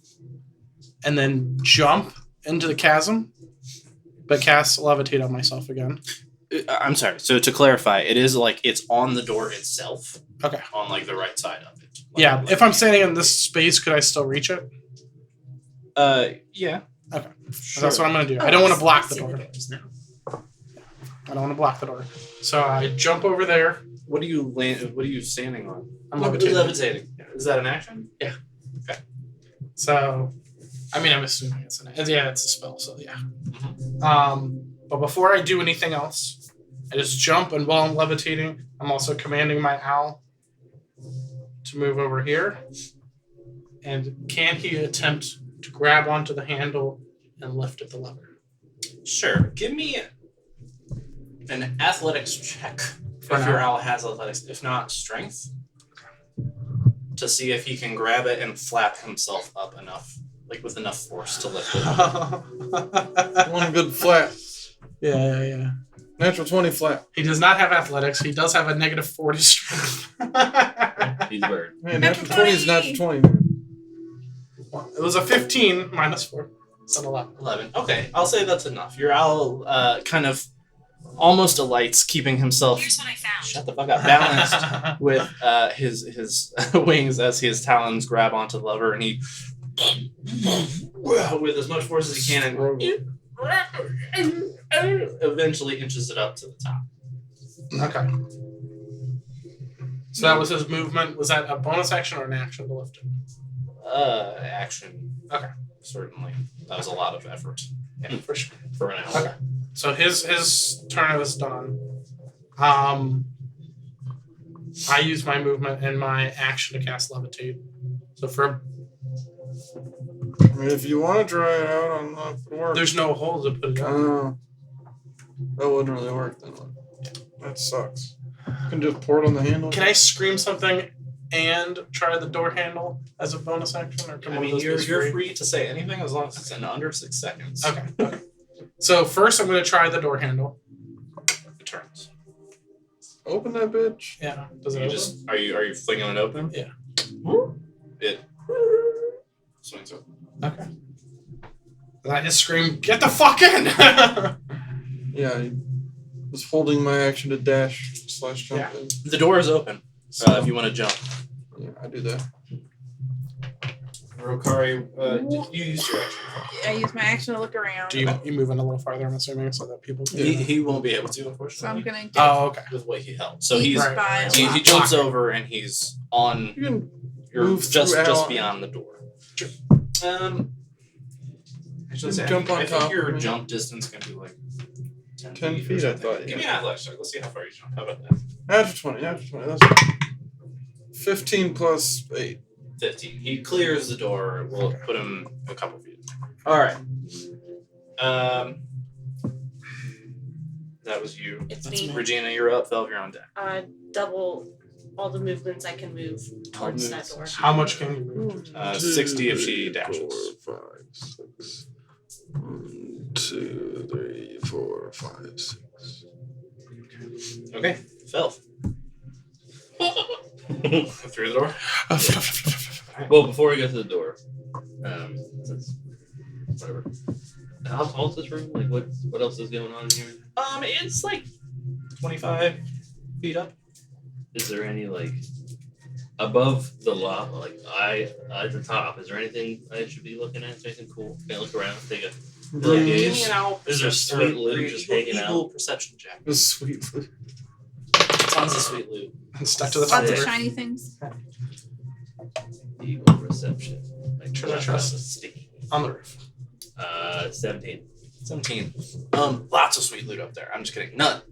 and then jump into the chasm, but cast levitate on myself again. I'm sorry. So to clarify, it is like it's on the door itself. Okay. On like the right side of it. Yeah, if I'm standing in this space, could I still reach it? Yeah. Okay. So that's what I'm going to do. I don't want to block the door. I don't want to block the door. So I jump over there. What are you standing on? I'm levitating. Levitating. Is that an action? So, I mean, I'm assuming it's it's a spell. So yeah. But before I do anything else, I just jump, and while I'm levitating, I'm also commanding my owl to move over here. And can he attempt to grab onto the handle and lift at the lever? Sure. Give me an athletics check For if your now. owl has athletics. If not, strength. To see if he can grab it and flap himself up enough, like with enough force to lift it. One good flat. Yeah. Natural 20 flat. He does not have athletics. He does have a -40 strength. He's weird. Man, Natural natural 20 is 20. natural 20, man. It was a 15 -4. It's an 11. 11. Okay, I'll say that's enough. Your owl kind of almost alights, keeping himself Here's what I found. shut the fuck up balanced with his wings as his talons grab onto the lever, and he with as much force as he can and eventually inches it up to the top. Okay. So that was his movement. Was that a bonus action or an action to lift it? Action. Okay. Certainly. That was a lot of effort. Yeah, For sure. for an owl. Okay. So his turn is done. I use my movement and my action to cast levitate. So for I mean, if you want to try it out, I'm not going to work. there's no hole to put it on. That wouldn't really work then. That sucks. You can just pour it on the handle. Can I scream something and try the door handle as a bonus action, or can I one of mean, those you're be free? free to say anything as long as it's in under 6 seconds. Okay. So first, I'm going to try the door handle. It turns. Open that bitch. Yeah. Does it You open? just are you flinging it open? Yeah. It swings open. Okay. And I just scream, "Get the fuck in!" Yeah, I was holding my action to dash / jump Yeah. in. The door is open. So, If you want to jump. yeah, I do that. Rokari, did you use your action? I use my action to look around. Do you move in a little farther? I'm assuming so that people can. He won't be able to, So I'm unfortunately, gonna get Oh, okay. with what he held. So eat he's Right. by a he lot. jumps over and he's on. You can You're move just through just Al- beyond the door. Actually, You jump on I top think your of me. jump distance can be like 10 or feet, I something. thought, Give me yeah. an athletics check. Let's see how far you jump. How about that? Natural 20, natural 20. That's 15 plus 8. 15. He clears the door. We'll put him a couple feet. All right. That was you. It's me. Regina, you're up. Velv, you're on deck. Double all the movements I can move towards that door. How much can you move? 60 if she dashes. 4, 5, 6. 1, 2, 3, 4, 5, 6. Okay, Velv. Through the door. Well, before we get to the door, since whatever. How tall is this room? Like, what else is going on in here? It's like 25 feet up. Is there any like above the lot, like at the top? Is there anything I should be looking at? Is there anything cool? Can I look around? Take a look Give me gaze? an owl Is there perception- sweet loot or just eagle- hanging out? eagle perception check. Sweet. Tons of sweet loot. Stuck to the top Lots of of it. shiny things. Eagle reception. Like Treasure chest. sticky. On the roof. 17. 17. Lots of sweet loot up there. I'm just kidding. None.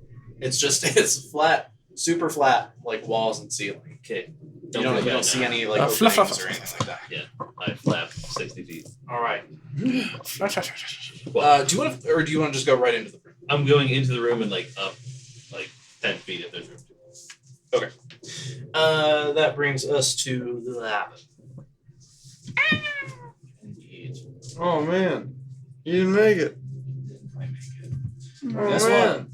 It's flat, super flat, like walls and ceiling. Okay. You don't see any like fluff, openings fluff, or anything like that. I flap 60 feet. All right. Well, Do you want to just go right into the room? I'm going into the room and like up like 10 feet if there's room. That brings us to the lab. Indeed. Oh man, you didn't make it. Oh Guess man,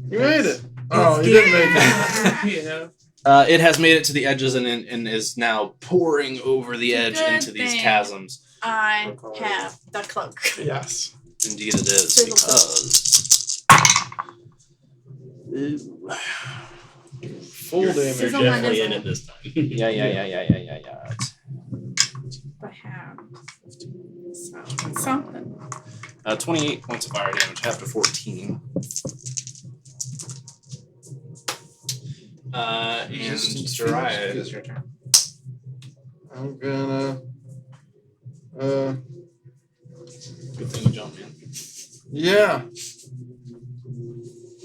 you made it. Oh, you didn't make it. Yeah. It has made it to the edges and is now pouring over the edge Good into these thing. chasms. I have the cloak. Yes. Indeed, it is Sizzle. because. Full You're damage. Sizzle definitely my in it this time. Yeah. I have something. 28 points of fire damage, half to 14. And Jiraiya, it is your turn. I'm gonna. Good thing you jumped in. Yeah.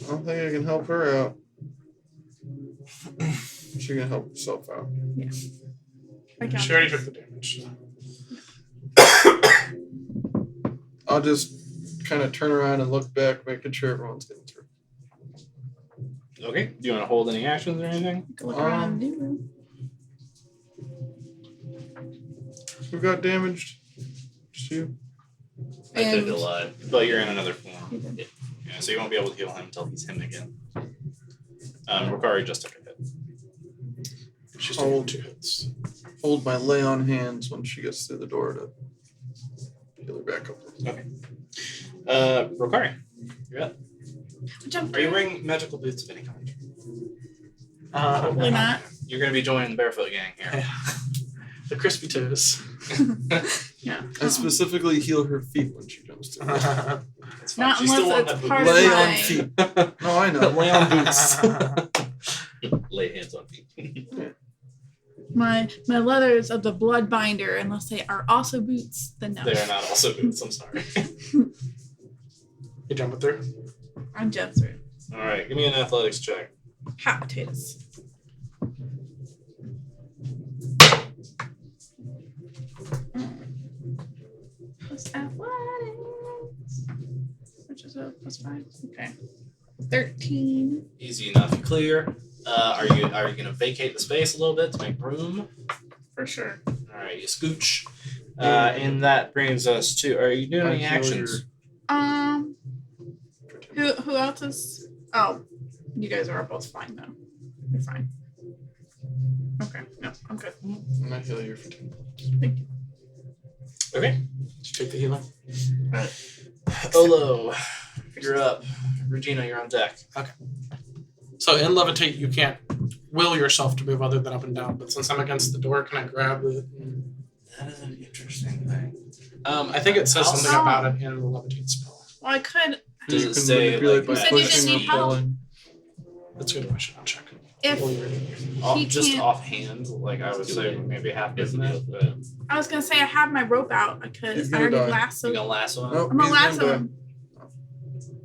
I don't think I can help her out. She can help herself out. I got She already this. took the damage. I'll just kind of turn around and look back, making sure everyone's getting through. Okay. Do you want to hold any actions or anything? Go look around the new room. Who got damaged? Just you? I took And- it alive. But you're in another form. You did. Yeah, so you won't be able to heal him until he's him again. Rokari just took a hit. She's Oh. taking 2 hits. Hold my lay on hands when she gets through the door to heal her back up. Rokari, you're up. Jump Are you through. wearing magical boots of any kind? Probably not. You're going to be joining the Barefoot Gang here. The crispy toes. I specifically heal her feet when she jumps through. That's fine. Not She still unless won't it's have part boots. of Lay my- on feet. No, I know. Lay on boots. Lay hands on feet. My leathers of the blood binder, unless they are also boots, then no. They are not also boots. I'm sorry. You jumping through? I'm jump through. All right, give me an athletics check. Hot potatoes. Plus athletics. Which is a +5. Okay. 13. Easy enough. You clear. Are you going to vacate the space a little bit to make room? For sure. All right, you scooch. And that brings us to. Are you doing I any heal actions? Who else is? Oh, you guys are both fine though. You're fine. Okay. No, I'm good. And I heal you for 10. Thank you. Okay. Did you take the healing? Olo, you're up. Regina, you're on deck. So in levitate, you can't will yourself to move other than up and down. But since I'm against the door, can I grab it? That is an interesting thing. I think it says something Oh. about it in the levitate spell. Well, I could. Does You it can say, manipulate like, by You said you pushing didn't or need help. pulling. That's a good question. I'll check. If While you're reading. He just can't- offhand, like I would say maybe half Yes, dozen it. but I was gonna say I have my rope out, I could. He's I gonna already die. lasso. You gonna lasso him? Nope, I'm gonna he's lasso die. him.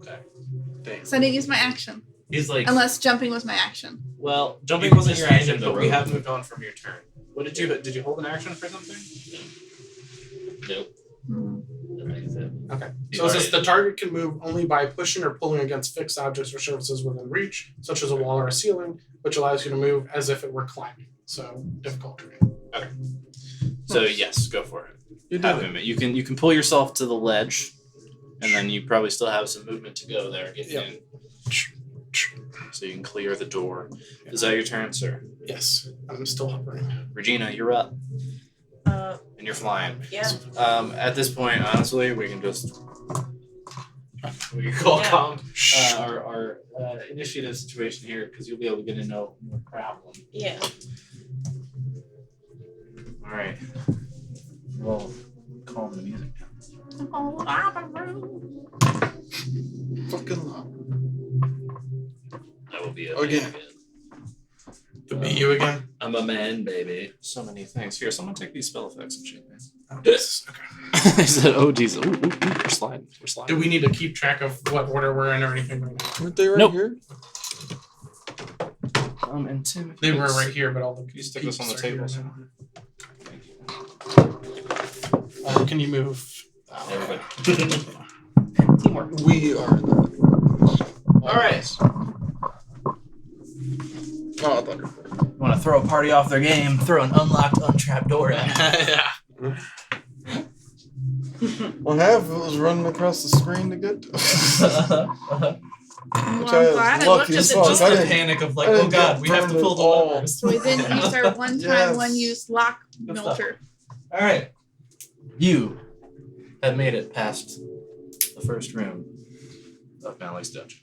Okay. Damn. So I didn't use my action. He's like, Unless jumping was my action. Well, jumping You wasn't just your ran action, the but we road. have moved on from your turn. What did you hold an action for something? nope. Hmm. Nothing is happening. Okay. He's So it says already- the target can move only by pushing or pulling against fixed objects or surfaces within reach, such as a wall or a ceiling, which allows you to move as if it were climbing. So difficult terrain. So yes, go for it. You Have did it. him. You can pull yourself to the ledge, and then you probably still have some movement to go there. Get Yep. in. So you can clear the door. Is that your turn, sir? Yes, I'm still hovering. Regina, you're up, and you're flying. Yeah. At this point, honestly, we can just we can call Yeah. calm our initiative situation here because you'll be able to get into no problem. Yeah. All right. Well, calm the music down. Fucking loud. I will be a Again. man again. To be you again. I'm a man, baby. So many things. Here, someone take these spell effects and shit, man. Yes. Okay. I said, "Oh, geez, ooh, we're sliding. We're sliding." Do we need to keep track of what order we're in or anything right now? Weren't they right Nope. here? And Tim, if They you were could- right here, but all the Can you stick this on the pieces are table? here so- now. Can you move? Everybody. We are in the. All right. Oh, Thunder. Want to throw a party off their game? Throw an unlocked, untrapped door at 'em. Yeah. Well, half of it was running across the screen to get to. Well, Which I'm I was glad I lucky looked at as the fuck. Just I the didn't- panic of like, I oh didn't god, get we have to burned pull the at all. levers. So we didn't use our one-time, Yes. one-use lock Good stuff. melter. All right. You have made it past the first room of Malek's dungeon.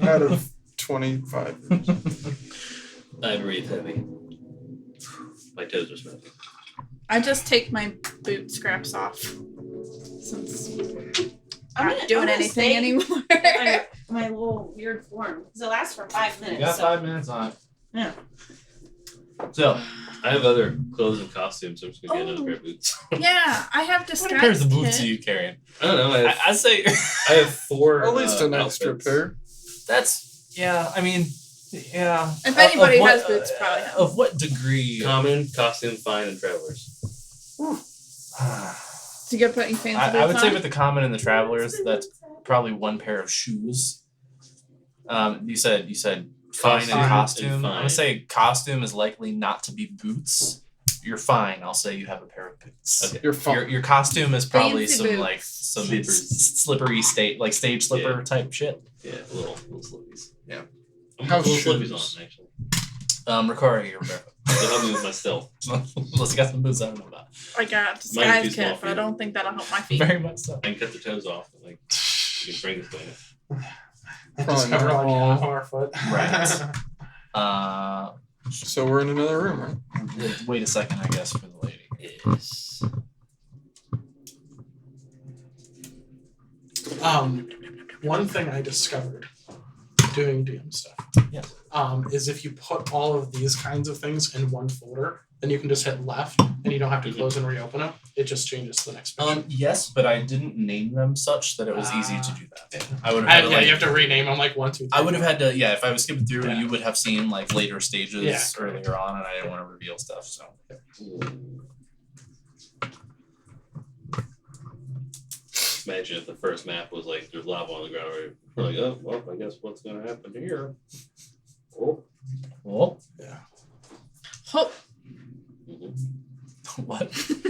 Out of 25. I breathe heavy. My toes are smelling. I just take my boot scraps off. Since I'm not I'm doing gonna anything stay anymore. my little weird form. Because it lasts for 5 You minutes. got so 5 minutes on it. Yeah. So, I have other clothes and costumes, so I'm just gonna get Oh. another pair of boots. Yeah, I have what disguise pairs of boots kit. are you carrying? I don't know. I'd say I have 4. At least an extra outfits. pair. that's yeah. I mean, yeah. If anybody Of what- has boots, probably have. Of what degree? Common, costume, fine, and travelers. So you're putting fancy boots I would say on? with the common and the travelers, that's probably 1 pair of shoes. You said fine and Costume costume. and I'm fine. gonna say costume is likely not to be boots. You're fine. I'll say you have a pair of boots. Okay. You're fine. Your costume is probably Fancy some boots. like some Slippers. slippery stage slipper type shit. Yeah, little slippies. Yeah. I'm House gonna put little shoes. slippies on, actually. Ricari, you're barefoot. They'll help me with my stealth. Unless you got some boots I don't know about. I got Mine disguise too small kit, for but I you. don't think that'll help my feet. Very much so. I can cut the toes off. And, like, you can bring this down. Just cover like half of our foot. Right. So we're in another room, right? Wait a second, I guess, for the lady. Yes. One thing I discovered doing DM stuff. Yes. Is if you put all of these kinds of things in one folder, then you can just hit left and you don't have to close and reopen it. It just changes to the next picture. Yes, but I didn't name them such that it was easy to do that. I would have I, had to, yeah, like, you have to rename them like 1, 2, 3. I would have had to, yeah, if I was skipping through, Yeah. you would have seen like later stages Yeah. earlier on, and I didn't want to reveal stuff. So Imagine if the first map was like there's lava on the ground. Right? We're like, oh, well, I guess what's gonna happen here? Oh. well, Hope. Mhm. what? Do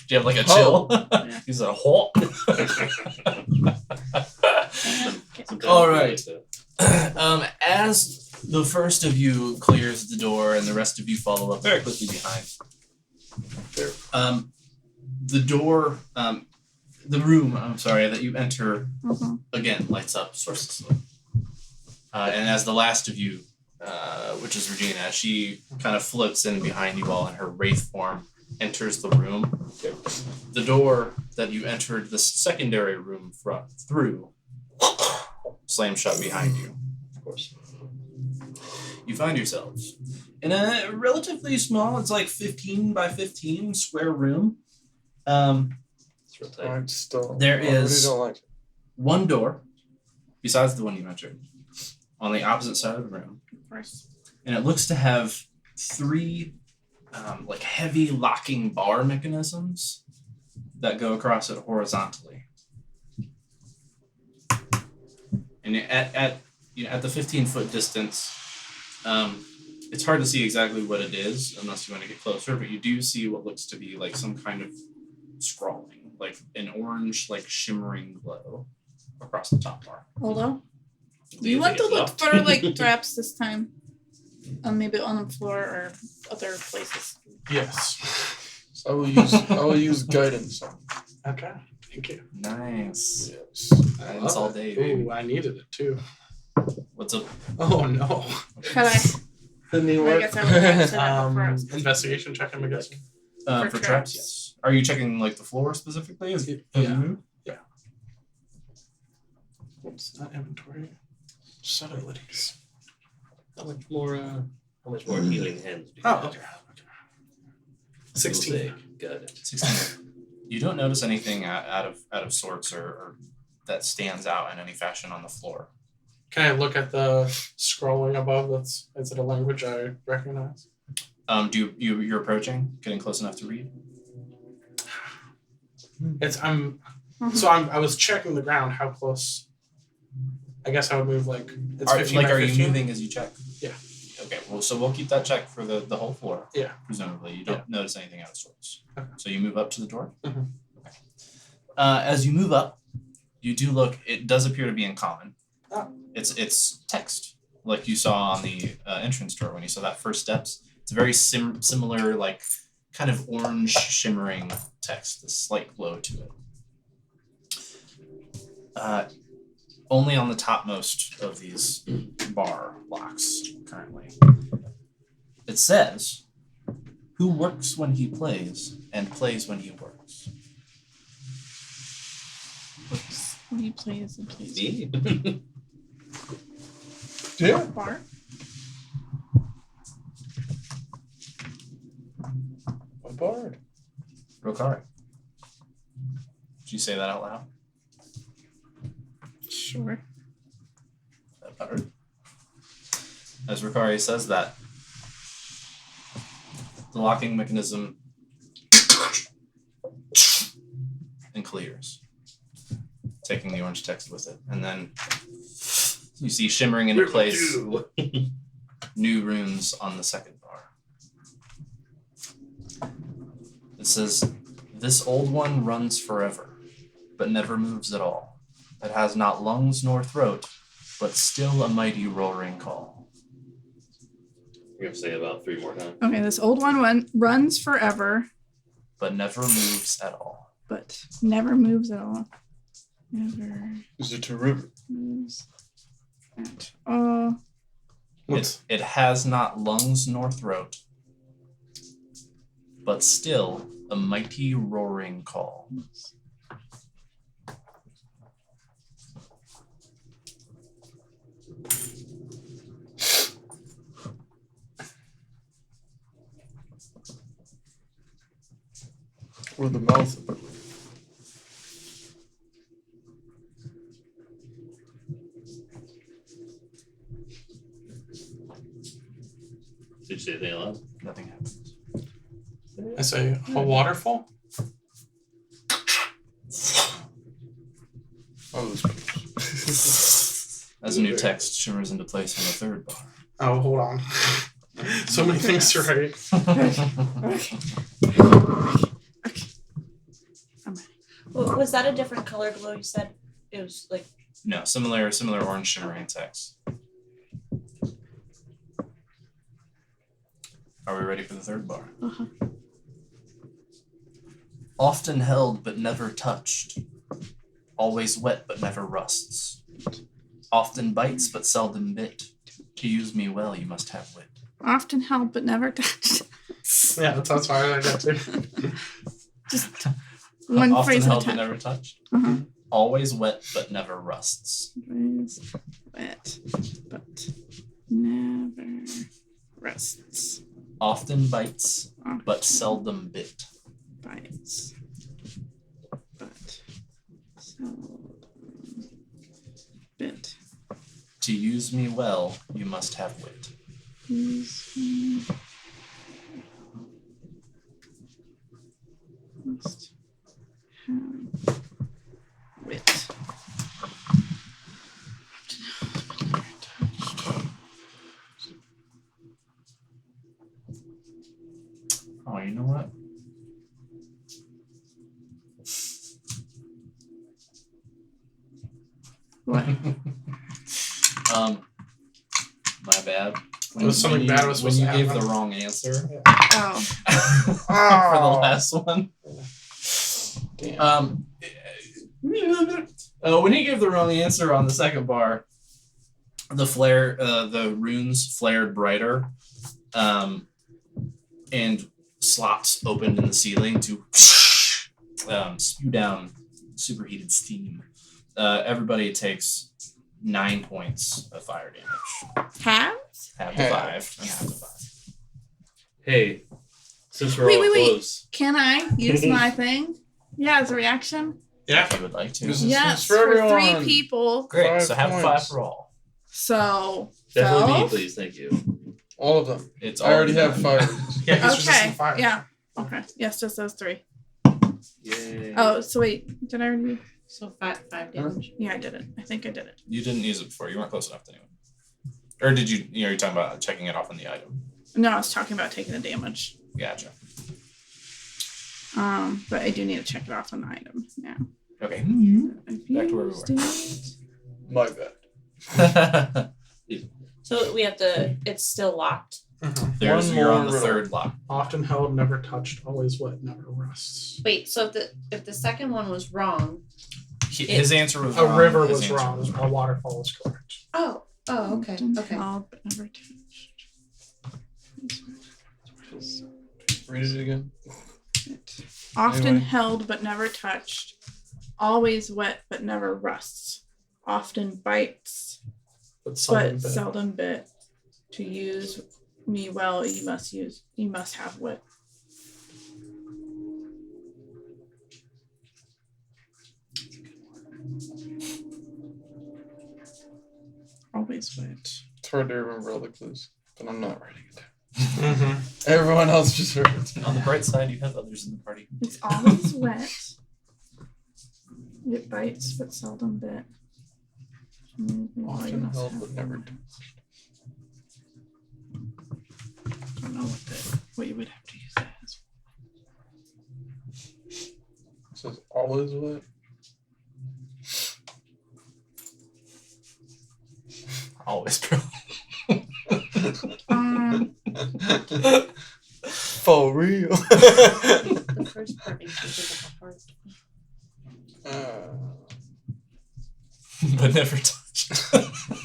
you have like a chill? Yeah. He's a hawk. Sometimes All we right. get that. As the first of you clears the door and the rest of you follow up very quickly behind. The door, the room, I'm sorry, that you enter Mhm. again lights up sourcelessly. And as the last of you, which is Regina, she kind of floats in behind you all in her wraith form, enters the room. The door that you entered the secondary room through slams shut behind you. Of course. You find yourselves in a relatively small, it's like 15 by 15 square room. It's real tight. I'm still. There I really is- don't like it. One door besides the one you mentioned, on the opposite side of the room, Of course. and it looks to have three like heavy locking bar mechanisms that go across it horizontally. And at the 15-foot distance, it's hard to see exactly what it is unless you want to get closer, but you do see what looks to be like some kind of scrawling, like an orange, like shimmering glow across the top bar. Although, Do you want think to it's look locked? for like traps this time. Maybe on the floor or other places. Yes. I will use guidance. Okay. Thank you. Nice. Yes. Guidance all day, baby. Ooh, I needed it too. What's up? Oh no. Can I? Didn't he I work? guess I would have set up for us. Investigation check, I'm guessing. For For traps. traps, yes. Are you checking like the floor specifically? As you move? Oops, not inventory. Set abilities. How much more healing hands do you Oh, have? okay. 16. Got it. 16. You don't notice anything out of sorts or that stands out in any fashion on the floor. Can I look at the scrolling above? Is it a language I recognize? You're approaching, getting close enough to read? I was checking the ground. How close? I guess I would move like it's 15 by Are you 15. moving as you check? Yeah. Okay, well, so we'll keep that check for the whole floor. Yeah. Presumably, you don't notice anything out of sorts. Okay. So you move up to the door. Mhm. Okay. As you move up, you do look. It does appear to be in common. Oh. It's text, like you saw on the entrance door when you saw that first steps. It's a very similar, like kind of orange shimmering text. A slight glow to it. Only on the topmost of these bar locks currently. It says, "Who works when he plays and plays when he works." Oops. What do you play as a place? Me? Yeah. Bar? A bard. Rokari. Did you say that out loud? Sure. That better. As Rokari says that, the locking mechanism and clears, taking the orange text with it. And then you see shimmering into place new runes on the second bar. It says, "This old one runs forever, but never moves at all. It has not lungs nor throat, but still a mighty roaring call." You're gonna say about 3 more times. Okay, this old one runs forever, But never moves at all. but never moves at all. Never Is it a river? moves at all. It has not lungs nor throat, but still a mighty roaring call. Or the mouth of it? Did you say anything aloud? Nothing happens. I say a waterfall. Oh, this close. As a new text shimmers into place on the third bar. Oh, hold on. So many things to write. Was that a different color glow you said? It was like No, similar orange shimmering text. Are we ready for the third bar? Uh-huh. Often held but never touched. Always wet but never rusts. Often bites but seldom bit. To use me well you must have wit. Often held but never touched. Yeah, that's why I got to. Just one Often phrase at a held but time. never touched. Uh-huh. Always wet but never rusts. Always wet, but never rests. Often bites but seldom bit. Bites, but seldom bit. To use me well, you must have wit. Use me. Must have wit. Oh, you know what? What? My bad. It was something When bad you- was when supposed you to gave happen. the wrong answer Oh. for the last one. Damn. When he gave the wrong answer on the second bar, the runes flared brighter, and slots opened in the ceiling to spew down superheated steam. Everybody takes 9 points of fire damage. Halves? Half to 5 and half to 5. Hey, since we're Wait, all wait, wait. close, Can I use my thing? Yeah, as a reaction. If you would like to. This is- Yes, for for everyone. 3 people. Great. 5 So have a 5 points. for all. So definitely me, Felf? please. Thank you. All of them. It's I already all have fire. Yeah, he's resistant Okay. to fire. Yeah. Okay. Yes, just those 3. Yay. Oh, so wait, did I already? So five damage. Yeah, I did it. I think I did it. You didn't use it before. You weren't close enough to anyone. Or did you? You're talking about checking it off on the item. No, I was talking about taking the damage. Gotcha. But I do need to check it off on the item now. Okay. I've Back to where we used it. My bad. So we have to. It's still locked. Mhm. There's One you're more on the riddle. third lock. Often held, never touched, always wet, never rusts. Wait. So if the second one was wrong. His answer was A wrong. river His was answer wrong. was A waterfall was correct. Oh. Oh. Okay. Often Okay. held but never touched. Read it again. Often Anyway. held but never touched. Always wet but never rusts. Often bites But seldom but bit. seldom bit. To use me well, you must have wit. Always wet. It's hard to remember all the clues, but I'm not writing it down. Mm-hmm. Everyone else just heard it. On the bright side, you have others in the party. It's always wet. It bites but seldom bit. Often held but never touched. I don't know what you would have to use that as. It says always wet. Always true. For real. The first part makes me think of a heart. But never touched.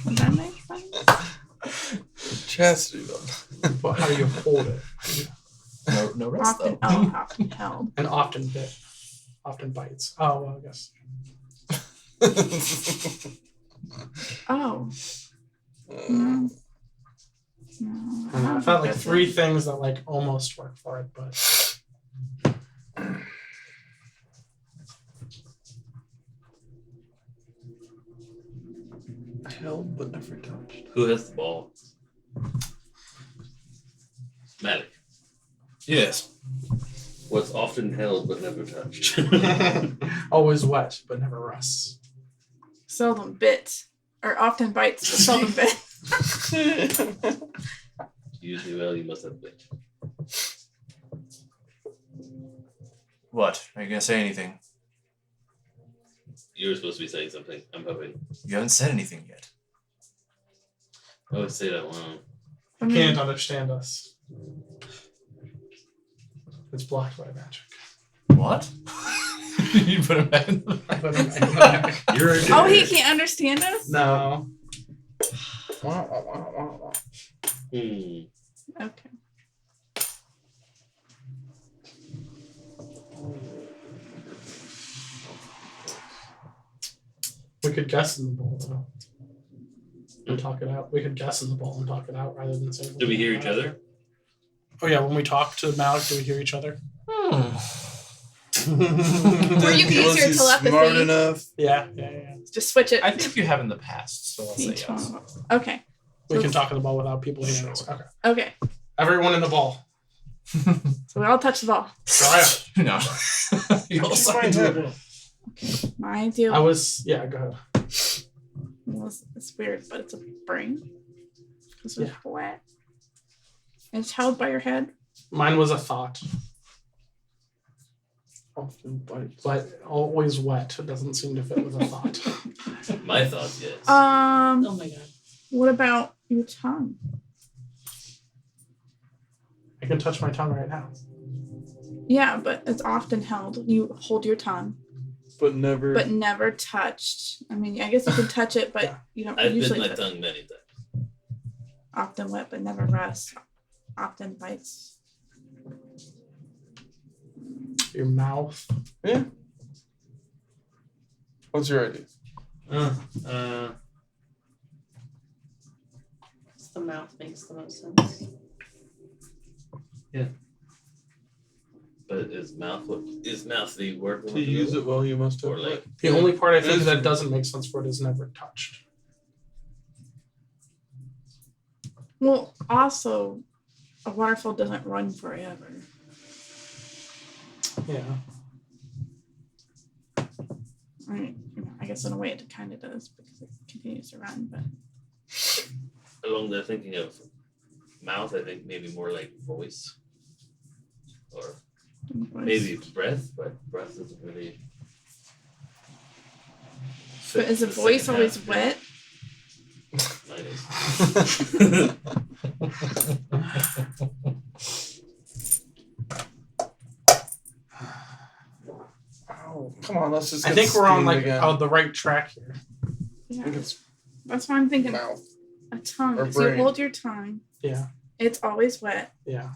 Would that make sense? Chastity though. But how do you hold it? No rest Often, though. often held. And often bit. Often bites. Oh, well, I guess. Oh. No. No. I don't know, I found like 3 things that like almost work for it, but Held but never touched. Who has the ball? Malik. Yes. What's often held but never touched? always wet but never rusts. Seldom bit. Or often bites but seldom bit. Use me well, you must have wit. What? Are you gonna say anything? You were supposed to be saying something. I'm hoping. You haven't said anything yet. I would say that one. I mean, Can't understand us. It's blocked by magic. What? You put him back in the bag. You're a oh, he can't understand us? No. Wah, wah, wah, wah, wah. Hmm. Okay. We could guess in the bowl though. And talk it out. We could guess in the bowl and talk it out rather than saying. Do we hear each other? Oh yeah, when we talk to Malik, do we hear each other? Or you can use Was your he telepathy. smart enough? Yeah. Just switch it. I think you have in the past, so I'll say Each yes. one. Okay. We can talk in the ball without people hearing us. Okay. Okay. Everyone in the ball. So we all touch the ball. Try it. No. You also My do head. My deal. I was. Yeah. Go ahead. Well, it's weird, but it's a brain. This is wet. It's held by your head. Mine was a thought, Often bites. but always wet. It doesn't seem to fit with a thought. My thoughts, yes. Oh my god. What about your tongue? I can touch my tongue right now. Yeah, but it's often held. You hold your tongue, But never. but never touched. I mean, I guess you can touch it, but Yeah. you don't I've bit usually my touch. tongue many times. Often wet, but never rest. Often bites. Your mouth. Yeah. What's your idea? The mouth makes the most sense. But is mouth the word? To use it well, you must have. Or like The only part I think Is- that doesn't make sense for it is never touched. Well, also, a waterfall doesn't run forever. Yeah. I mean, I guess in a way it kind of does because it continues to run, but along the thinking of mouth, I think maybe more like voice. Or maybe breath, but breath isn't really. But is the the voice second always half. wet? Mine is. Ow. Come on, let's just. I get think we're on steamed like again. the right track here. I Yeah, think it's that's why I'm thinking mouth. a tongue. Or So you brain. hold your tongue. Yeah. It's always wet. Yeah.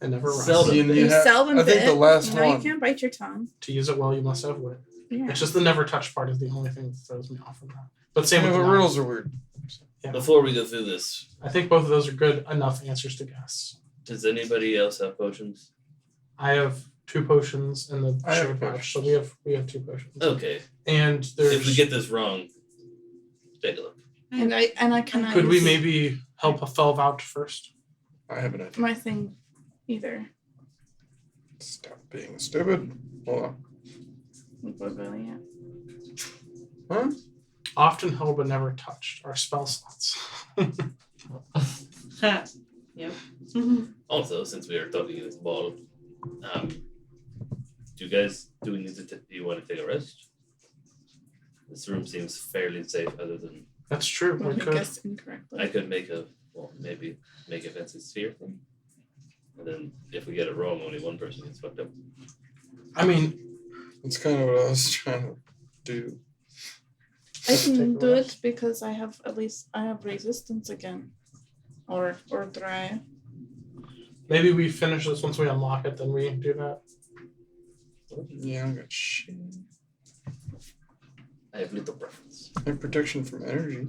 It never runs. Seldom. You have- seldom I think bit. the last you know, one. you can't bite your tongue. To use it well, you must have wit. Yeah. It's just the never touch part is the only thing that throws me off from that. But same Yeah, with but the mouth. riddles are weird. Yeah. Before we go through this, I think both of those are good enough answers to guess. does anybody else have potions? I have 2 potions in the I have shared pouch, potions. so we have 2 potions. Okay. And there's If we get this wrong, take a look. And I cannot. could we use maybe help a fellow out first? I have an idea. my thing either? Stop being stupid. Hold on. We're really at. Huh? Often held but never touched are spell slots. Yep. Also, since we are talking in this ball, do you guys do we need to do you want to take a rest? This room seems fairly safe, other than That's true. Well, We I could. guessed incorrectly. I could make a maybe make a fancy sphere thing, and then if we get it wrong, only one person gets fucked up. I mean, That's kind of what I was trying to do. I Take can a do rest. it because I have resistance again, or dry. maybe we finish this once we unlock it, then we do that. Yeah, I got shit. I have little preference. And protection from energy.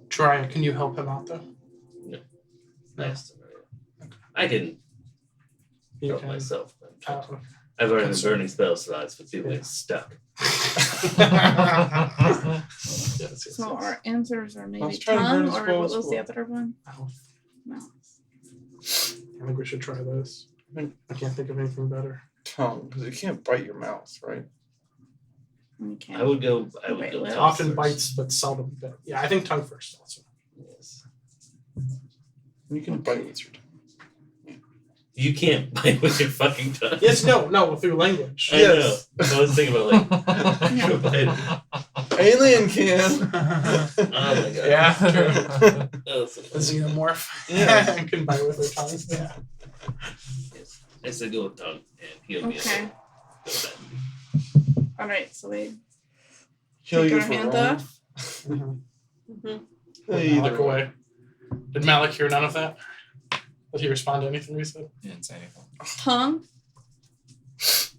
Try. Can you help him out though? Nice to know. I can You help can. myself. Oh, I've already been Concern. burning spell slots for people get stuck. yes, yes, So yes. our answers are was maybe trying to burn tongue, his or spell what was the slot. other one? Mouth. No. I think we should try those. I can't think of anything better. Tongue, because you can't bite your mouth, right? Okay. I would go. Wait, tongue lips. Often first. bites, but seldom bit. Yeah, I think tongue first also. Yes. You can bite with your tongue. You can't bite with your fucking tongue. Yes, no, through language. I Yes. know. I was thinking about like. Alien can. Oh my god. Yeah, true. Oh, so A funny. xenomorph. Yeah. Can bite with their tongue. Yeah. Yes. I said go with tongue, and he'll be Okay. able to go with that. All right. So we Kill take you our for hand wrong. off. Either Malik way. away. Did Malik hear none of that? Did he respond to anything we said? He didn't say anything. Tongue. There's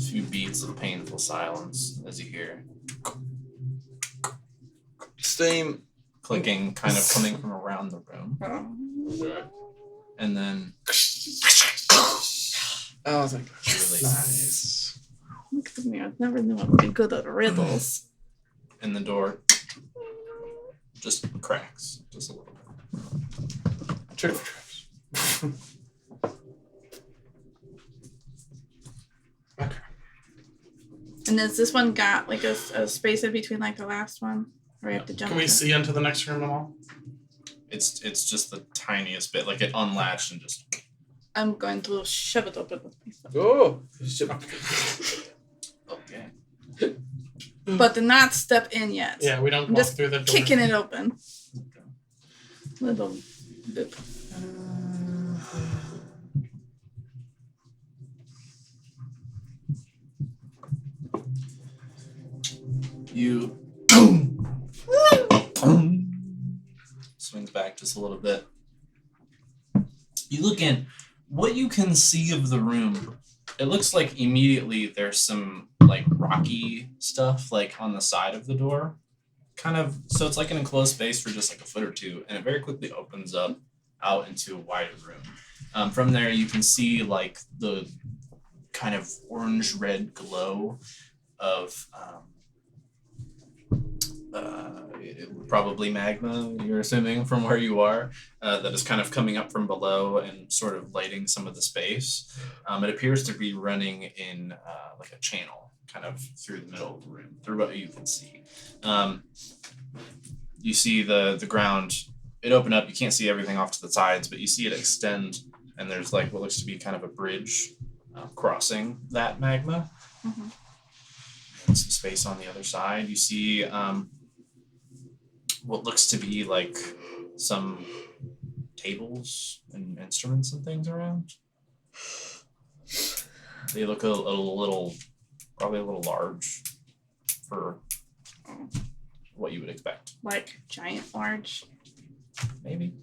a few beats of painful silence as you hear Same. clicking kind of coming from around the room. Oh. And then Oh, thank God. Yes. Nice. Look at me. I never knew I'd be good at riddles. And the door just cracks just a little bit. Check for traps. Okay. And has this one got like a space in between like the last one? Or we have to jump? Can we to- see into the next room at all? It's just the tiniest bit, like it unlatched and just. I'm going to shove it open with myself. Oh! Okay. But do not step in yet. Yeah, we don't I'm walk just through the door. Kicking it open. Little bit. You swings back just a little bit. You look in. What you can see of the room, it looks like immediately there's some like rocky stuff like on the side of the door. Kind of, so it's like an enclosed space for just like a foot or two, and it very quickly opens up out into a wider room. From there, you can see like the kind of orange-red glow of probably magma, you're assuming from where you are, that is kind of coming up from below and sort of lighting some of the space. It appears to be running in like a channel kind of through the middle of the room, through what you can see. You see the ground, it opened up, you can't see everything off to the sides, but you see it extend, and there's like what looks to be kind of a bridge crossing that magma. Mhm. And some space on the other side. You see what looks to be like some tables and instruments and things around. They look a little, probably a little large for what you would expect. Like giant large. Maybe.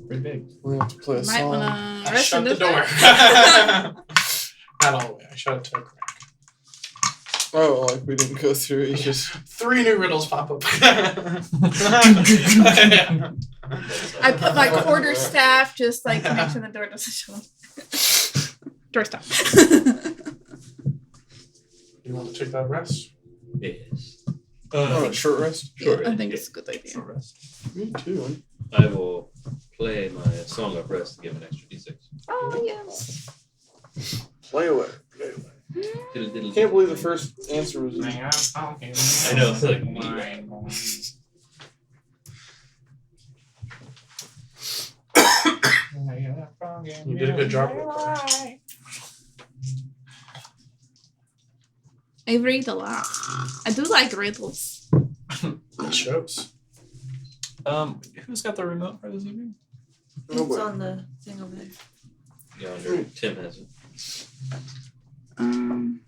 Pretty big. We have to play a Might song. wanna I rest shut in the this door. one. Not all the way. I shut it to a crack. Oh, like we didn't go through it. You just 3 new riddles pop up. I put my quarter staff just like to make sure the door doesn't shut up. Door stop. You want to take that rest? Yes. oh, short rest. Yeah, I think it's a good idea. Short rest. Me too. I will play my Song of Rest to give an extra d6. Oh yes. Play away. Play away. Diddle-diddle. Can't believe the first answer was. I know, it's like me. You did a good job with it. I read a lot. I do like riddles. It shows. Who's got the remote for this evening? It's Nobody. on the thing over there. Yonder, Tim has it. God,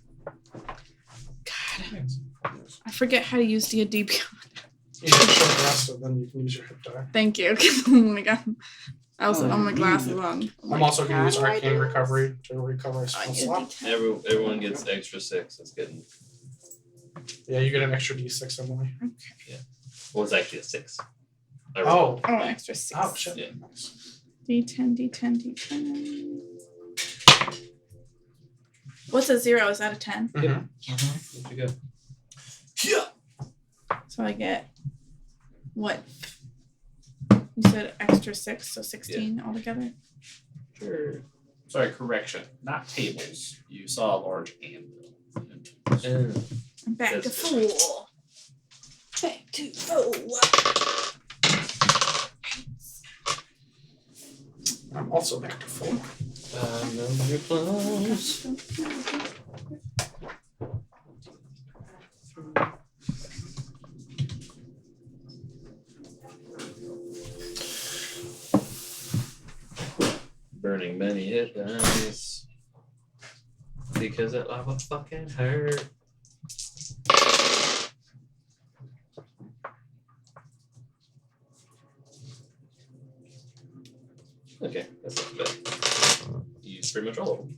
I forget how to use D&D Beyond. You should short rest and then you can use your hip die. Thank you. Oh my god. I also have my glasses on. I'm also going to use How do I Arcane do Recovery to recover a I spell need a slot. D10. Everyone gets extra 6. That's getting. Yeah, you get an extra d6, Emily. Well, it's actually a 6. Oh. Oh, extra 6. Oh, shit. Yeah. Nice. D10, D10, D10. What's a 0? Is that a 10? Mhm. What you got? Yeah. So I get what? You said extra 6, so 16 altogether. Sure. Sorry, correction. Not tables. You saw a large anvil. I'm back to That's full. Back to full. I'm also back to 4. I know your clothes. Burning many hit dice. Because that lava fucking hurt. Okay, that's not bad. You used pretty much all of them.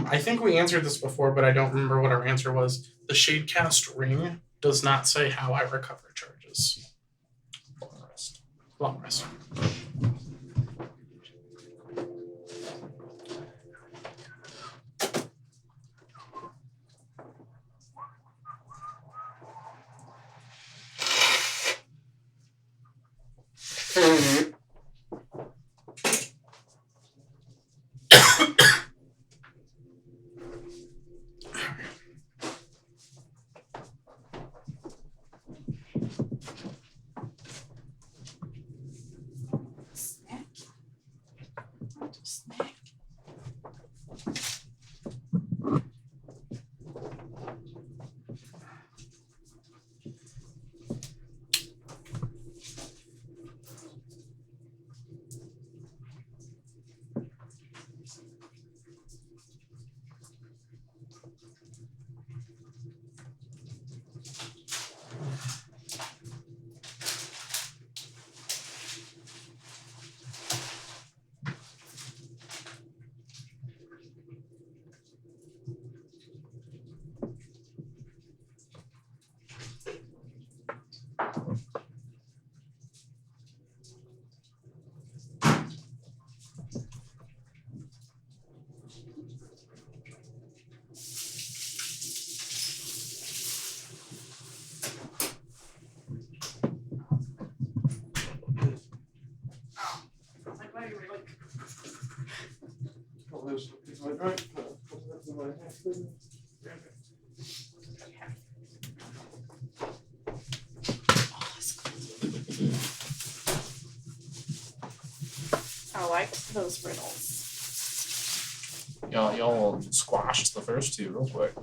I think we answered this before, but I don't remember what our answer was. The Shadecast ring does not say how I recover charges. I liked those riddles. Y'all squashed the first two real quick.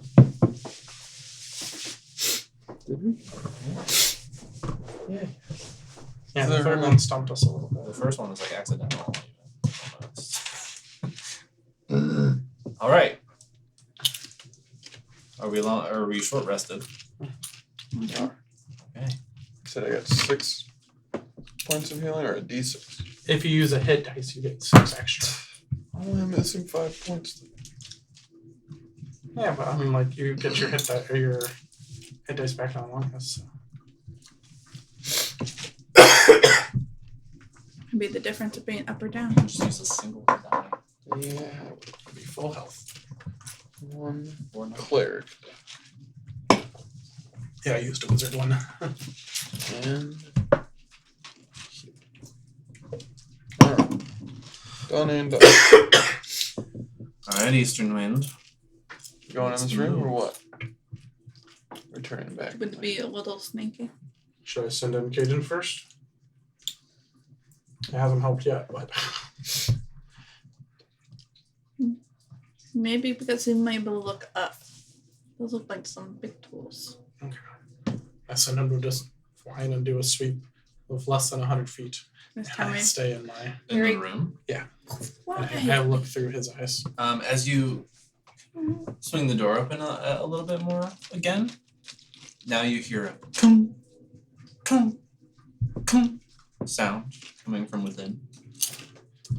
Did we? Yeah, the There- third one stumped us a little bit. The first one was like accidental. Almost. All right. Are we short rested? Okay. Said I got 6 points of healing or a D6. If you use a hit dice, you get 6 extra. Why am I missing 5 points? Yeah, but I mean, like you get your hit die or your hit dice back on one. So. Could be the difference of being up or down. Just use a single die. Yeah, Be full health. 1 Or no. cleric. Yeah, I used a wizard one. And alright. Done and done. All right, Eastern Wind. You going in this room or what? We're turning back. Would be a little sneaky. Should I send in Cajun first? It hasn't helped yet, but Maybe because he might be able to look up. Those look like some big tools. I send him to just fly in and do a sweep of less than 100 feet. This And time I I stay in my. In the room. And why? I look through his eyes. As you swing the door open a little bit more again, now you hear a kung, kung, kung sound coming from within.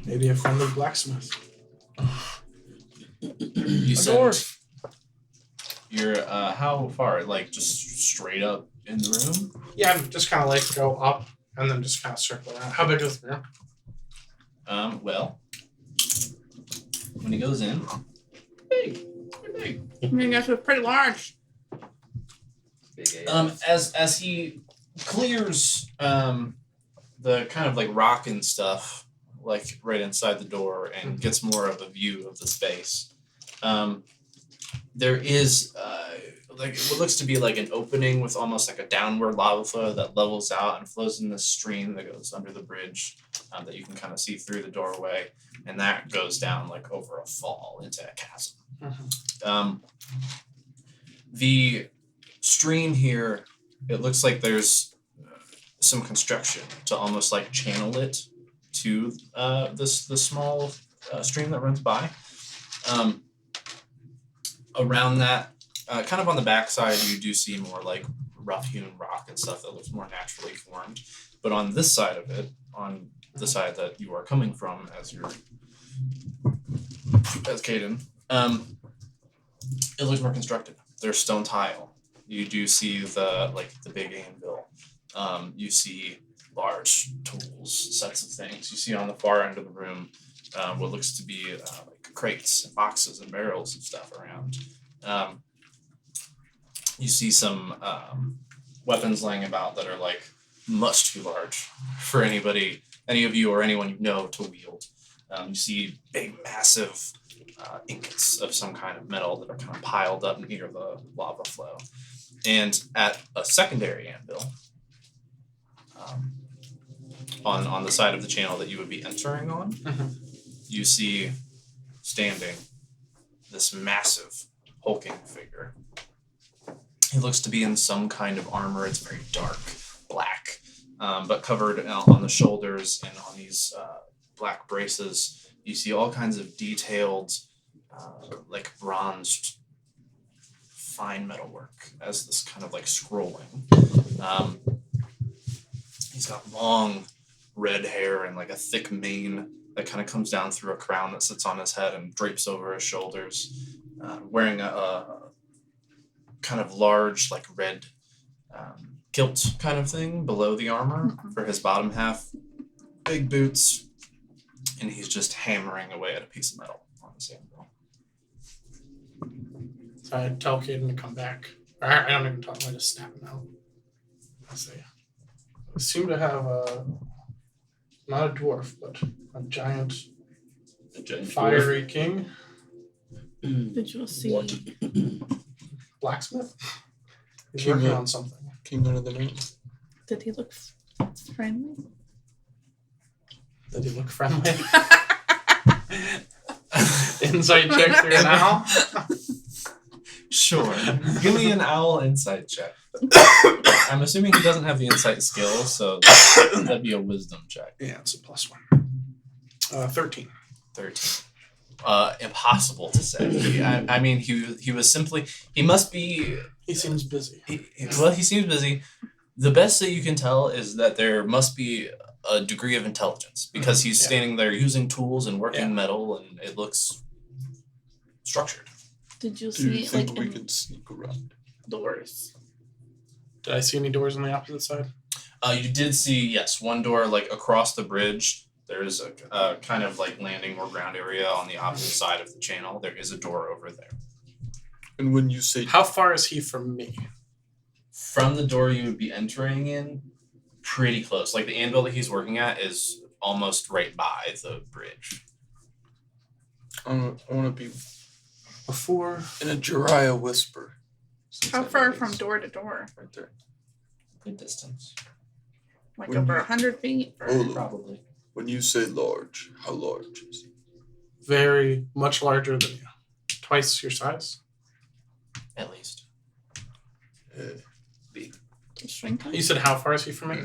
Maybe a friendly blacksmith. You send. You're how far? Like just straight up in the room? Yeah, I'm just kind of like go up and then just kind of circle around. How big is the room? Well, when he goes in, big, pretty big. I mean, guys, it was pretty large. Big As he clears the kind of like rock and stuff like right inside the door and gets more of a view of the space, there is like what looks to be like an opening with almost like a downward lava flow that levels out and flows in this stream that goes under the bridge that you can kind of see through the doorway, and that goes down like over a fall into a chasm. The stream here, it looks like there's some construction to almost like channel it to this small stream that runs by. Around that, kind of on the backside, you do see more like rough-hewn rock and stuff that looks more naturally formed. But on this side of it, on the side that you are coming from as Caden, it looks more constructed. There's stone tile. You do see the big anvil. You see large tools, sets of things. You see on the far end of the room what looks to be like crates and boxes and barrels and stuff around. You see some weapons laying about that are like much too large for any of you or anyone you know to wield. You see big, massive ingots of some kind of metal that are kind of piled up near the lava flow. And at a secondary anvil, on the side of the channel that you would be entering on, you see standing this massive hulking figure. He looks to be in some kind of armor. It's very dark, black, but covered on the shoulders and on these black braces. You see all kinds of detailed, like bronzed, fine metalwork as this kind of like scrolling. He's got long red hair and like a thick mane that kind of comes down through a crown that sits on his head and drapes over his shoulders. Wearing a kind of large, like red kilt kind of thing below the armor for his bottom half. Big boots, and he's just hammering away at a piece of metal on the anvil. So I tell Caden to come back. I don't even talk. I just snap him out. I say, I seem to have not a dwarf, but a giant fiery king. Did you see? What? Blacksmith. He's King working of- on something. King under the moon. Did he look friendly? Did he look friendly? Insight check through an owl. Sure. Give me an owl insight check. I'm assuming he doesn't have the insight skill, so that'd be a wisdom check. Yeah, it's a +1. 13. 13. Impossible to say. I mean, he was simply. He must be. He seems busy. Well, he seems busy. The best that you can tell is that there must be a degree of intelligence because he's Yeah. standing there using tools and working Yeah. metal, and it looks structured. Did you Do you see think like we in can sneak around? doors? Did I see any doors on the opposite side? You did see, yes, one door like across the bridge. There's a kind of like landing or ground area on the opposite side of the channel. There is a door over there. And when you say How far is he from me? From the door you would be entering in, pretty close. Like the anvil that he's working at is almost right by the bridge. I want to be Before. in a Jiraiya whisper. since How I know far he's from door to door? Right there. Good distance. Like When over you- 100 feet? Or... Oh, Probably. when you say large, how large is he? Very much larger than you. Twice your size. At least. Shrinking? You said how far is he from me?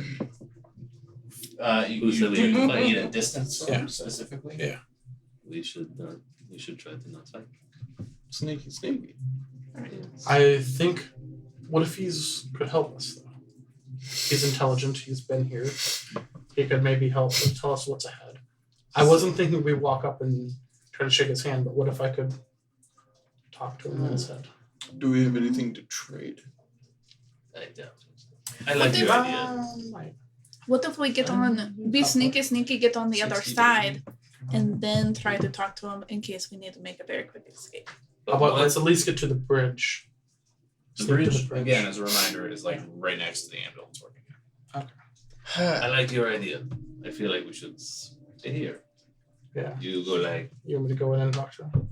You Who said we do didn't need fight? a distance Yeah. specifically? Yeah. We should not. We should try to not fight. Sneaky, sneaky. I think. What if he's could help us though? He's intelligent. He's been here. He could maybe help and tell us what's ahead. I wasn't thinking we walk up and try to shake his hand, but what if I could talk to him instead? Do we have anything to trade? I doubt it. I like your idea. What if we get on, be sneaky, get on the other 60 side, and then try to talk to him in case we need to make a very quick escape? How about let's at least get to the bridge. The Sneak to bridge, again, as a reminder, is like right next to the anvil it's working at. I like your idea. I feel like we should stay here. Yeah. You go like. You want me to go in and talk to him?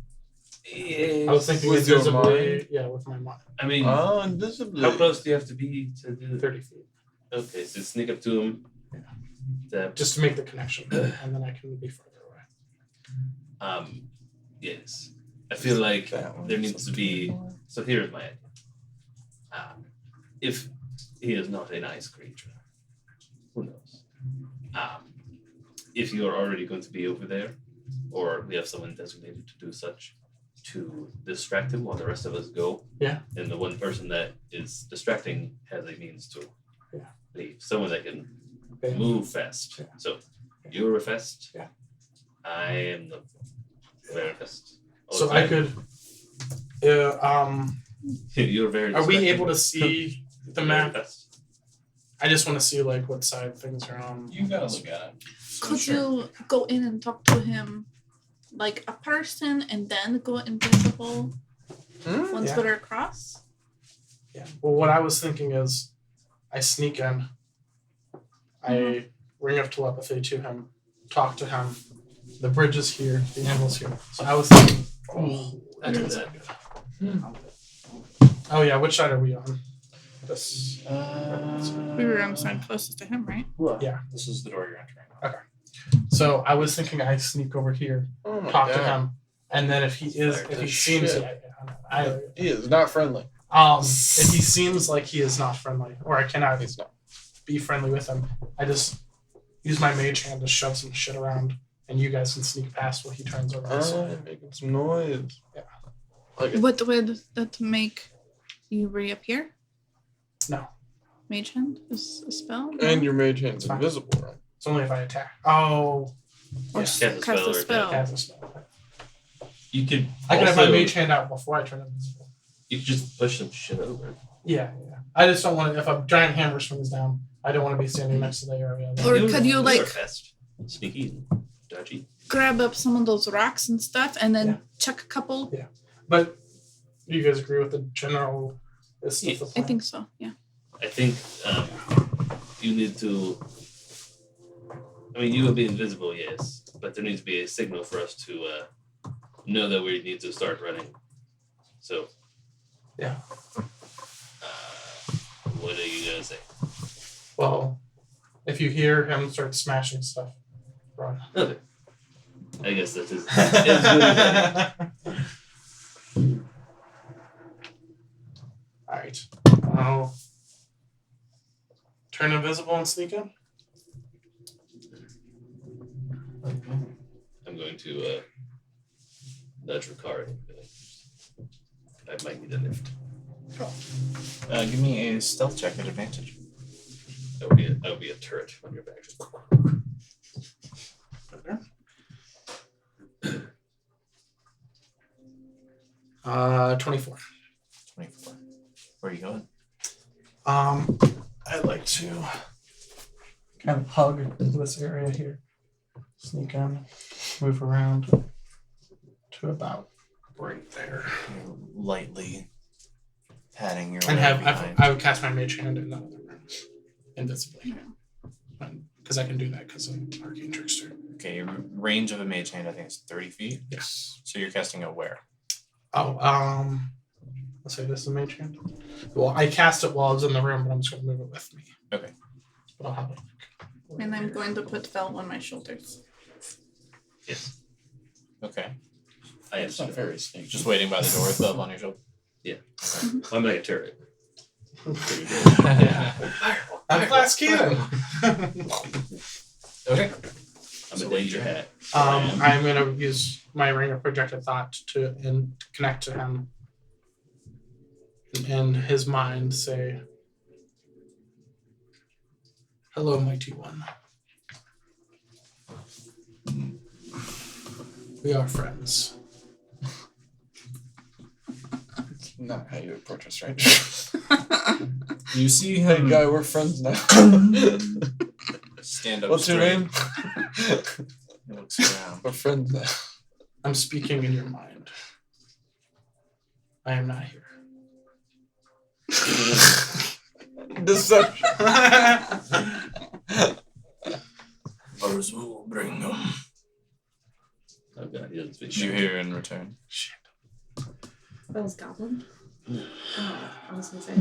Yes. I was thinking With your invisibly. Yeah, with my mind. I mean, Invisibly. how close do you have to be to do? 30 feet. Okay, so sneak up to him. Yeah. That, Just to make the connection, and then I can be further away. yes. I feel like That one. there needs to be. So here's my idea. If he is not a nice creature, who knows? If you are already going to be over there, or we have someone designated to do such, to distract him while the rest of us go. Yeah. And the one person that is distracting has a means to leave. Someone that can Okay. move fast. Yeah. So you're a fast. Yeah. I am the very fast. So I could. You're very. Are we distracting. able to see the Very map? fast. I just want to see like what side things are on. You gotta look at it. Could you go in and talk to him like a person and then go invisible once Yeah. we're across? Yeah. Well, what I was thinking is, I sneak in. I ring up telepathy to him, talk to him. The bridge is here. The anvil's here. So I was thinking. Oh, I do that's that. good. Oh yeah, which side are we on? This. We were on the side closest to him, right? Yeah. This is the door you're entering. So I was thinking I sneak over here, Oh my talk God. to him, and then if he seems, Shit. I He is not friendly. if he seems like he is not friendly, or I cannot He's not. be friendly with him, I just use my mage hand to shove some shit around, and you guys can sneak past while he turns over. Making some noise. Yeah. Like it. What would that make you reappear? No, Mage hand is a spell? And your mage hand's It's fine. invisible, right? it's only if I attack. Oh, Or yeah. s- Cast a cast spell a or spell. Cast a spell. You could. I can have my Also- mage hand out before I turn invisible. You could just push some shit over. Yeah. I just don't want to. If a giant hammer swings down, I don't want to be standing next to the area. Or could you are like fast, sneaky, and dodgy. grab up some of those rocks and stuff and then Yeah. chuck a couple? But do you guys agree with the general? Is Yes. the I plan? think so, yeah. I think you need to. I mean, you will be invisible, yes, but there needs to be a signal for us to know that we need to start running. So. Yeah. What are you gonna say? Well, if you hear him start smashing stuff, run. Okay. I guess that is as good as any. Alright. I'll turn invisible and sneak in. I'm going to nudge Ricard. I might need a lift. Give me a stealth check at advantage. That would be a turret on your back. 24. 24. Where are you going? I'd like to kind of hug this area here, sneak in, move around to about right there, Lightly patting your and way have behind. I would cast my mage hand in that other room, invisibly, because I can do that because I'm arcane trickster. Okay, your range of a mage hand I think is 30 feet. Yes. So you're casting it where? Oh, let's say this is a mage hand. Well, I cast it while I was in the room, but I'm just gonna move it with me. Okay. But I'll have it. And I'm going to put Felt on my shoulders. Yes. Okay. I am It's not very sneaky. Just waiting by the door with Bub on your shoulder. I'm like a turret. I'm Glass Cannon. Okay. I'm a danger hat. I'm gonna use my ring of projected thought to connect to him, and in his mind say, "Hello, mighty one. We are friends." Not how you approach a stranger. You see Hey him guy, we're friends now. stand up What's your straight. name? He looks around. We're friends now. I'm speaking in your mind. I am not here. Deception. Ours will bring them. Oh god, he doesn't speak. Did you hear in return? That was Goblin? Oh, I was gonna say,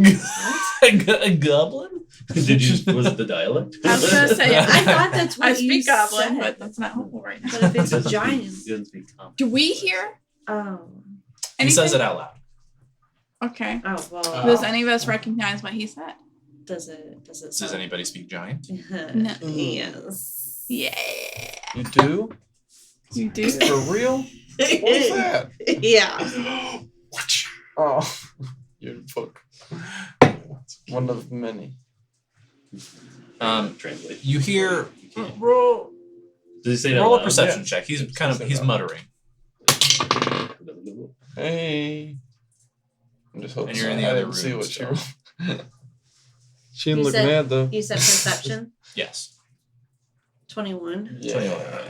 what? A goblin? Did you? Was it the dialect? I was gonna say, I thought that's what I you speak Goblin, said. but that's not helpful right now. But if it's He a doesn't giant. speak- He doesn't speak common. Do we hear Oh. He says anything? it out loud. Okay. Oh well. Uh, Does any of us recognize what he said? Does it Does sound- anybody speak giant? No. Yes. Yeah. You do? You do. For real? What's that? Yeah. Oh, your book. One of many. Translate. You hear You can't. roll Does he say that roll a loud? perception check. He's he's muttering. Hey. I'm just hoping And you're in the I other didn't see room what still. she didn't You look said- mad though. You said perception? Yes. 21. Yeah.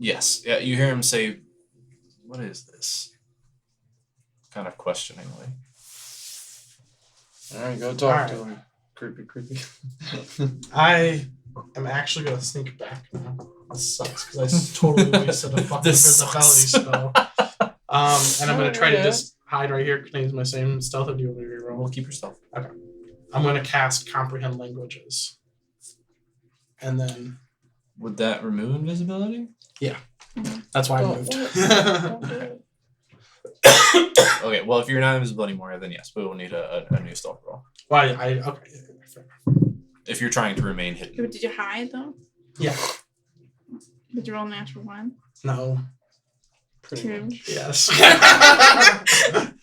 Yes. Yeah, you hear him say, "What is this?" Kind of questioningly. Alright, go talk to Alright. him. Creepy. I am actually gonna sneak back now. This sucks because I totally wasted a fucking This invisibility sucks. spell. And I'm gonna try to Yeah. just hide right here. Can I use my same stealth or do you want me to reroll? We'll keep yourself. I'm gonna cast comprehend languages. And then Would that remove invisibility? that's why I Oh, moved. Okay, well, if you're not invisible anymore, then yes, we will need a new stealth roll. Why okay. Fair enough. If you're trying to remain hidden. Did you hide though? Yeah. Did you roll a natural one? No. Pretty Two. much. Yes.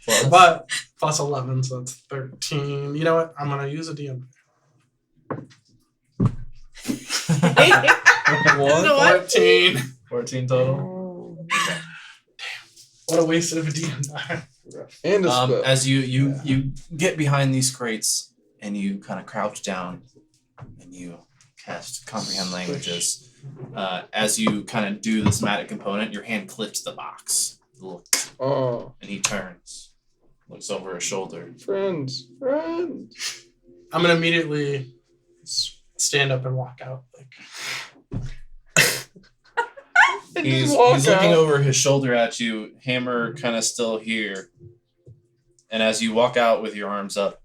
Plus. But plus 11, so that's 13. You know what? I'm gonna use a DM. What? 14. 14 total. Oh. What a waste of a DM die. And a spell. As you get behind these crates and you kind of crouch down and you cast comprehend languages. As you kind of do the somatic component, your hand clips the box. Look, Oh, and he turns, looks over his shoulder. friends. I'm gonna immediately stand up and walk out. Like He's walk looking out. over his shoulder at you, hammer kind of still here. And as you walk out with your arms up,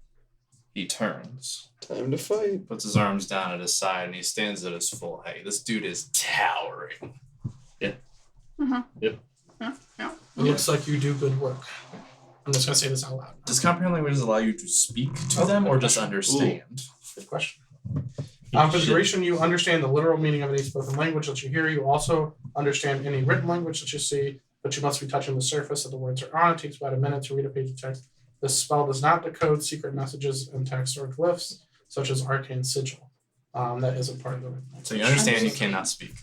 he turns, Time to fight. puts his arms down at his side, and he stands at his full height. This dude is towering. Yeah. It looks like you do good work. I'm just gonna say this out loud. Does comprehend languages allow you to speak to them or just understand? Good question. For the duration, you understand the literal meaning of any spoken language that you hear. You also understand any written language that you see, but you must be touching the surface that the words are on. It takes about a minute to read a page of text. This spell does not decode secret messages in text or glyphs, such as arcane sigil. That isn't part of the written language. So you understand, you cannot speak.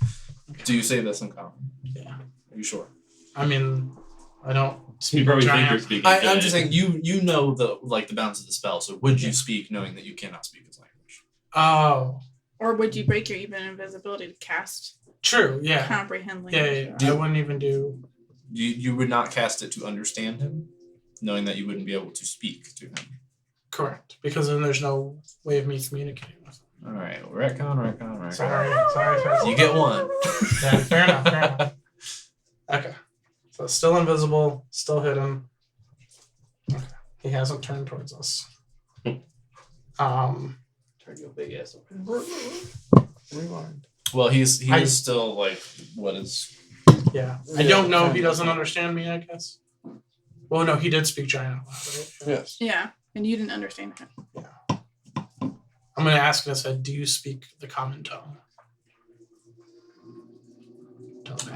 Do you say this in common? Yeah. Are you sure? I mean, I don't You speak probably think giant. you're speaking. I'm giant. just saying you know the bounds of the spell. So would you speak knowing that you cannot speak his language? Oh, Or would you break your even invisibility to cast true. Yeah. comprehend Yeah, language? yeah, yeah. I wouldn't even do. You would not cast it to understand him, knowing that you wouldn't be able to speak to him. Correct, because then there's no way of me communicating with him. All right, retcon. Sorry. You get one. Yeah, fair enough. Okay. So it's still invisible, still hidden. Okay. He hasn't turned towards us. Turn your big ass over. Rewind. Well, he I- is still like what is. Yeah. I don't know if he doesn't understand me, I guess. Well, no, he did speak giant out loud, right? Yes. Yeah, and you didn't understand him. I'm going to ask in his head, do you speak the common tongue?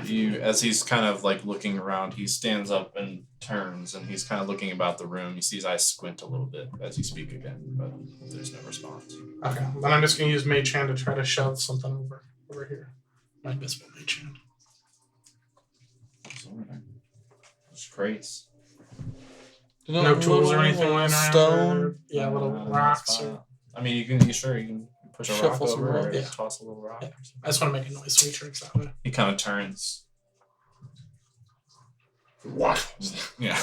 You, as he's kind of like looking around, he stands up and turns, and he's kind of looking about the room. You see his eyes squint a little bit as you speak again, but there's no response. Okay. Then I'm just going to use Mage Hand to try to shove something over here. My invisible Mage Hand. It's crates. No tools or anything like lying around? Stone. Or, yeah, little That's rocks. fine. Or, I mean, you can push a rock Shuffle some over or rocks. Yeah. toss a little rock. Yeah. Or something. I just want to make a noise so he tricks that way. He kind of turns. What? Yeah.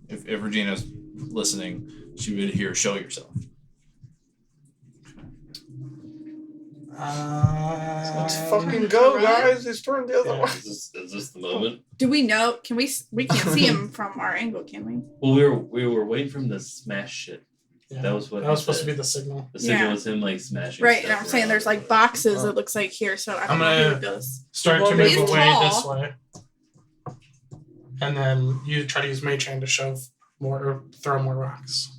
if Regina's listening, she would hear "show yourself." Let's fucking go, guys. He's turned the other Yeah. way. Is this the moment? Do we know? Can we can't see him from our angle, can we? Well, we were waiting for him to smash shit. Yeah. That was what. That was he supposed to said. be the signal. The signal Yeah. was him like smashing. Right, stuff and I'm saying around. there's like boxes. It looks like here, so I don't I'm know gonna- who goes. Start Well, to move he's away tall. this way. And then you try to use Mage Hand to shove more or throw more rocks.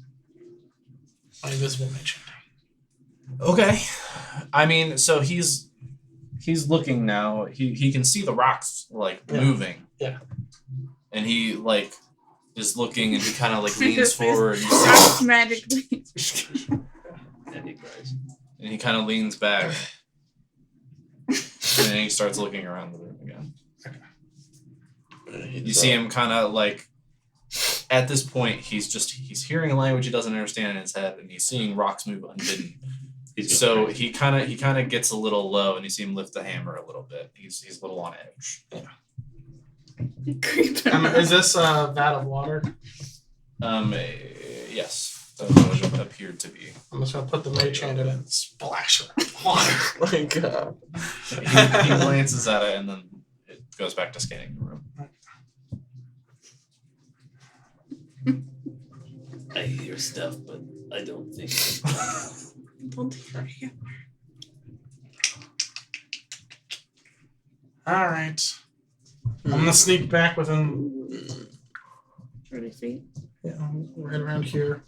My invisible Mage Hand. Okay. I mean, so he's looking now. He can see the rocks like Yeah. moving. Yeah. And he like is looking, and he kind of like See leans his face? forward. And, you Rocks see, magically. And he cries. and he kind of leans back, and then he starts looking around the room again. You see him kind of like. At this point, he's hearing a language he doesn't understand in his head, and he's seeing rocks move unbidden. He's So gonna he kind of gets a little low, and you see him lift the hammer a little bit. He's a little on edge. Creeping. Is this a vat of water? Yes, that's what it appeared to be. I'm just gonna put the Mage Hand in it and splash around the water. My God. He glances at it, and then it goes back to scanning the room. I hear stuff, but I don't think. Don't hurry. Alright. I'm gonna sneak back within 30 feet. right around here.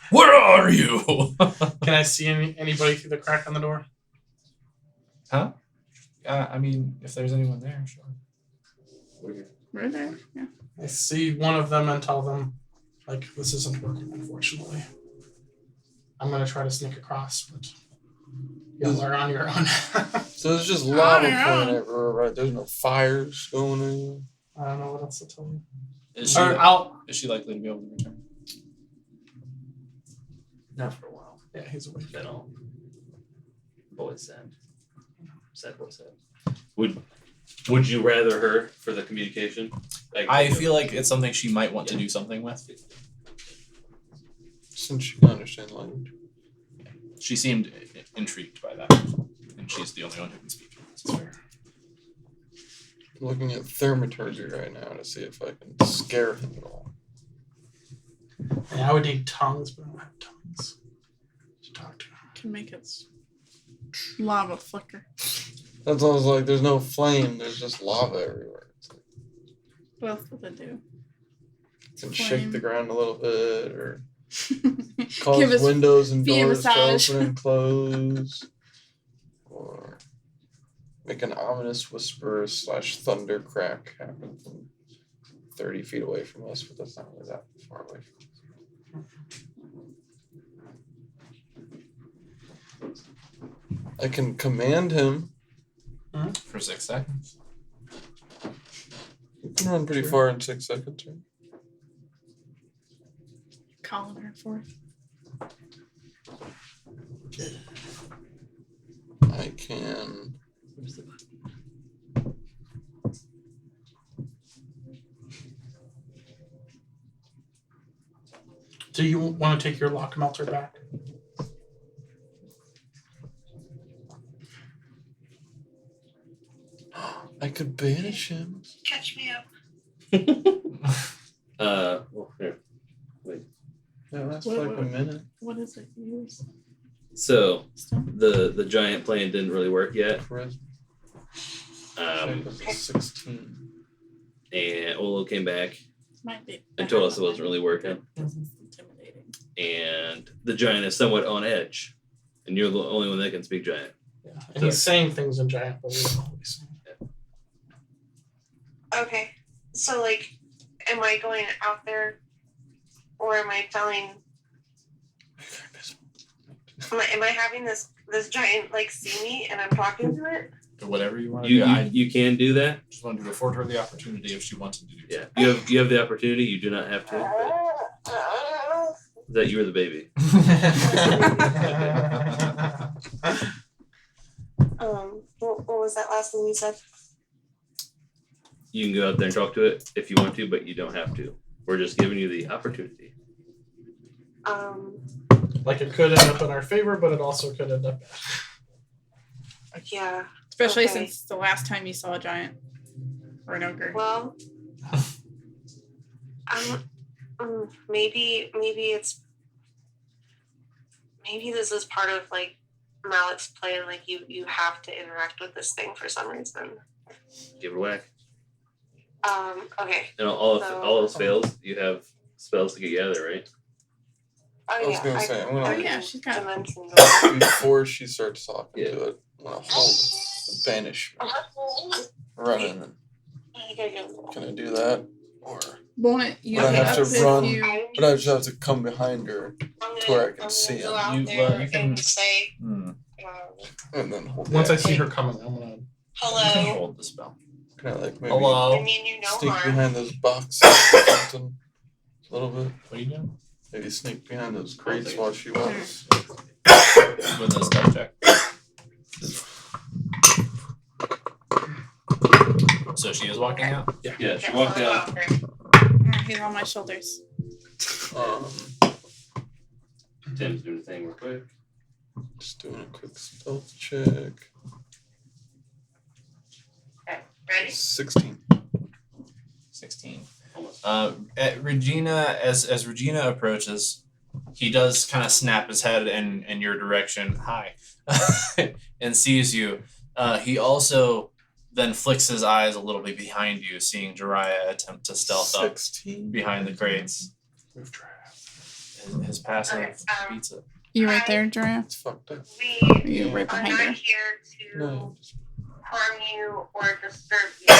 Where are you? Can I see anybody through the crack on the door? Huh? I mean, if there's anyone there, sure. Right there. Yeah. I see one of them and tell them, like, this isn't working, unfortunately. I'm gonna try to sneak across, but y'all are on your own. So there's just lava yeah. flying everywhere, right? There's no fires going on. I don't know what else to tell you. Is she, Or I'll. is she likely to be able to return? Not for a while. Yeah, he's awake. Then all. Boys sad. Sad boy sad. Would you rather her for the communication? I feel like it's something she might want to do something with. Since you can understand language. She seemed intrigued by that, and she's the only one who can speak. So. I'm looking at thaumaturgy right now to see if I can scare him at all. Yeah, I would need tongues, but I don't have tongues to talk to him. Can make its lava flicker. That's all. I was like, there's no flame. There's just lava everywhere. It's like, What else would it do? can shake the ground a little bit, or Give cause us windows and feet doors to massage. open and close, or make an ominous whisper / thunder crack happen from 30 feet away from us, but that's not really that far away from us. I can command him. For 6 seconds. You can run pretty far in 6 seconds, right? Calling her forth. I can. Where's the button? Do you want to take your lock melter back? I could banish him. Catch me up. Well, here. Yeah, that's What- like a what- minute. What is it use? So Stone? the giant plane didn't really work yet. Charisma. Um, Shape is a 16. and Olo came back Might be. and told us it wasn't really working. It's intimidating. And the giant is somewhat on edge. And you're the only one that can speak giant. Yeah. And he's saying things in giant, but we don't know what he's saying. Okay, so like, am I going out there, or am I telling? Am I having this giant like see me and I'm talking to it? Whatever you want to You, do. you I you can do that. just wanted to afford her the opportunity if she wanted to do so. Yeah. You have the opportunity. You do not have to. But that you were the baby. What was that last thing you said? You can go out there and talk to it if you want to, but you don't have to. We're just giving you the opportunity. Like it could end up in our favor, but it also could end up bad. Yeah. Especially Okay. since the last time you saw a giant or an ogre. Well, maybe this is part of like Malik's plan. Like you have to interact with this thing for some reason. Give it a whack. Okay. And all So- else fails, you have spells to get you out of there, right? Oh I was yeah. gonna say, I'm gonna- Oh yeah, she's got. Dimension Before she starts talking Yeah. to it, I'm gonna hold the banishment running. Can I do that? Or Won't it? You Would I get have to up if run? you. but I just have to come behind her to where I can see him, You can. say, and then hold Once I the see action. her coming, I'm gonna. You can hello. hold the spell. Can I like maybe I Hello. mean, you know sneak harm. behind those boxes or something? A little bit. What are you doing? Maybe sneak behind those crates while she walks. With a stealth check. So she is walking out? Yeah, she walked out. He's on my shoulders. Tim's doing the thing real quick. Just doing a quick stealth check. Ready? 16. 16. Almost. Regina, as Regina approaches, he does kind of snap his head in your direction, hi, and sees you. He also then flicks his eyes a little bit behind you, seeing Jiraiya attempt to stealth up 16. behind the crates. Move try. His passive Okay, beats it. You right there, Jiraiya? It's fucked up. You're right are behind not her. here to No. harm you or disturb you.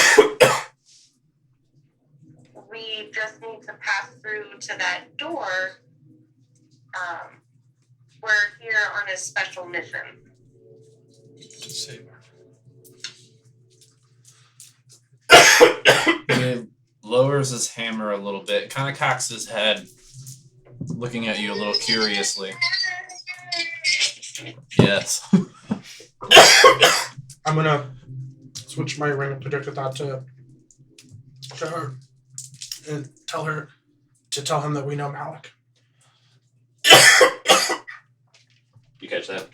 We just need to pass through to that door. We're here on a special mission. To save her. He lowers his hammer a little bit, kind of cocks his head, looking at you a little curiously. Yes. I'm gonna switch my ring of projected thought to her and tell him that we know Malik. You catch that?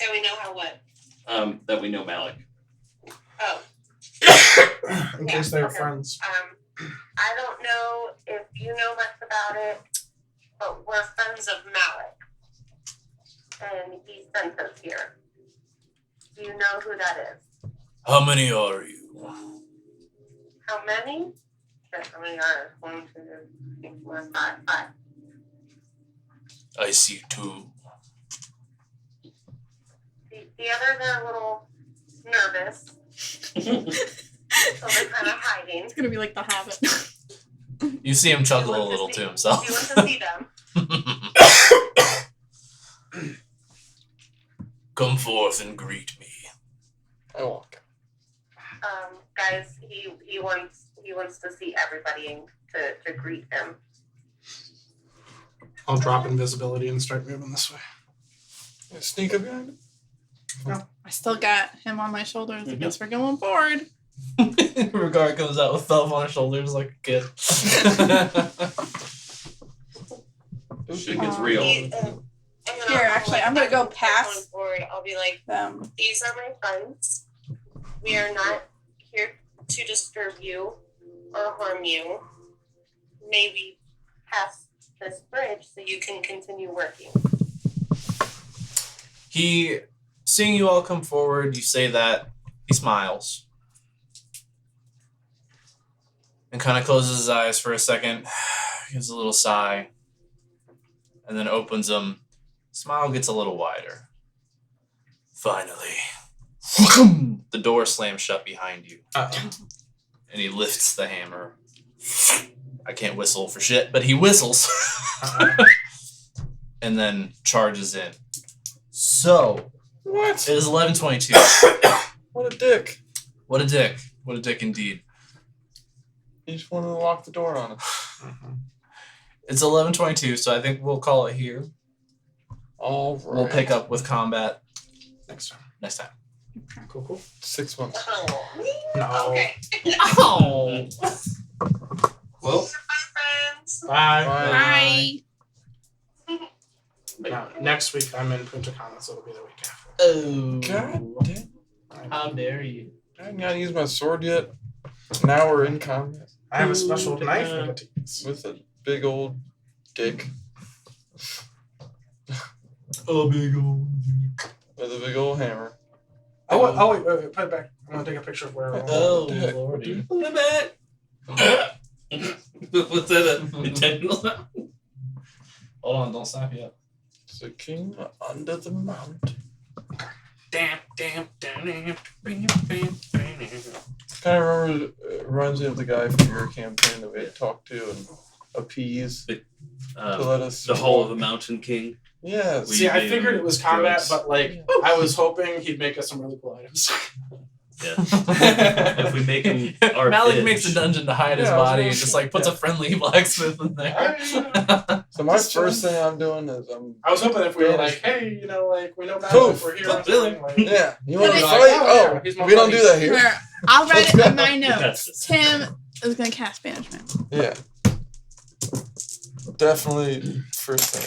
And we know how what? That we know Malik. Oh. In case they're okay. friends. I don't know if you know much about it, but we're friends of Malik. And he sent us here. Do you know who that is? How many are you? How many? Sure, how many are? 1, 2, 3, 4, 5, 5. I see 2. The others are a little nervous. So they're kind of hiding. It's gonna be like the Hobbit. You see him chuckle You a want little see- to himself. You want to see them. Come forth and greet me. I walk. Guys, he wants to see everybody and to greet him. I'll drop invisibility and start moving this way. I sneak up behind him. I still got him on my shoulders. I guess we're going forward. Regard comes out with thumb on his shoulders like a kid. Shit gets real. And then Here, actually, I'm gonna go going past forward. I'll be like, these are my friends. We are not here to disturb you or harm you. Maybe pass this bridge so you can continue working. He, seeing you all come forward, you say that, he smiles. And kind of closes his eyes for a second, gives a little sigh, and then opens them. Smile gets a little wider. Finally. The door slams shut behind you. Uh-oh. And he lifts the hammer. I can't whistle for shit, but he whistles. And then charges in. So, What? it is 11:22. What a dick. What a dick. What a dick indeed. He just wanted to lock the door on us. It's 11:22, so I think we'll call it here. All right. We'll pick up with combat Next time. next time. Cool. 6 months. Oh. No. Okay. Oh! Well, Friends. Bye. Bye. Now, next week I'm in Punta Cana, so it'll be the week after. Oh. God damn. How dare you? I haven't got to use my sword yet. Now we're in combat I have a special knife I get to use. with a big old dick. A big old With a big old hammer. Oh, wait, put it back. I'm gonna take a picture of where we're Oh, the heck? lordy. was that a intentional sound? Hold on, don't stop yet. It's the king under the mountain. Damn. Kind of reminds me of the guy from your campaign that we had talked to and appease to let us. The Hall of the Mountain King. Yes. See, I figured it was combat, Drugs. but like I was hoping he'd make us some really cool items. Yeah. If we make him our Malik bitch. makes a dungeon to hide his Yeah, I was body gonna and just say- like puts a friendly blacksmith in there. So my Just first thing I'm doing is I was hoping if we were like, hey, like we know Batman, Poof. we're here. or Really? something, like, yeah. You want to But fight? it's- Oh, he's my we don't buddy. do that here. Here, I'll write it on my He note. cuts this. Tim is gonna cast banishment. Yeah. Definitely first thing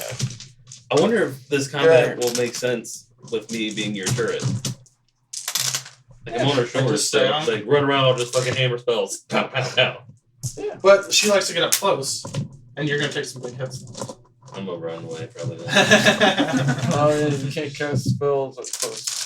I wonder if this combat Yeah. will make sense with me being your turret. Like I'm on her shoulders, just stay so on? like run around, just fucking hammer spells. Pow, pow, pow. But she likes to get up close, and you're gonna take some big hits. I'm gonna run away probably. Oh yeah, you can't cast spells at close.